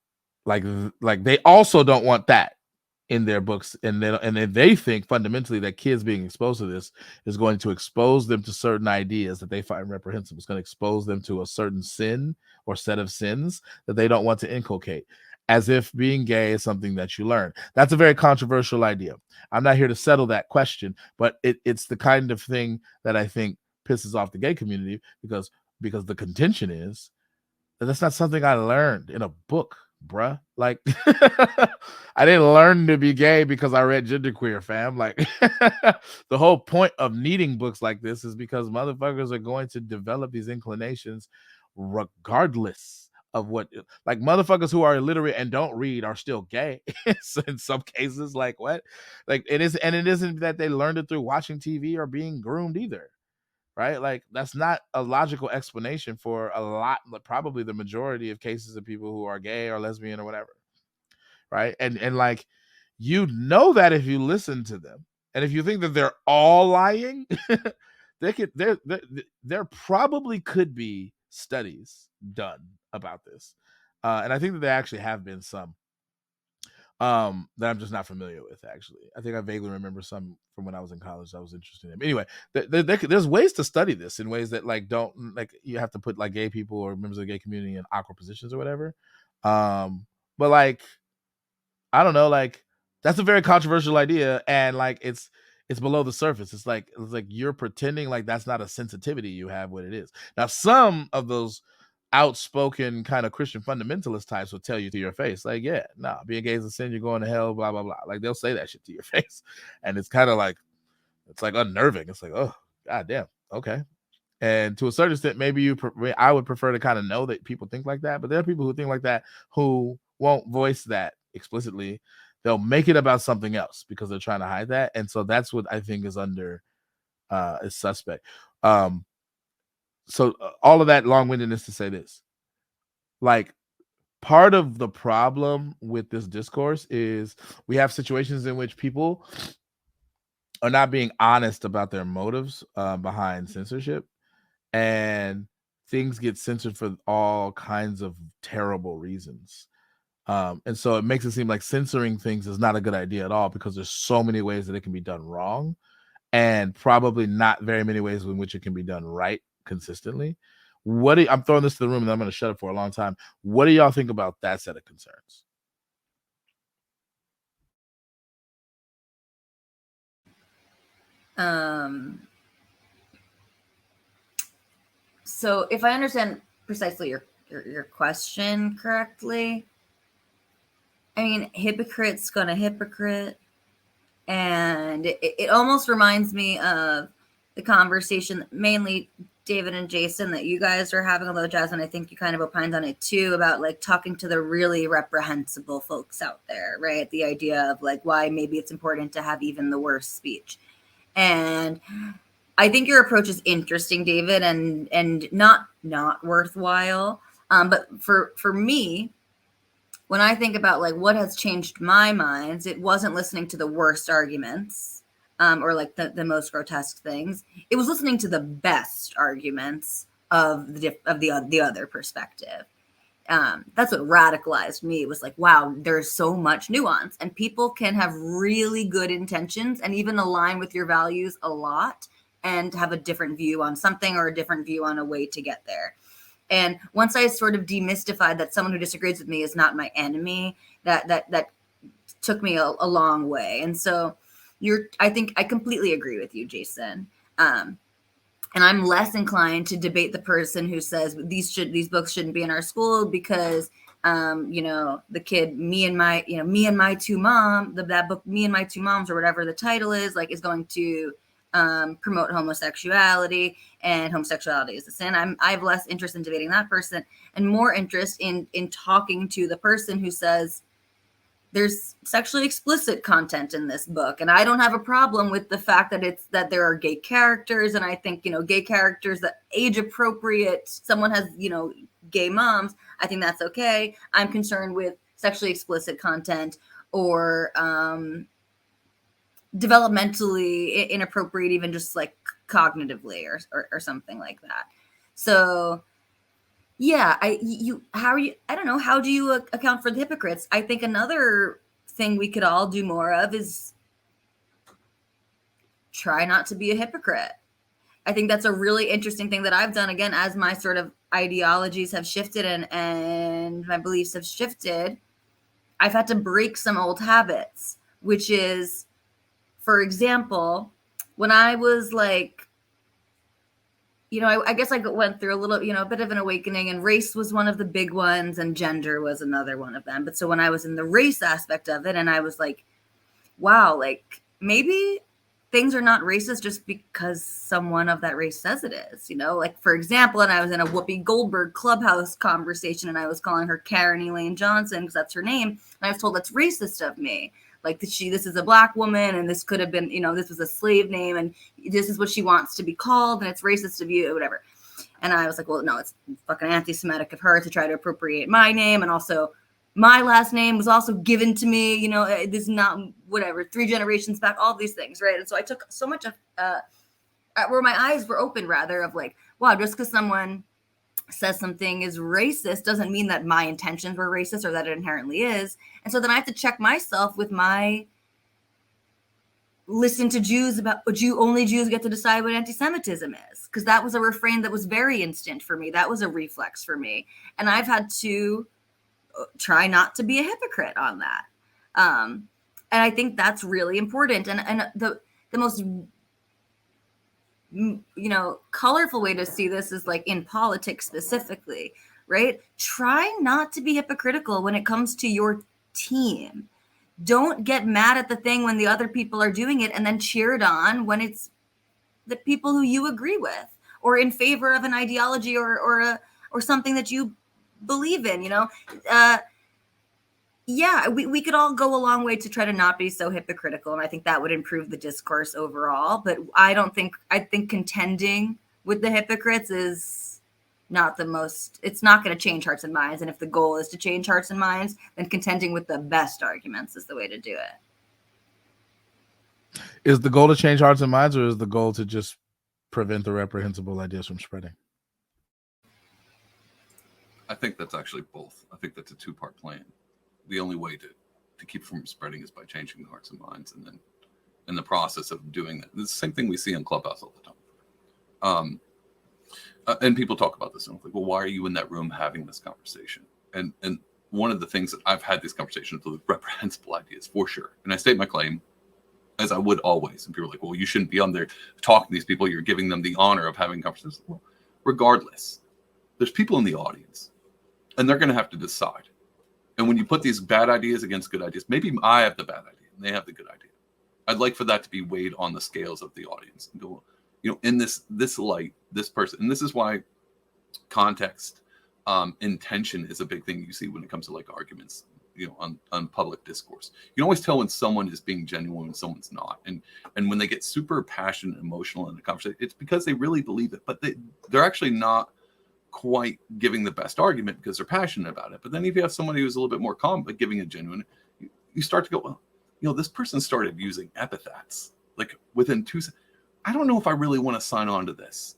they also don't want that in their books, and they think fundamentally that kids being exposed to this is going to expose them to certain ideas that they find reprehensible. It's going to expose them to a certain sin or set of sins that they don't want to inculcate, as if being gay is something that you learn. That's a very controversial idea. I'm not here to settle that question, but it's the kind of thing that I think pisses off the gay community, because the contention is that that's not something I learned in a book, bruh. Like, I didn't learn to be gay because I read genderqueer, fam. Like, the whole point of needing books like this is because motherfuckers are going to develop these inclinations regardless of what, like, motherfuckers who are illiterate and don't read are still gay. So in some cases, like, what? Like, it isn't that they learned it through watching TV or being groomed either. Right? Like, that's not a logical explanation for a lot, probably the majority of cases of people who are gay or lesbian or whatever. Right? And like, you know that if you listen to them, and if you think that they're all lying, there probably could be studies done about this. And I think that there actually have been some. that I'm just not familiar with. Actually, I think I vaguely remember some from when I was in college that I was interested in. But anyway, there's ways to study this in ways that like don't like you have to put like gay people or members of the gay community in awkward positions or whatever. But like I don't know, like that's a very controversial idea, and like it's below the surface. It's like you're pretending like that's not a sensitivity you have what it is. Now, some of those outspoken kind of Christian fundamentalist types will tell you to your face, like, yeah, nah, being gay is a sin, you're going to hell, blah blah blah. Like they'll say that shit to your face, and it's kind of like it's like unnerving. It's like, oh god damn, okay. And to a certain extent, maybe I would prefer to kind of know that people think like that, but there are people who think like that who won't voice that explicitly. They'll make it about something else because they're trying to hide that, and so that's what I think is under is suspect. So all of that long-windedness to say this, like part of the problem with this discourse is we have situations in which people are not being honest about their motives behind censorship, and things get censored for all kinds of terrible reasons. And so it makes it seem like censoring things is not a good idea at all because there's so many ways that it can be done wrong, and probably not very many ways in which it can be done right consistently. I'm throwing this to the room and I'm going to shut up for a long time. What do y'all think about that set of concerns? So if I understand precisely your question correctly, I mean, hypocrite's gonna hypocrite. And it almost reminds me of the conversation, mainly David and Jason, that you guys are having, although Jasmine, I think you kind of opined on it too, about like talking to the really reprehensible folks out there, right? The idea of like why maybe it's important to have even the worst speech. And I think your approach is interesting, David, and not worthwhile. But for me, when I think about like what has changed my mind, it wasn't listening to the worst arguments or like the most grotesque things. It was listening to the best arguments of the other perspective. That's what radicalized me. It was like, wow, there's so much nuance, and people can have really good intentions and even align with your values a lot and have a different view on something or a different view on a way to get there. And once I sort of demystified that someone who disagrees with me is not my enemy, that took me a long way. And so I think I completely agree with you, Jason. And I'm less inclined to debate the person who says these books shouldn't be in our school because the kid, me and my two moms, that book, Me and My Two Moms, or whatever the title is, like, is going to promote homosexuality, and homosexuality is a sin. I have less interest in debating that person and more interest in talking to the person who says there's sexually explicit content in this book, and I don't have a problem with the fact that there are gay characters, and I think gay characters that age appropriate. Someone has gay moms. I think that's okay. I'm concerned with sexually explicit content or developmentally inappropriate, even just like cognitively or something like that. So yeah, I don't know, how do you account for the hypocrites? I think another thing we could all do more of is try not to be a hypocrite. I think that's a really interesting thing that I've done, again, as my sort of ideologies have shifted and my beliefs have shifted. I've had to break some old habits, which is, for example, when I was like, I guess I went through a little, a bit of an awakening, and race was one of the big ones and gender was another one of them. But so when I was in the race aspect of it, and I was like, wow, like maybe things are not racist just because someone of that race says it is, like, for example, and I was in a Whoopi Goldberg Clubhouse conversation and I was calling her Karen Elaine Johnson because that's her name. And I was told that's racist of me. Like, this is a Black woman, and this could have been, this was a slave name, and this is what she wants to be called, and it's racist of you, or whatever. And I was like, well, no, it's fucking anti-Semitic of her to try to appropriate my name, and also my last name was also given to me, this is not, whatever, 3 generations back, all these things, right? And so I took so much of, where my eyes were open, rather, of like, wow, just because someone says something is racist doesn't mean that my intentions were racist or that it inherently is. And so then I have to check myself with my listen to Jews about only Jews get to decide what anti-Semitism is, because that was a refrain that was very instant for me. That was a reflex for me. And I've had to try not to be a hypocrite on that. And I think that's really important. And the most colorful way to see this is like in politics specifically, right? Try not to be hypocritical when it comes to your team. Don't get mad at the thing when the other people are doing it and then cheer it on when it's the people who you agree with or in favor of an ideology or something that you believe in, we could all go a long way to try to not be so hypocritical. And I think that would improve the discourse overall. But I think contending with the hypocrites is not it's not going to change hearts and minds. And if the goal is to change hearts and minds, then contending with the best arguments is the way to do it. Is the goal to change hearts and minds, or is the goal to just prevent the reprehensible ideas from spreading? I think that's actually both. I think that's a two-part plan. The only way to keep from spreading is by changing the hearts and minds, and then in the process of doing that, it's the same thing we see on Clubhouse all the time. And people talk about this, and I'm like, well, why are you in that room having this conversation? And one of the things that I've had these conversations with reprehensible ideas for sure, and I state my claim as I would always. And people are like, well, you shouldn't be on there talking to these people. You're giving them the honor of having conversations. Well, regardless, there's people in the audience, and they're going to have to decide. And when you put these bad ideas against good ideas, maybe I have the bad idea and they have the good idea. I'd like for that to be weighed on the scales of the audience and go, in this light, this person, and this is why context, intention is a big thing you see when it comes to like arguments, on public discourse. You can always tell when someone is being genuine and someone's not. And when they get super passionate and emotional in the conversation, it's because they really believe it, but they're actually not quite giving the best argument because they're passionate about it. But then if you have somebody who's a little bit more calm but giving a genuine, you start to go, well, this person started using epithets like within 2 seconds. I don't know if I really want to sign on to this.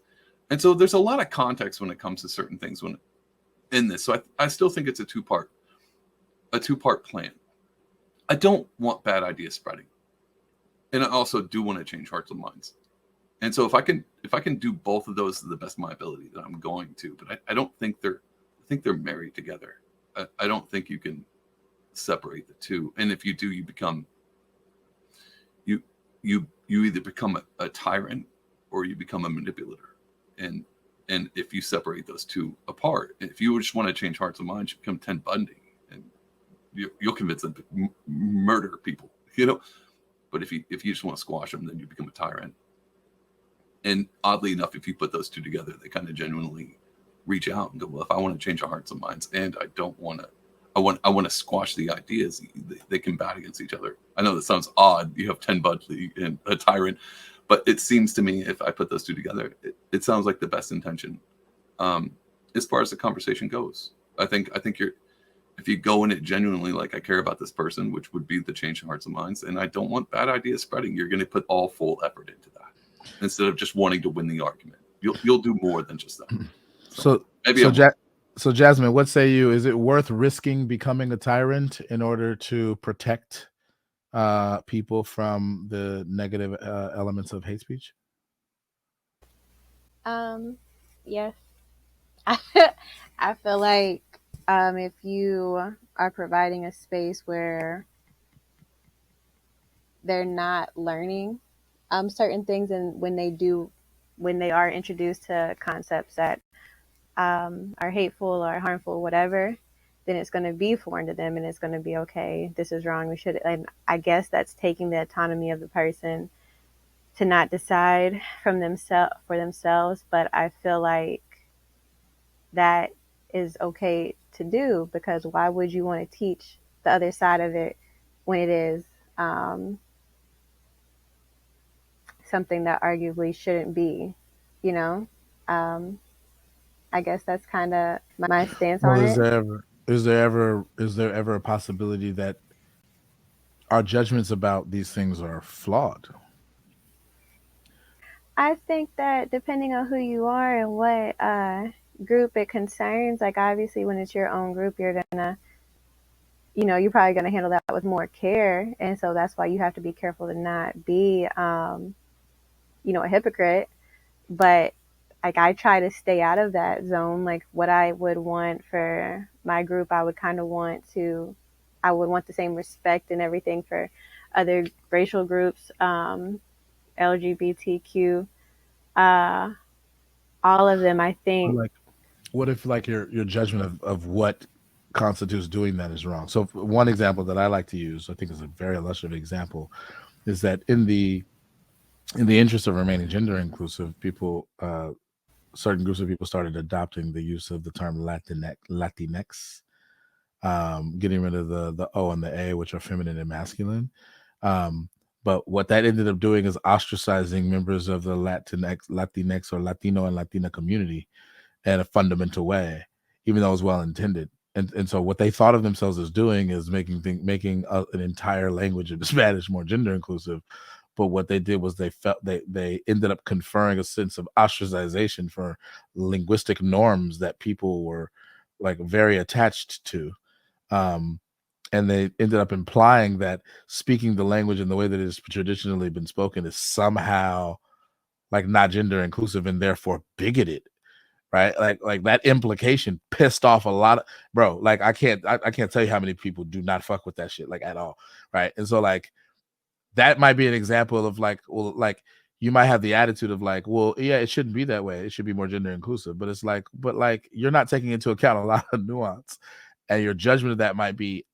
And so there's a lot of context when it comes to certain things in this. So I still think it's a two-part plan. I don't want bad ideas spreading, and I also do want to change hearts and minds. And so if I can do both of those to the best of my ability, then I'm going to. But I don't think they're married together. I don't think you can separate the two. And if you do, you become you either become a tyrant or you become a manipulator. And if you separate those two apart, if you just want to change hearts and minds, you become Ted Bundy, and you'll convince them to murder people, But if you just want to squash them, then you become a tyrant. And oddly enough, if you put those two together, they kind of genuinely reach out and go, well, if I want to change our hearts and minds, and I don't want to, I want to squash the ideas, they combat against each other. I know that sounds odd. You have Ted Bundy and a tyrant, but it seems to me if I put those two together, it sounds like the best intention as far as the conversation goes. I think if you go in it genuinely, like I care about this person, which would be the change in hearts and minds, and I don't want bad ideas spreading, you're going to put all full effort into that instead of just wanting to win the argument. You'll do more than just that. So Jasmine, what say you? Is it worth risking becoming a tyrant in order to protect people from the negative elements of hate speech? Yes. I feel like if you are providing a space where they're not learning certain things, and when they are introduced to concepts that are hateful or harmful, whatever, then it's going to be foreign to them, and it's going to be, okay, this is wrong, we should. And I guess that's taking the autonomy of the person to not decide for themselves. But I feel like that is okay to do, because why would you want to teach the other side of it when it is something that arguably shouldn't be, I guess that's kind of my stance on it. Is there ever a possibility that our judgments about these things are flawed? I think that depending on who you are and what group it concerns, like obviously when it's your own group, you're gonna, you're probably gonna handle that with more care, and so that's why you have to be careful to not be, a hypocrite. But like I try to stay out of that zone. Like what I would want for my group, I would want the same respect and everything for other racial groups, LGBTQ, all of them. I think. Like, what if like your judgment of what constitutes doing that is wrong? So one example that I like to use, I think is a very illustrative example, is that in the interest of remaining gender inclusive, people, certain groups of people started adopting the use of the term Latinx, getting rid of the O and the A, which are feminine and masculine. But what that ended up doing is ostracizing members of the Latinx or Latino and Latina community in a fundamental way, even though it was well intended. And so what they thought of themselves as doing is making an entire language of Spanish more gender inclusive. But what they did was they ended up conferring a sense of ostracization for linguistic norms that people were like very attached to. And they ended up implying that speaking the language in the way that it has traditionally been spoken is somehow like not gender inclusive and therefore bigoted, right? Like that implication pissed off a lot of like I can't tell you how many people do not fuck with that shit like at all, right? And so like that might be an example of like, well, like you might have the attitude of like, well, yeah, it shouldn't be that way, it should be more gender inclusive, but it's like, but like you're not taking into account a lot of nuance, and your judgment of that might be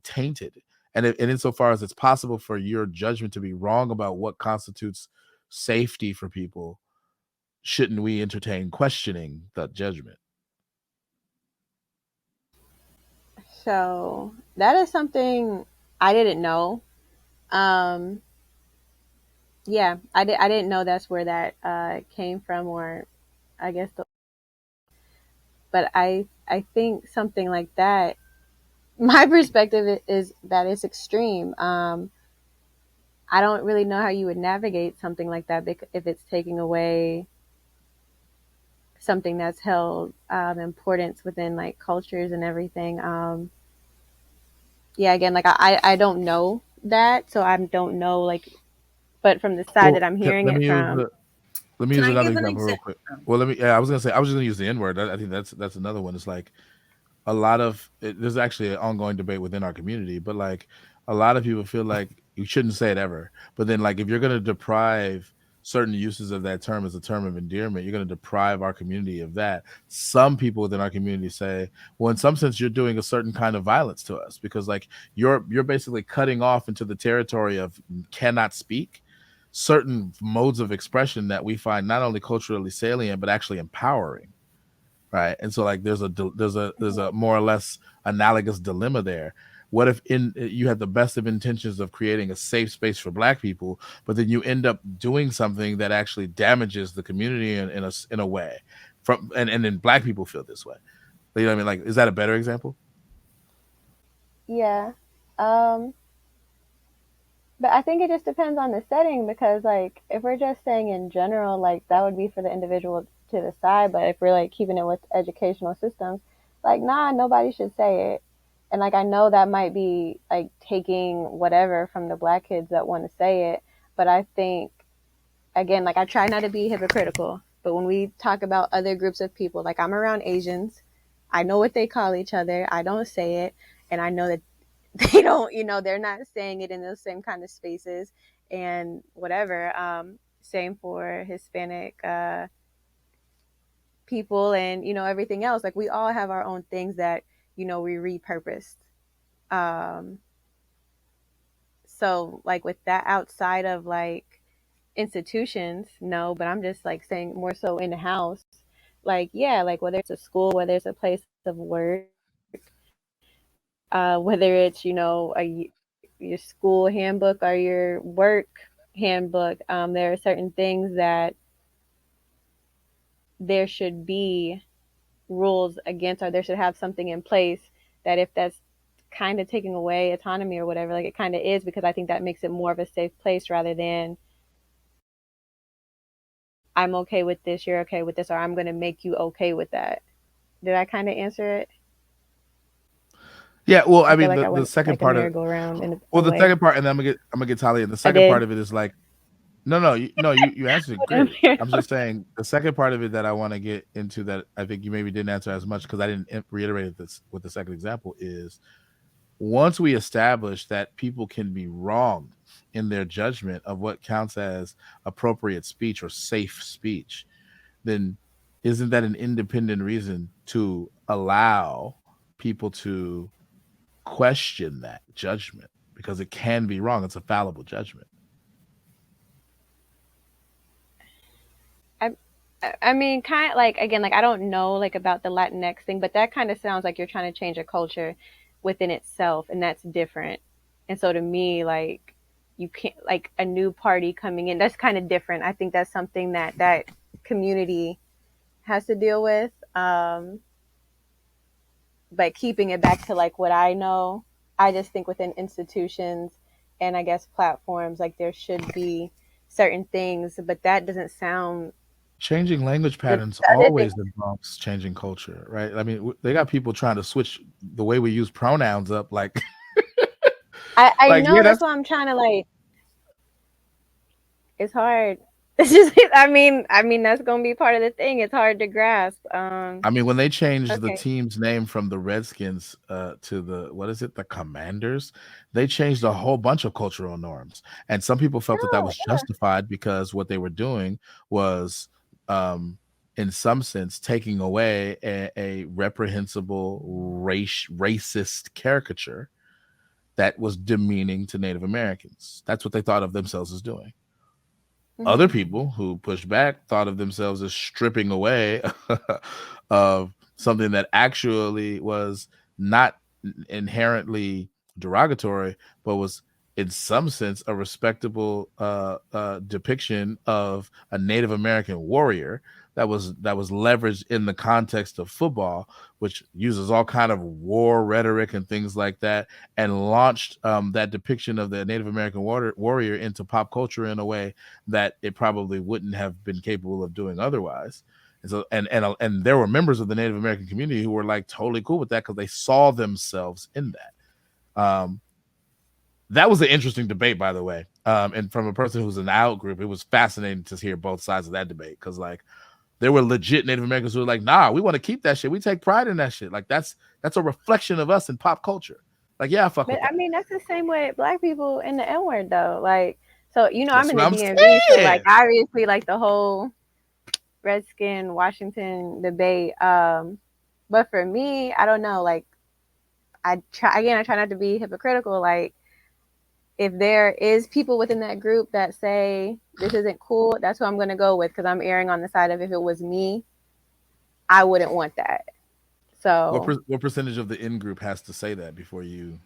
tainted. And insofar as it's possible for your judgment to be wrong about what constitutes safety for people, shouldn't we entertain questioning that judgment? So that is something I didn't know. Yeah, I didn't know that's where that came from, or I guess. But I think something like that. My perspective is that it's extreme. I don't really know how you would navigate something like that if it's taking away something that's held importance within like cultures and everything. Yeah, again, like I don't know that, so I don't know like, but from the side that I'm hearing let it me from. use Can I another give an example real quick. example? Well, I was just gonna use the N word. I think that's another one. It's like a lot of there's actually an ongoing debate within our community, but like a lot of people feel like you shouldn't say it ever. But then like if you're going to deprive certain uses of that term as a term of endearment, you're going to deprive our community of that. Some people within our community say, well, in some sense, you're doing a certain kind of violence to us, because like you're basically cutting off into the territory of cannot speak certain modes of expression that we find not only culturally salient but actually empowering, right? And so like there's a more or less analogous dilemma there. What if you had the best of intentions of creating a safe space for Black people, but then you end up doing something that actually damages the community in a way, and then Black people feel this way? You know what I mean? Like, is that a better example? Yeah. Um, but I think it just depends on the setting, because like if we're just saying in general, like that would be for the individual to decide. But if we're like keeping it with educational systems, like nah, nobody should say it. And like I know that might be like taking whatever from the Black kids that want to say it, but I think, again, like I try not to be hypocritical, but when we talk about other groups of people, like I'm around Asians, I know what they call each other. I don't say it, and I know that they don't, they're not saying it in those same kind of spaces and whatever. Same for Hispanic people and, everything else. Like we all have our own things that, we repurposed. Um, so like with that outside of like institutions, no, but I'm just like saying more so in the house. Like, yeah, like whether it's a school, whether it's a place of work, whether it's, your school handbook or your work handbook, there are certain things that there should be rules against, or there should have something in place that if that's kind of taking away autonomy or whatever, like it kind of is, because I think that makes it more of a safe place rather than I'm okay with this, you're okay with this, or I'm going to make you okay with that. Did I kind of answer it? Yeah, well, I feel mean, like I the went second like a part of merry-go-round in well, a the way. second part, and then I'm gonna get Tali, and the I second part did. of it is like, no, you answered it great. I'm just saying the second part of it that I want to get into that I think you maybe didn't answer as much because I didn't reiterate this with the second example is once we establish that people can be wrong in their judgment of what counts as appropriate speech or safe speech, then isn't that an independent reason to allow people to question that judgment? Because it can be wrong. It's a fallible judgment. I mean, kind of like, again, like I don't know like about the Latinx thing, but that kind of sounds like you're trying to change a culture within itself, and that's different. And so to me, like you can't, like a new party coming in, that's kind of different. I think that's something that that community has to deal with. But keeping it back to like what I know, I just think within institutions and I guess platforms, like there should be certain things, but that doesn't sound. Changing language patterns always involves changing culture, right? I mean, they got people trying to switch the way we use pronouns up. Like, I like, know yeah, that's why I'm trying to like. It's hard. It's just. I mean, that's gonna be part of the thing. It's hard to grasp. I mean, when they changed the team's name from the Redskins to the, what is it, the Commanders, they changed a whole bunch of cultural norms, and some people felt that was justified because what they were doing was, in some sense, taking away a reprehensible racist caricature that was demeaning to Native Americans. That's what they thought of themselves as doing. Other people who pushed back thought of themselves as stripping away of something that actually was not inherently derogatory, but was in some sense a respectable depiction of a Native American warrior that was leveraged in the context of football, which uses all kind of war rhetoric and things like that, and launched that depiction of the Native American warrior into pop culture in a way that it probably wouldn't have been capable of doing otherwise. And so, and there were members of the Native American community who were like totally cool with that because they saw themselves in that. That was an interesting debate, by the way. And from a person who's in the out group, it was fascinating to hear both sides of that debate because, like, there were legit Native Americans who were like, "Nah, we want to keep that shit. We take pride in that shit. Like, that's a reflection of us in pop culture." Like, yeah, fuck with that. I mean, that's the same with Black people in the N word, though. Like, so you know, That's I'm in the DMV, so like, obviously, like the whole Redskin Washington debate. But for me, I don't know. Like, I try not to be hypocritical. Like, if there is people within that group that say this isn't cool, that's who I'm going to go with because I'm erring on the side of if it was me, I wouldn't want that. So what percentage of the in group has to say that before you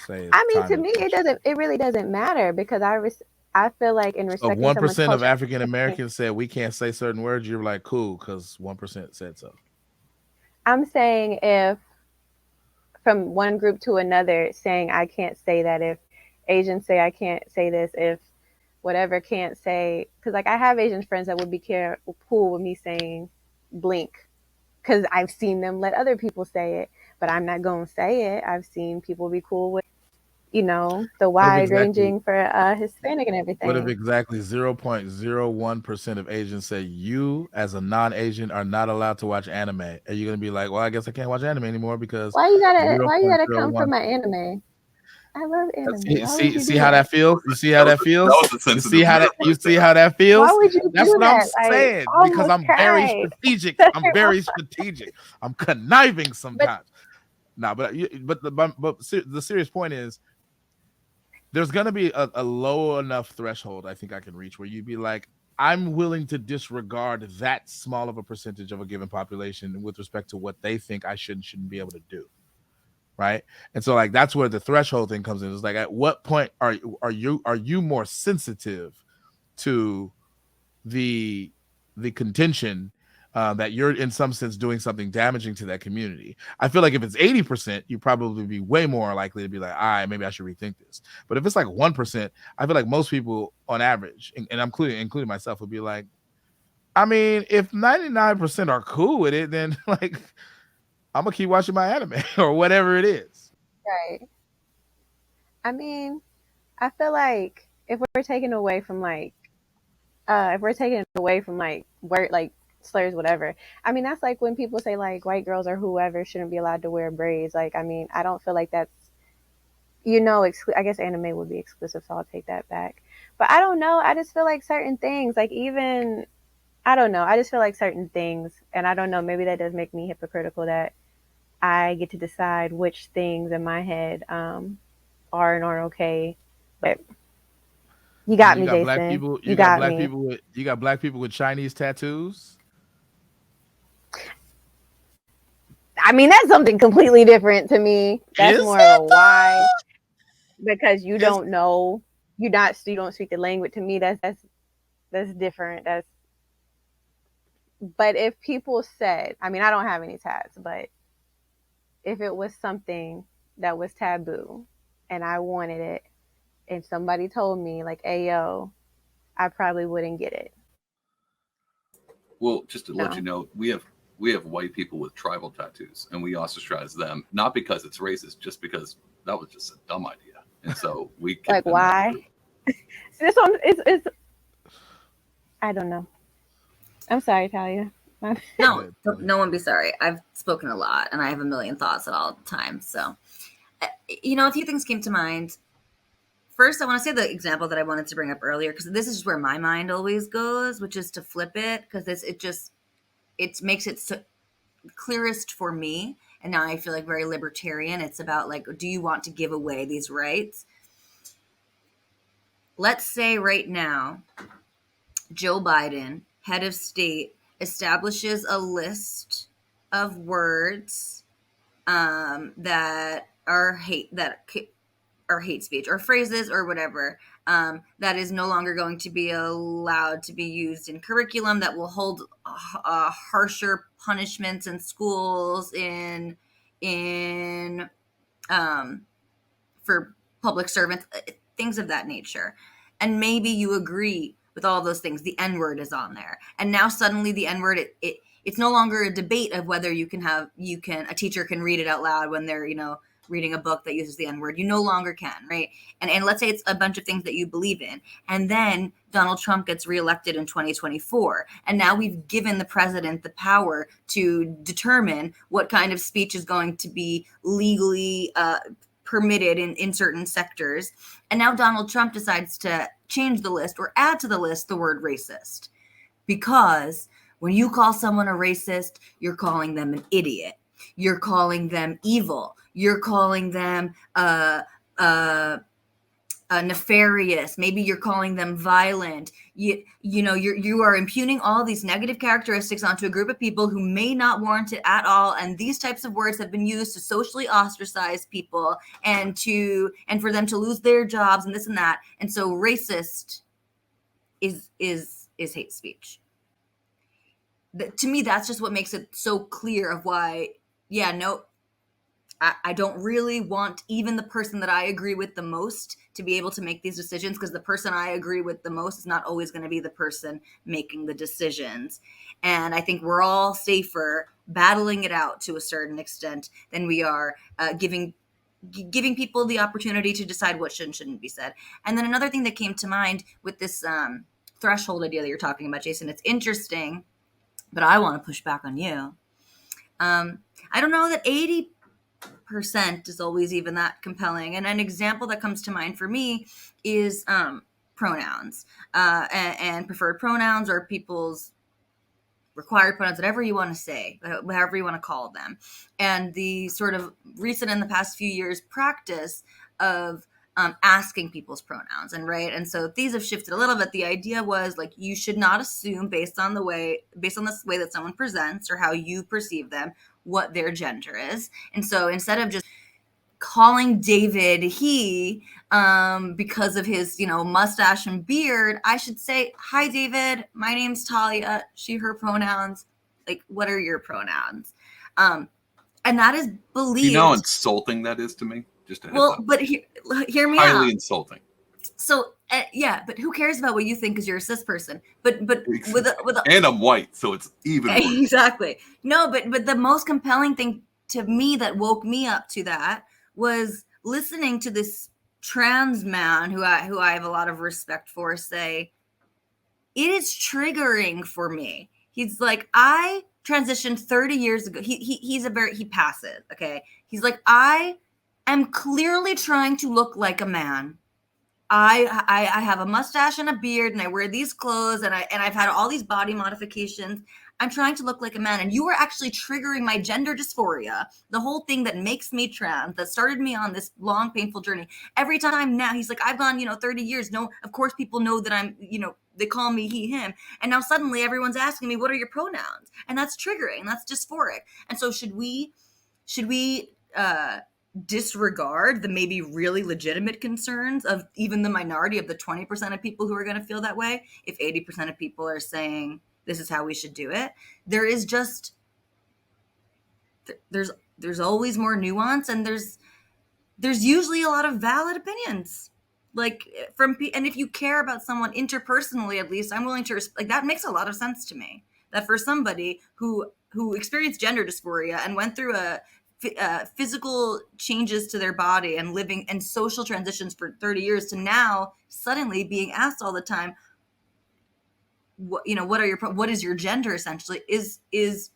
say? I mean, to me, it really doesn't matter because I feel like in respecting so 1% of African Americans said we can't say certain words, you're like, cool, because 1% said so. I'm saying if from one group to another saying I can't say that, if Asians say I can't say this, if whatever can't say, because like I have Asian friends that would be cool with me saying blink because I've seen them let other people say it, but I'm not going to say it. I've seen people be cool with, you know, the wide ranging for Hispanic and everything. What if exactly 0.01% of Asians say you as a non-Asian are not allowed to watch anime? Are you going to be like, well, I guess I can't watch anime anymore because why you gotta come for my anime? I love anime. See how that feels? You see how that feels? You see how that feels? Why would you That's do what that? I'm saying because I'm very strategic. I'm very strategic. I'm conniving sometimes. But the serious point is there's going to be a low enough threshold I think I can reach where you'd be like, I'm willing to disregard that small of a percentage of a given population with respect to what they think I shouldn't be able to do. Right. And so like that's where the threshold thing comes in. It's like, at what point are you more sensitive to the contention that you're in some sense doing something damaging to that community? I feel like if it's 80%, you probably be way more likely to be like, all right, maybe I should rethink this. But if it's like 1%, I feel like most people on average, and I'm including myself, would be like, I mean, if 99% are cool with it, then like I'm gonna keep watching my anime or whatever it is. Right. I mean, I feel like if we're taking away from like word like slurs, whatever. I mean, that's like when people say like white girls or whoever shouldn't be allowed to wear braids. Like, I mean, I don't feel like that's I guess anime would be exclusive, so I'll take that back. But I don't know. I just feel like certain things, like even I don't know. I just feel like certain things, and I don't know. Maybe that does make me hypocritical that I get to decide which things in my head are and aren't okay. But you got me, Black Jason. people. You got black me. people with black people with Chinese tattoos. I mean, that's something completely different to me. That's Is more it of a why, because you Is- don't know, you don't speak the language. To me, that's different. But if people said, I mean, I don't have any tats, but if it was something that was taboo and I wanted it, and somebody told me like, "Hey, yo," I probably wouldn't get it. Well, just to let No. you know, we have white people with tribal tattoos, and we ostracize them not because it's racist, just because that was just a dumb idea, and so we kick Like, them out of the why? group. This one it's I don't know. I'm sorry, Talia. No, no one be sorry. I've spoken a lot, and I have a million thoughts at all times. So, a few things came to mind. First, I want to say the example that I wanted to bring up earlier, because this is just where my mind always goes, which is to flip it, because it makes it so clearest for me. And now I feel like very libertarian. It's about like, do you want to give away these rights? Let's say right now, Joe Biden, head of state, establishes a list of words that are hate speech, or phrases or whatever, that is no longer going to be allowed to be used in curriculum, that will hold harsher punishments in schools, in for public servants, things of that nature. And maybe you agree with all those things. The N-word is on there, and now suddenly the N-word, it's no longer a debate of whether a teacher can read it out loud when they're reading a book that uses the N-word. You no longer can, right? And let's say it's a bunch of things that you believe in, and then Donald Trump gets reelected in 2024, and now we've given the president the power to determine what kind of speech is going to be legally permitted in certain sectors. And now Donald Trump decides to change the list or add to the list the word racist, because when you call someone a racist, you're calling them an idiot. You're calling them evil. You're calling them nefarious. Maybe you're calling them violent. You are impugning all these negative characteristics onto a group of people who may not warrant it at all. And these types of words have been used to socially ostracize people and for them to lose their jobs and this and that. And so racist is hate speech. To me, that's just what makes it so clear of why, I don't really want even the person that I agree with the most to be able to make these decisions, because the person I agree with the most is not always going to be the person making the decisions. And I think we're all safer battling it out to a certain extent than we are giving people the opportunity to decide what should and shouldn't be said. And then another thing that came to mind with this threshold idea that you're talking about, Jason, it's interesting, but I want to push back on you. I don't know that 80% is always even that compelling. And an example that comes to mind for me is pronouns and preferred pronouns, or people's required pronouns, whatever you want to say, however you want to call them. And the sort of recent, in the past few years, practice of asking people's pronouns, and so these have shifted a little bit. The idea was like, you should not assume based on this way that someone presents or how you perceive them, what their gender is. And so instead of just calling David he because of his mustache and beard, I should say, "Hi David, my name's Talia, she her pronouns. Like, what are your pronouns?" And that is believed. You know how insulting that is to me? Just a heads up. But hear me Highly out. insulting. So yeah, but who cares about what you think because you're a cis person? But with and I'm white, so it's even worse. Exactly. No, but the most compelling thing to me that woke me up to that was listening to this trans man who I have a lot of respect for say, it is triggering for me. He's like, I transitioned 30 years ago. He passes. Okay. He's like, I am clearly trying to look like a man. I have a mustache and a beard and I wear these clothes and I've had all these body modifications. I'm trying to look like a man. And you were actually triggering my gender dysphoria, the whole thing that makes me trans, that started me on this long, painful journey. Every time now he's like, I've gone, 30 years. No, of course people know that I'm, they call me he, him. And now suddenly everyone's asking me, what are your pronouns? And that's triggering. That's dysphoric. And so should we disregard the maybe really legitimate concerns of even the minority of the 20% of people who are going to feel that way if 80% of people are saying this is how we should do it? There is just there's always more nuance, and there's usually a lot of valid opinions and if you care about someone interpersonally, at least I'm willing to that makes a lot of sense to me, that for somebody who experienced gender dysphoria and went through physical changes to their body and living and social transitions for 30 years to now suddenly being asked all the time, what is your gender, essentially is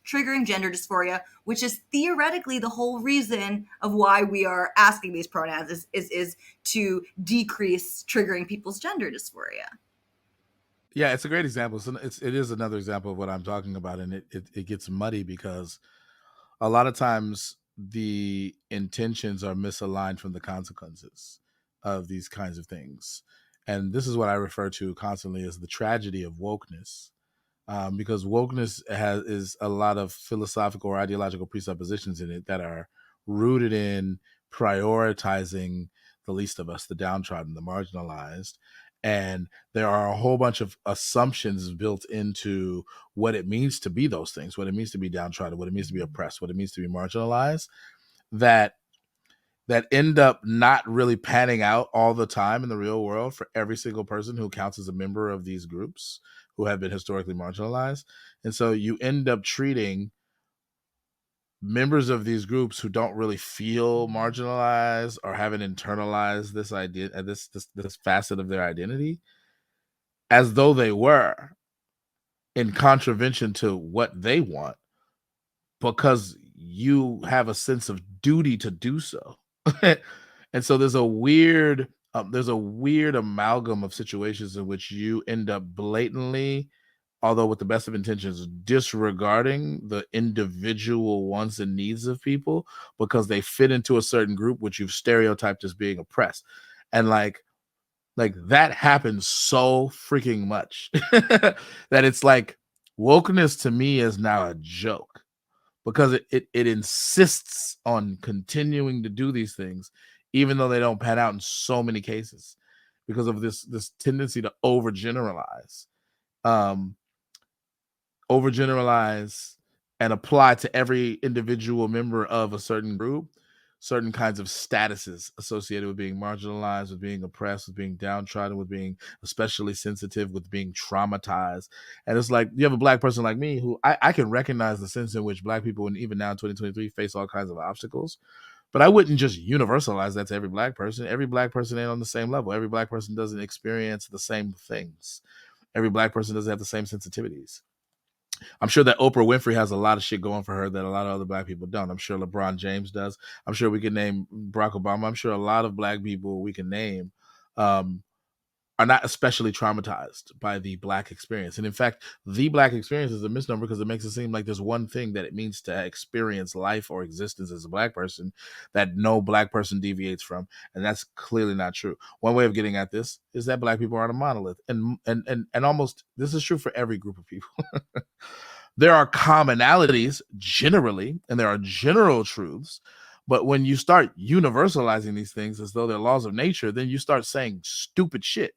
triggering gender dysphoria, which is theoretically the whole reason of why we are asking these pronouns is to decrease triggering people's gender dysphoria. Yeah, it's a great example. So it is another example of what I'm talking about, and it gets muddy because a lot of times the intentions are misaligned from the consequences of these kinds of things. And this is what I refer to constantly as the tragedy of wokeness, because wokeness is a lot of philosophical or ideological presuppositions in it that are rooted in prioritizing the least of us, the downtrodden, the marginalized. And there are a whole bunch of assumptions built into what it means to be those things, what it means to be downtrodden, what it means to be oppressed, what it means to be marginalized, that end up not really panning out all the time in the real world for every single person who counts as a member of these groups who have been historically marginalized. And so you end up treating members of these groups who don't really feel marginalized or haven't internalized this idea, this facet of their identity, as though they were, in contravention to what they want, because you have a sense of duty to do so. And so there's a weird amalgam of situations in which you end up blatantly, although with the best of intentions, disregarding the individual wants and needs of people because they fit into a certain group which you've stereotyped as being oppressed. And like that happens so freaking much that it's like wokeness to me is now a joke, because it insists on continuing to do these things even though they don't pan out in so many cases, because of this tendency to overgeneralize and apply to every individual member of a certain group certain kinds of statuses associated with being marginalized, with being oppressed, with being downtrodden, with being especially sensitive, with being traumatized. And it's like, you have a Black person like me who I can recognize the sense in which Black people, and even now in 2023, face all kinds of obstacles. But I wouldn't just universalize that to every Black person. Every Black person ain't on the same level. Every Black person doesn't experience the same things. Every Black person doesn't have the same sensitivities. I'm sure that Oprah Winfrey has a lot of shit going for her that a lot of other Black people don't. I'm sure LeBron James does. I'm sure we can name Barack Obama. I'm sure a lot of Black people we can name are not especially traumatized by the Black experience. And in fact, the Black experience is a misnomer because it makes it seem like there's one thing that it means to experience life or existence as a Black person that no Black person deviates from. And that's clearly not true. One way of getting at this is that Black people aren't a monolith. And almost, this is true for every group of people. There are commonalities generally, and there are general truths. But when you start universalizing these things as though they're laws of nature, then you start saying stupid shit,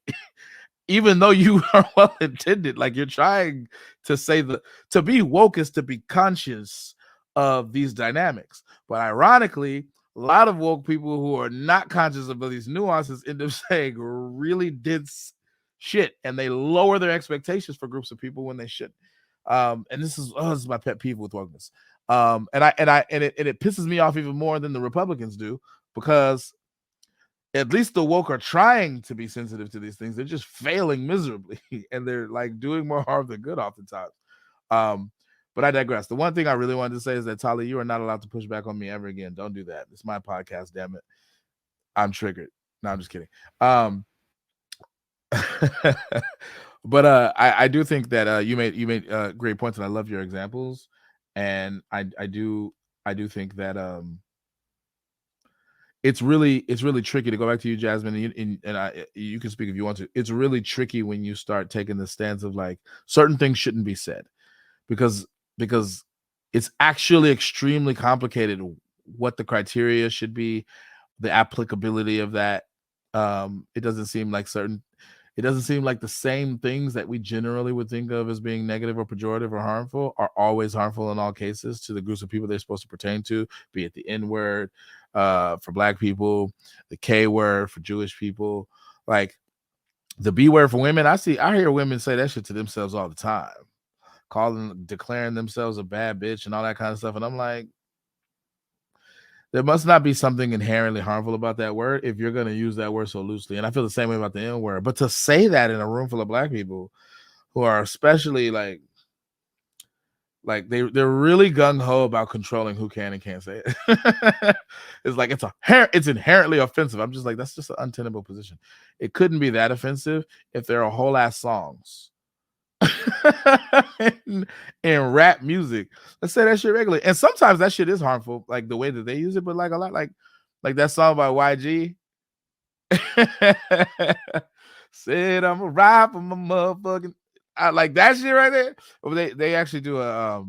even though you are well intended. Like, you're trying to say to be woke is to be conscious of these dynamics. But ironically, a lot of woke people who are not conscious of these nuances end up saying really dense shit, and they lower their expectations for groups of people when they should. And this is my pet peeve with wokeness. And it pisses me off even more than the Republicans do, because at least the woke are trying to be sensitive to these things. They're just failing miserably, and they're like doing more harm than good oftentimes. But I digress. The one thing I really wanted to say is that, Tali, you are not allowed to push back on me ever again. Don't do that. It's my podcast, damn it. I'm triggered. No, I'm just kidding. But I do think that you made great points, and I love your examples. And I do think that it's really tricky to go back to you, Jasmine, and you can speak if you want to. It's really tricky when you start taking the stance of like certain things shouldn't be said, because it's actually extremely complicated what the criteria should be, the applicability of that. It doesn't seem like the same things that we generally would think of as being negative or pejorative or harmful are always harmful in all cases to the groups of people they're supposed to pertain to, be it the N word for Black people, the K word for Jewish people, like the B word for women. I hear women say that shit to themselves all the time, declaring themselves a bad bitch and all that kind of stuff. And I'm like, there must not be something inherently harmful about that word if you're going to use that word so loosely. And I feel the same way about the N word. But to say that in a room full of Black people who are especially like they're really gung-ho about controlling who can and can't say it. It's like it's inherently offensive. I'm just like, that's just an untenable position. It couldn't be that offensive if there are whole ass songs in rap music. Let's say that shit regularly. And sometimes that shit is harmful, like the way that they use it, but like a lot, like that song by YG. Said I'm a ride for my motherfucking. I like that shit right there. Well, they actually do a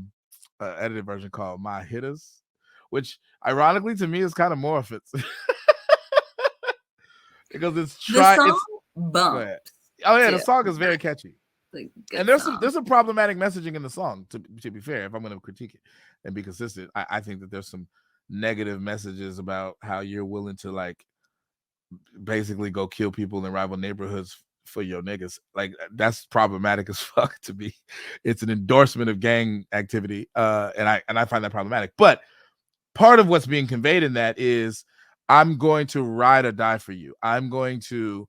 edited version called My Hitters, which ironically to me is kind of more offensive. Because it's the song bumps. Oh yeah, too. the song is very catchy. And there's some problematic messaging in the song, to be fair. If I'm going to critique it and be consistent, I think that there's some negative messages about how you're willing to like basically go kill people in rival neighborhoods for your niggas. Like, that's problematic as fuck to me. It's an endorsement of gang activity, and I find that problematic. But part of what's being conveyed in that is, I'm going to ride or die for you. I'm going to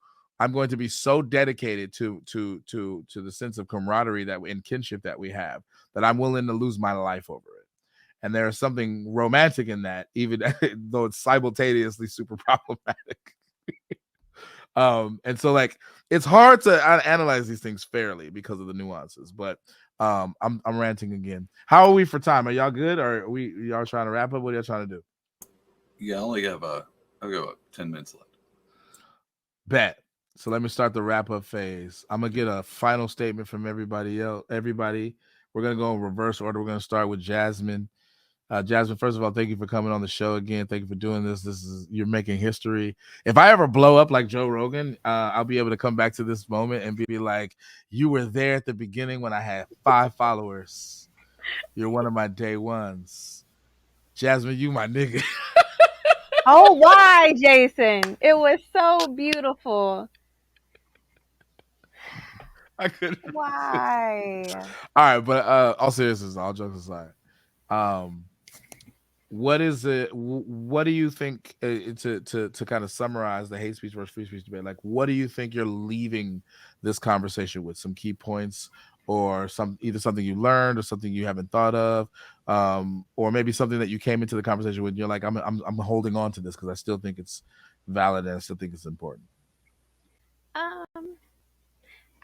be so dedicated to the sense of camaraderie and kinship that we have, that I'm willing to lose my life over it. And there is something romantic in that, even though it's simultaneously super problematic. And so like it's hard to analyze these things fairly because of the nuances. But I'm ranting again. How are we for time? Are y'all good, or are y'all trying to wrap up? What are y'all trying to do? Yeah, I only have I've got about 10 minutes left. Bet. So let me start the wrap up phase. I'm gonna get a final statement from everybody else. We're gonna go in reverse order. We're gonna start with Jasmine. Jasmine, first of all, thank you for coming on the show again. Thank you for doing this. You're making history. If I ever blow up like Joe Rogan, I'll be able to come back to this moment and be like, you were there at the beginning when I had 5 followers. You're one of my day ones. Jasmine, you my nigga. Oh, why, Jason? It was so beautiful. I couldn't. Why? All right, but all seriousness, all jokes aside, what is it? What do you think, to kind of summarize the hate speech versus free speech debate? Like, what do you think you're leaving this conversation with? Some key points, or either something you learned or something you haven't thought of, or maybe something that you came into the conversation with and you're like, I'm holding on to this because I still think it's valid and I still think it's important.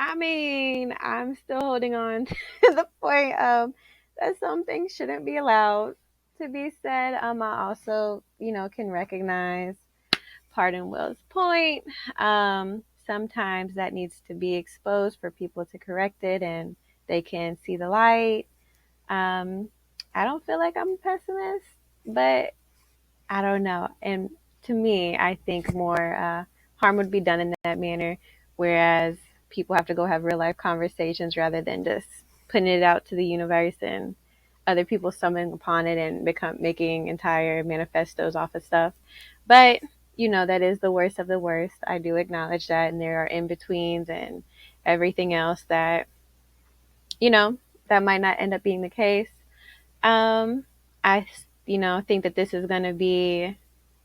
I mean, I'm still holding on to the point of that some things shouldn't be allowed to be said. I also, can recognize Pardon Will's point. Sometimes that needs to be exposed for people to correct it and they can see the light. I don't feel like I'm a pessimist, but I don't know. And to me, I think more harm would be done in that manner, whereas people have to go have real life conversations rather than just putting it out to the universe and other people stumbling upon it and making entire manifestos off of stuff. But, that is the worst of the worst. I do acknowledge that. And there are in-betweens and everything else that, that might not end up being the case. I think that this is going to be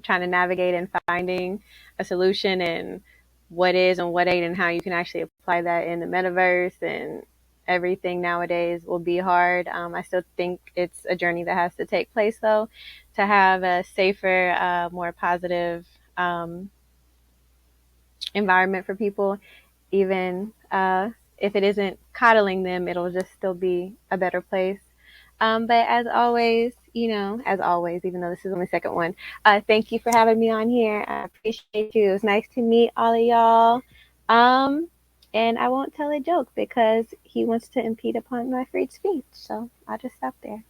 trying to navigate and finding a solution and what is and what ain't and how you can actually apply that in the metaverse and everything nowadays will be hard. I still think it's a journey that has to take place, though, to have a safer, more positive environment for people. Even if it isn't coddling them, it'll just still be a better place. But as always, even though this is only the second one, thank you for having me on here. I appreciate you. It was nice to meet all of y'all. And I won't tell a joke because he wants to impede upon my free speech. So I'll just stop there.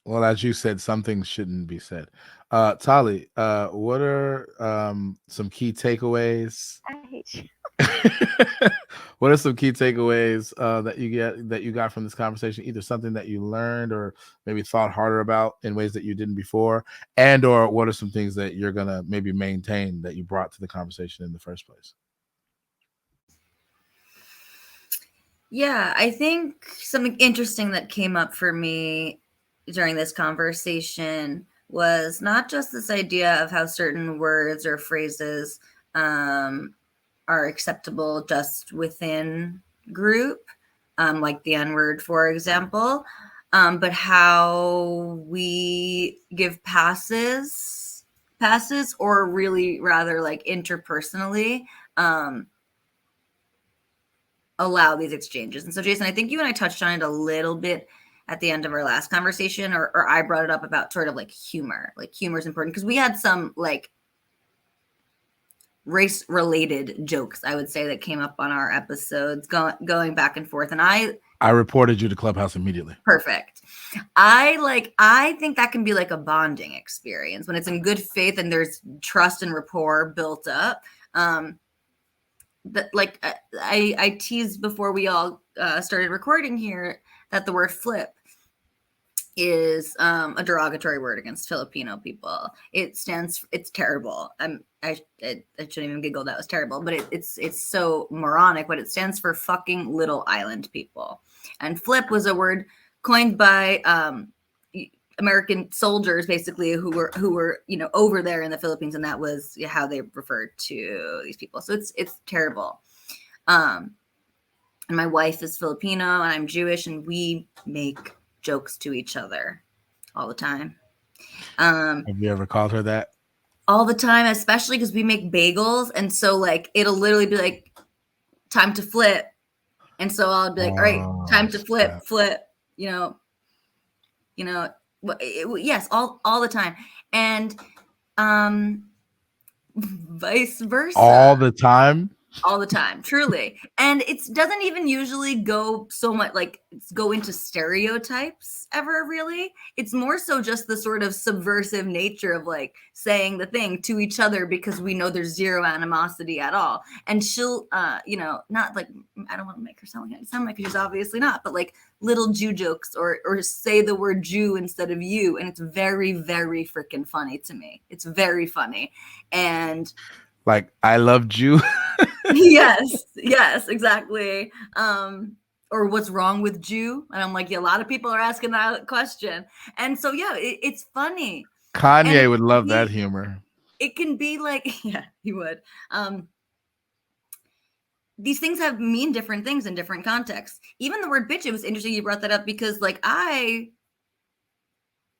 Well, as you said, something shouldn't be said. Tali, what are some key takeaways? I hate you. What are some key takeaways that you got from this conversation? Either something that you learned or maybe thought harder about in ways that you didn't before, and or what are some things that you're gonna maybe maintain that you brought to the conversation in the first place? Yeah, I think something interesting that came up for me during this conversation was not just this idea of how certain words or phrases are acceptable just within group, like the N-word, for example, but how we give passes, or really rather like interpersonally, allow these exchanges. And so, Jason, I think you and I touched on it a little bit at the end of our last conversation, or I brought it up about sort of like humor. Like humor is important because we had some like race-related jokes, I would say, that came up on our episodes going back and forth. And I reported you to Clubhouse immediately. Perfect. I think that can be like a bonding experience when it's in good faith and there's trust and rapport built up. That like I teased before we all started recording here that the word flip is a derogatory word against Filipino people. It's terrible. I shouldn't even giggle. That was terrible, but it's so moronic. But it stands for fucking little island people. And flip was a word coined by American soldiers, basically, who were over there in the Philippines, and that was how they referred to these people. So it's terrible. And my wife is Filipino, and I'm Jewish, and we make jokes to each other all the time. Have you ever called her that? All the time, especially because we make bagels, and so like it'll literally be like time to flip, and so I'll be like, all right, time to flip, yes, all the time, and vice versa, all the time, truly. And it doesn't even usually go so much go into stereotypes ever, really. It's more so just the sort of subversive nature of like saying the thing to each other because we know there's zero animosity at all. And she'll not like, I don't want to make her sound like she's obviously not, but like little Jew jokes or say the word Jew instead of you, and it's very, very freaking funny to me. It's very funny. And like, I love Jew. yes, exactly. Or what's wrong with Jew? And I'm like, yeah, a lot of people are asking that question. And so, yeah, it's funny. Kanye would love that humor. It can be like, yeah, he would. These things mean different things in different contexts. Even the word bitch, it was interesting you brought that up because like I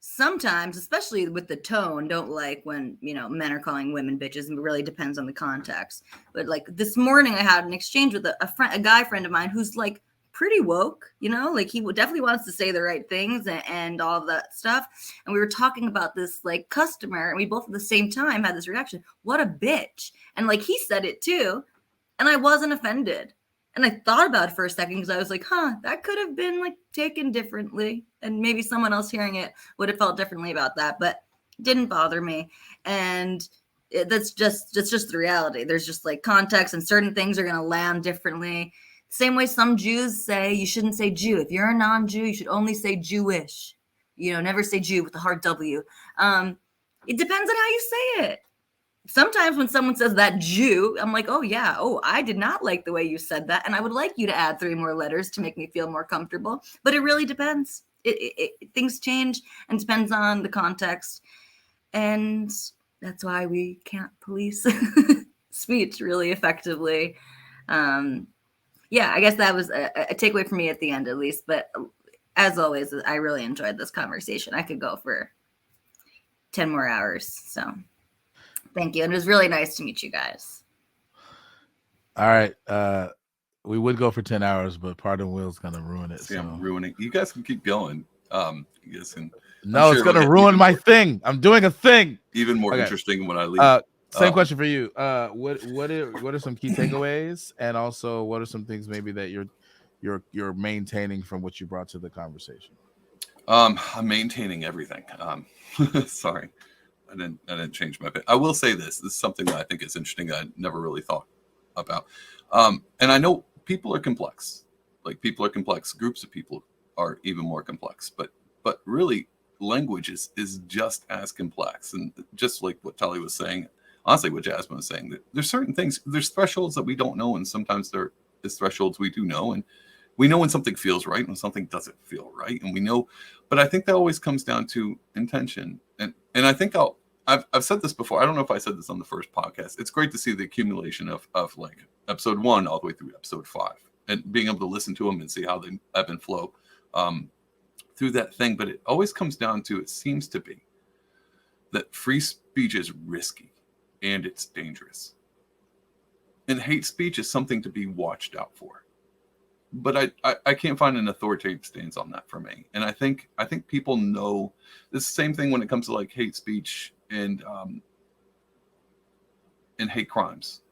sometimes, especially with the tone, don't like when, men are calling women bitches, and it really depends on the context. But like this morning I had an exchange with a guy friend of mine who's like pretty woke, like he definitely wants to say the right things and all of that stuff. And we were talking about this like customer, and we both at the same time had this reaction, what a bitch. And like he said it too, and I wasn't offended. And I thought about it for a second because I was like, that could have been like taken differently. And maybe someone else hearing it would have felt differently about that, but it didn't bother me. And that's just the reality. There's just like context, and certain things are going to land differently. Same way some Jews say you shouldn't say Jew. If you're a non-Jew, you should only say Jewish. Never say Jew with a hard W. It depends on how you say it. Sometimes when someone says that Jew, I'm like, oh yeah, I did not like the way you said that, and I would like you to add 3 more letters to make me feel more comfortable. But it really depends. Things change and depends on the context, and that's why we can't police speech really effectively. Yeah, I guess that was a takeaway for me at the end, at least. But as always, I really enjoyed this conversation. I could go for 10 more hours. So thank you. And it was really nice to meet you guys. All right. We would go for 10 hours, but Pardon Will's going to ruin it. See, I'm ruining. You guys can keep going. You guys can. No, it's going to ruin my thing. I'm doing a thing. Even more interesting when I leave. Same question for you. What are some key takeaways, and also what are some things maybe that you're maintaining from what you brought to the conversation? I'm maintaining everything. Sorry, I didn't change my bit. I will say this is something that I think is interesting that I never really thought about. And I know people are complex. Like, people are complex. Groups of people are even more complex. But really, language is just as complex. And just like what Tali was saying, honestly, what Jasmine was saying, that there's certain things, there's thresholds that we don't know, and sometimes there's thresholds we do know, and we know when something feels right and something doesn't feel right, and we know. But I think that always comes down to intention, and I think I've said this before. I don't know if I said this on the first podcast. It's great to see the accumulation of like episode 1 all the way through episode 5, and being able to listen to them and see how they ebb and flow through that thing. But it always comes down to, it seems to be, that free speech is risky and it's dangerous. And hate speech is something to be watched out for. But I can't find an authoritative stance on that for me. And I think people know it's the same thing when it comes to like hate speech and hate crimes.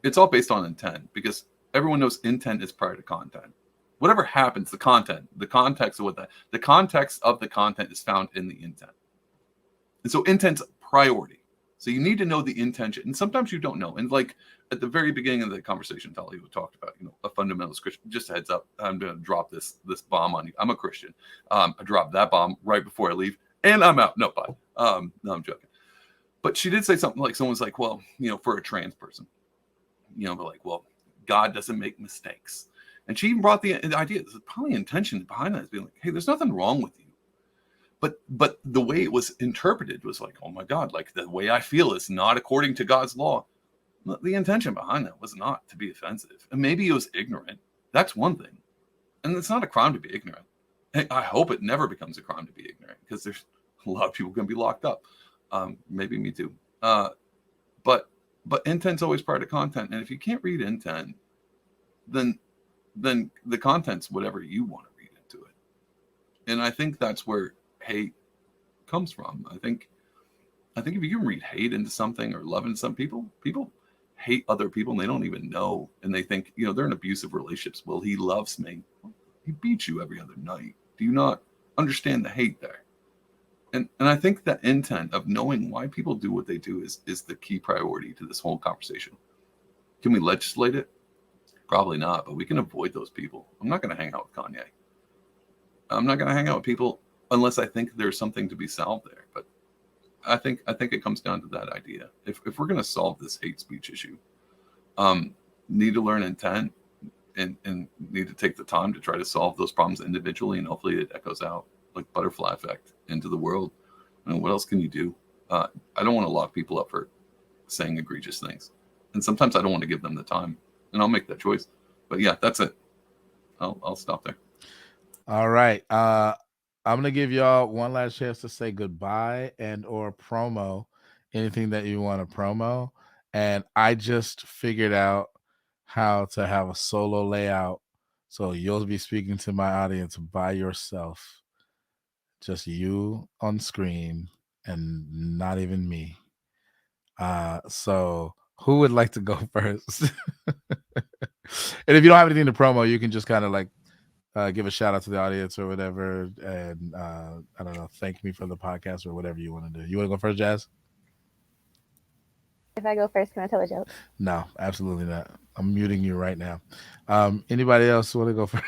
It's all based on intent, because everyone knows intent is prior to content. Whatever happens, the content, the context of the context of the content is found in the intent. And so intent's priority. So you need to know the intention. And sometimes you don't know. And like at the very beginning of the conversation, Tali talked about, a fundamentalist Christian. Just a heads up, I'm going to drop this bomb on you. I'm a Christian. I dropped that bomb right before I leave, and I'm out. No, bye. No, I'm joking. But she did say something like, someone's like, well, for a trans person, but like, well, God doesn't make mistakes. And she even brought the idea, there's probably intention behind that, is being like, hey, there's nothing wrong with you. But the way it was interpreted was like, oh my God, like the way I feel is not according to God's law. The intention behind that was not to be offensive. And maybe it was ignorant. That's one thing. And it's not a crime to be ignorant. I hope it never becomes a crime to be ignorant, because there's a lot of people going to be locked up. Maybe me too. But intent's always part of content. And if you can't read intent, then the content's whatever you want to read into it. And I think that's where hate comes from. I think if you can read hate into something or love into some people hate other people and they don't even know, and they think they're in abusive relationships. Well, he loves me. Well, he beats you every other night. Do you not understand the hate there? And I think that intent of knowing why people do what they do is the key priority to this whole conversation. Can we legislate it? Probably not, but we can avoid those people. I'm not going to hang out with Kanye. I'm not going to hang out with people unless I think there's something to be solved there. But I think it comes down to that idea. If we're going to solve this hate speech issue, need to learn intent and need to take the time to try to solve those problems individually, and hopefully it echoes out like butterfly effect into the world. What else can you do? I don't want to lock people up for saying egregious things, and sometimes I don't want to give them the time, and I'll make that choice. But yeah, that's it. I'll stop there. All right. I'm gonna give y'all one last chance to say goodbye and or promo anything that you want to promo. And I just figured out how to have a solo layout, so you'll be speaking to my audience by yourself, just you on screen and not even me. So who would like to go first? And if you don't have anything to promo, you can just kind of like give a shout out to the audience or whatever, and I don't know, thank me for the podcast or whatever you want to do. You want to go first, Jazz? If I go first, can I tell a joke? No, absolutely not. I'm muting you right now. Anybody else want to go first?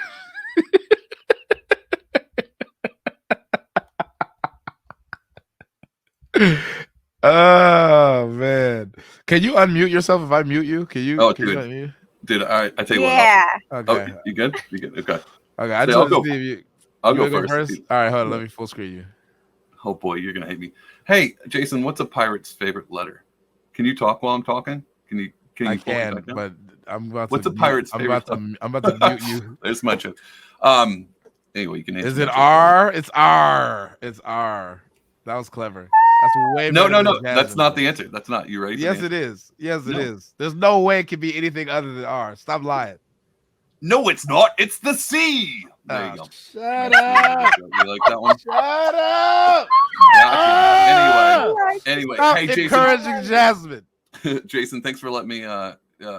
Oh man, can you unmute yourself if I mute you? Can you? Oh, Can you dude. unmute? Dude, I tell you Yeah. what. Okay. You good? You good? Okay. Okay. I So just I'll want to go. see if you. I'll You go want to go first. first? All right. Hold on. Let me full screen you. Oh boy, you're gonna hate me. Hey, Jason, what's a pirate's favorite letter? Can you talk while I'm talking? Can you? I pull me can, back down? but I'm about What's to. a pirate's favorite? I'm about to mute you. There's my joke. Anyway, you can answer. Is my it joke R? It's R. It's R. That was clever. That's way No, better no, than no. That's Jasmine. not the answer. That's not. You ready for Yes, the it answer? is. Yes, it No. is. There's no way it could be anything other than R. Stop lying. No, it's not. It's the C. There you go. Shut up. You like that one? Shut up. Gotcha. Anyway, Stop hey, Jason. encouraging Jasmine. Jason, thanks for letting me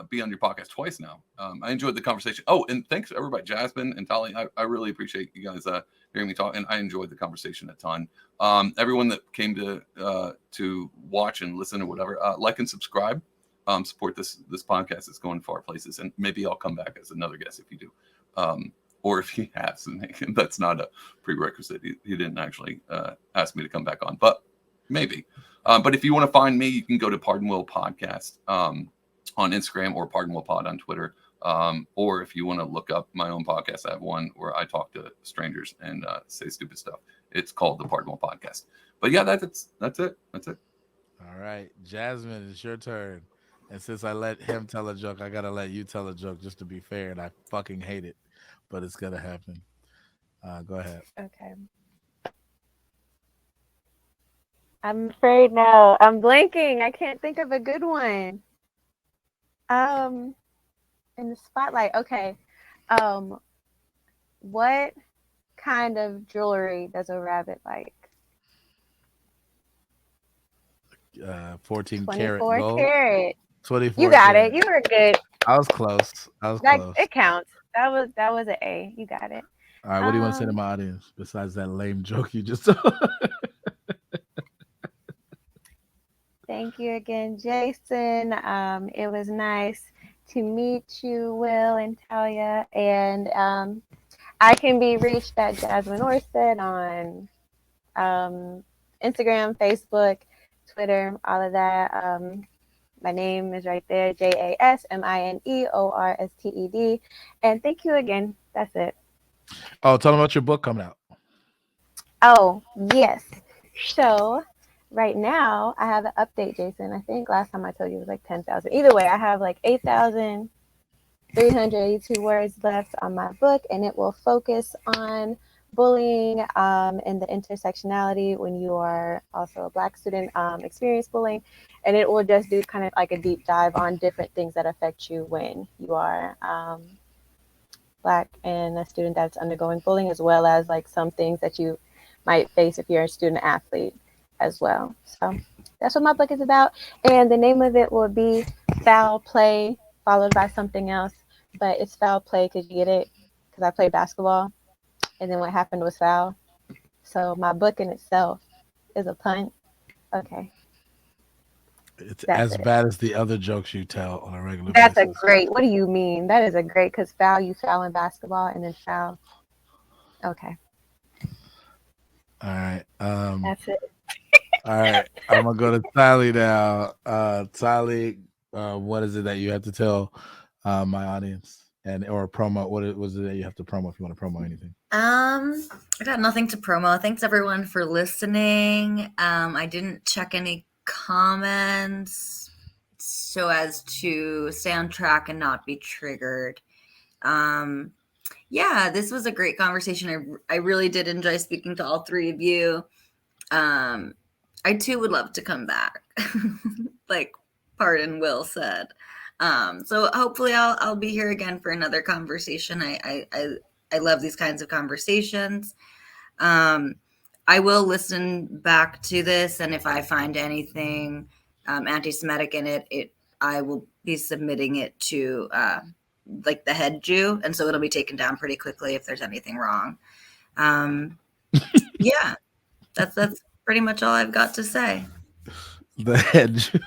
be on your podcast twice now. I enjoyed the conversation. Oh, and thanks everybody, Jasmine and Tali. I really appreciate you guys hearing me talk, and I enjoyed the conversation a ton. Everyone that came to watch and listen or whatever, like and subscribe. Support this podcast. It's going far places, and maybe I'll come back as another guest if you do. Or if he has, and that's not a prerequisite. He didn't actually ask me to come back on, but maybe. But if you want to find me, you can go to Pardon Will Podcast on Instagram or Pardon Will Pod on Twitter. Or if you want to look up my own podcast, I have one where I talk to strangers and say stupid stuff. It's called the Pardon Will Podcast. But yeah, that's it. That's it. All right, Jasmine, it's your turn. And since I let him tell a joke, I gotta let you tell a joke just to be fair. And I fucking hate it, but it's gonna happen. Go ahead. Okay. I'm afraid no. I'm blanking. I can't think of a good one. In the spotlight. Okay. What kind of jewelry does a rabbit like? 14 karat 24 gold. carat. 24. You got karat. it. You were good. I was close. Close. It counts. That was an A. You got it. All right. What do you want to say to my audience besides that lame joke you just told? Thank you again, Jason. It was nice to meet you, Will and Talia. And I can be reached at Jasmine Orsted on Instagram, Facebook, Twitter, all of that. My name is right there, JASMINEORSTED. And thank you again. That's it. Oh, tell them about your book coming out. Oh, yes. So right now I have an update, Jason. I think last time I told you it was like 10,000. Either way, I have like 8,382 words left on my book, and it will focus on bullying and the intersectionality when you are also a Black student, experience bullying. And it will just do kind of like a deep dive on different things that affect you when you are Black and a student that's undergoing bullying, as well as like some things that you might face if you're a student athlete as well. So that's what my book is about. And the name of it will be Foul Play, followed by something else. But it's foul play because you get it, because I played basketball. And then what happened was foul. So my book in itself is a pun. Okay. It's as bad as the other jokes you tell on a regular basis. That's a great. What do you mean? That is a great, because foul, you foul in basketball, and then foul. Okay. All right. That's it. All right. I'm gonna go to Tali now. Tali, what is it that you have to tell my audience, or promo? What was it that you have to promo if you want to promo anything? I got nothing to promo. Thanks everyone for listening. I didn't check any comments so as to stay on track and not be triggered. Yeah, this was a great conversation. I really did enjoy speaking to all three of you. I too would love to come back, like Pardon Will said. So hopefully I'll be here again for another conversation. I love these kinds of conversations. I will listen back to this, and if I find anything anti-Semitic in it, I will be submitting it to like the head Jew, and so it'll be taken down pretty quickly if there's anything wrong. Yeah, that's pretty much all I've got to say. The head Jew.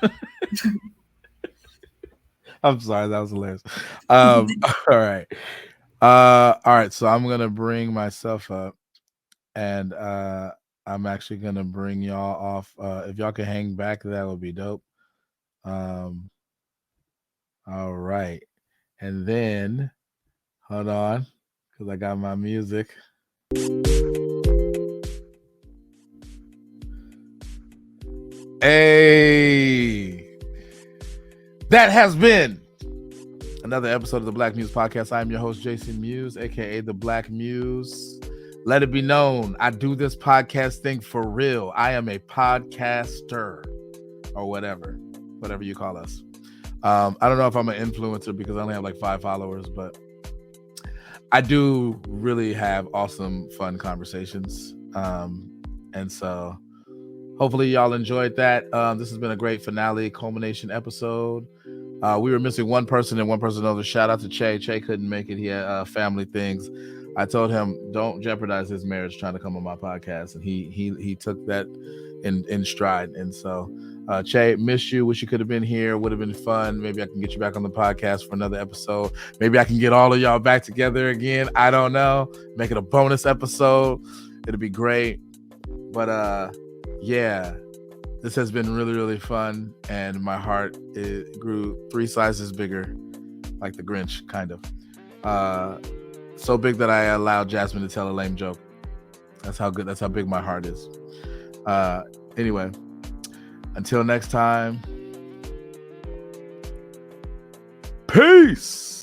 I'm sorry, that was hilarious. All right. All right, so I'm gonna bring myself up, and I'm actually gonna bring y'all off. If y'all can hang back, that would be dope. All right, and then hold on, because I got my music. Hey, that has been another episode of the Black Muse Podcast. I'm your host, Jason Muse, aka the Black Muse. Let it be known, I do this podcast thing for real. I am a podcaster, or whatever you call us. I don't know if I'm an influencer because I only have like 5 followers, but I do really have awesome, fun conversations. And so hopefully y'all enjoyed that. This has been a great finale, culmination episode. We were missing one person and one person knows. Shout out to Che. Che couldn't make it. He had family things. I told him don't jeopardize his marriage trying to come on my podcast, and he took that in stride. And so, Che, miss you. Wish you could have been here. Would have been fun. Maybe I can get you back on the podcast for another episode. Maybe I can get all of y'all back together again. I don't know. Make it a bonus episode. It'll be great. But yeah. This has been really, really fun, and my heart grew 3 sizes bigger, like the Grinch, kind of. So big that I allowed Jasmine to tell a lame joke. That's how big my heart is. Anyway, until next time, peace.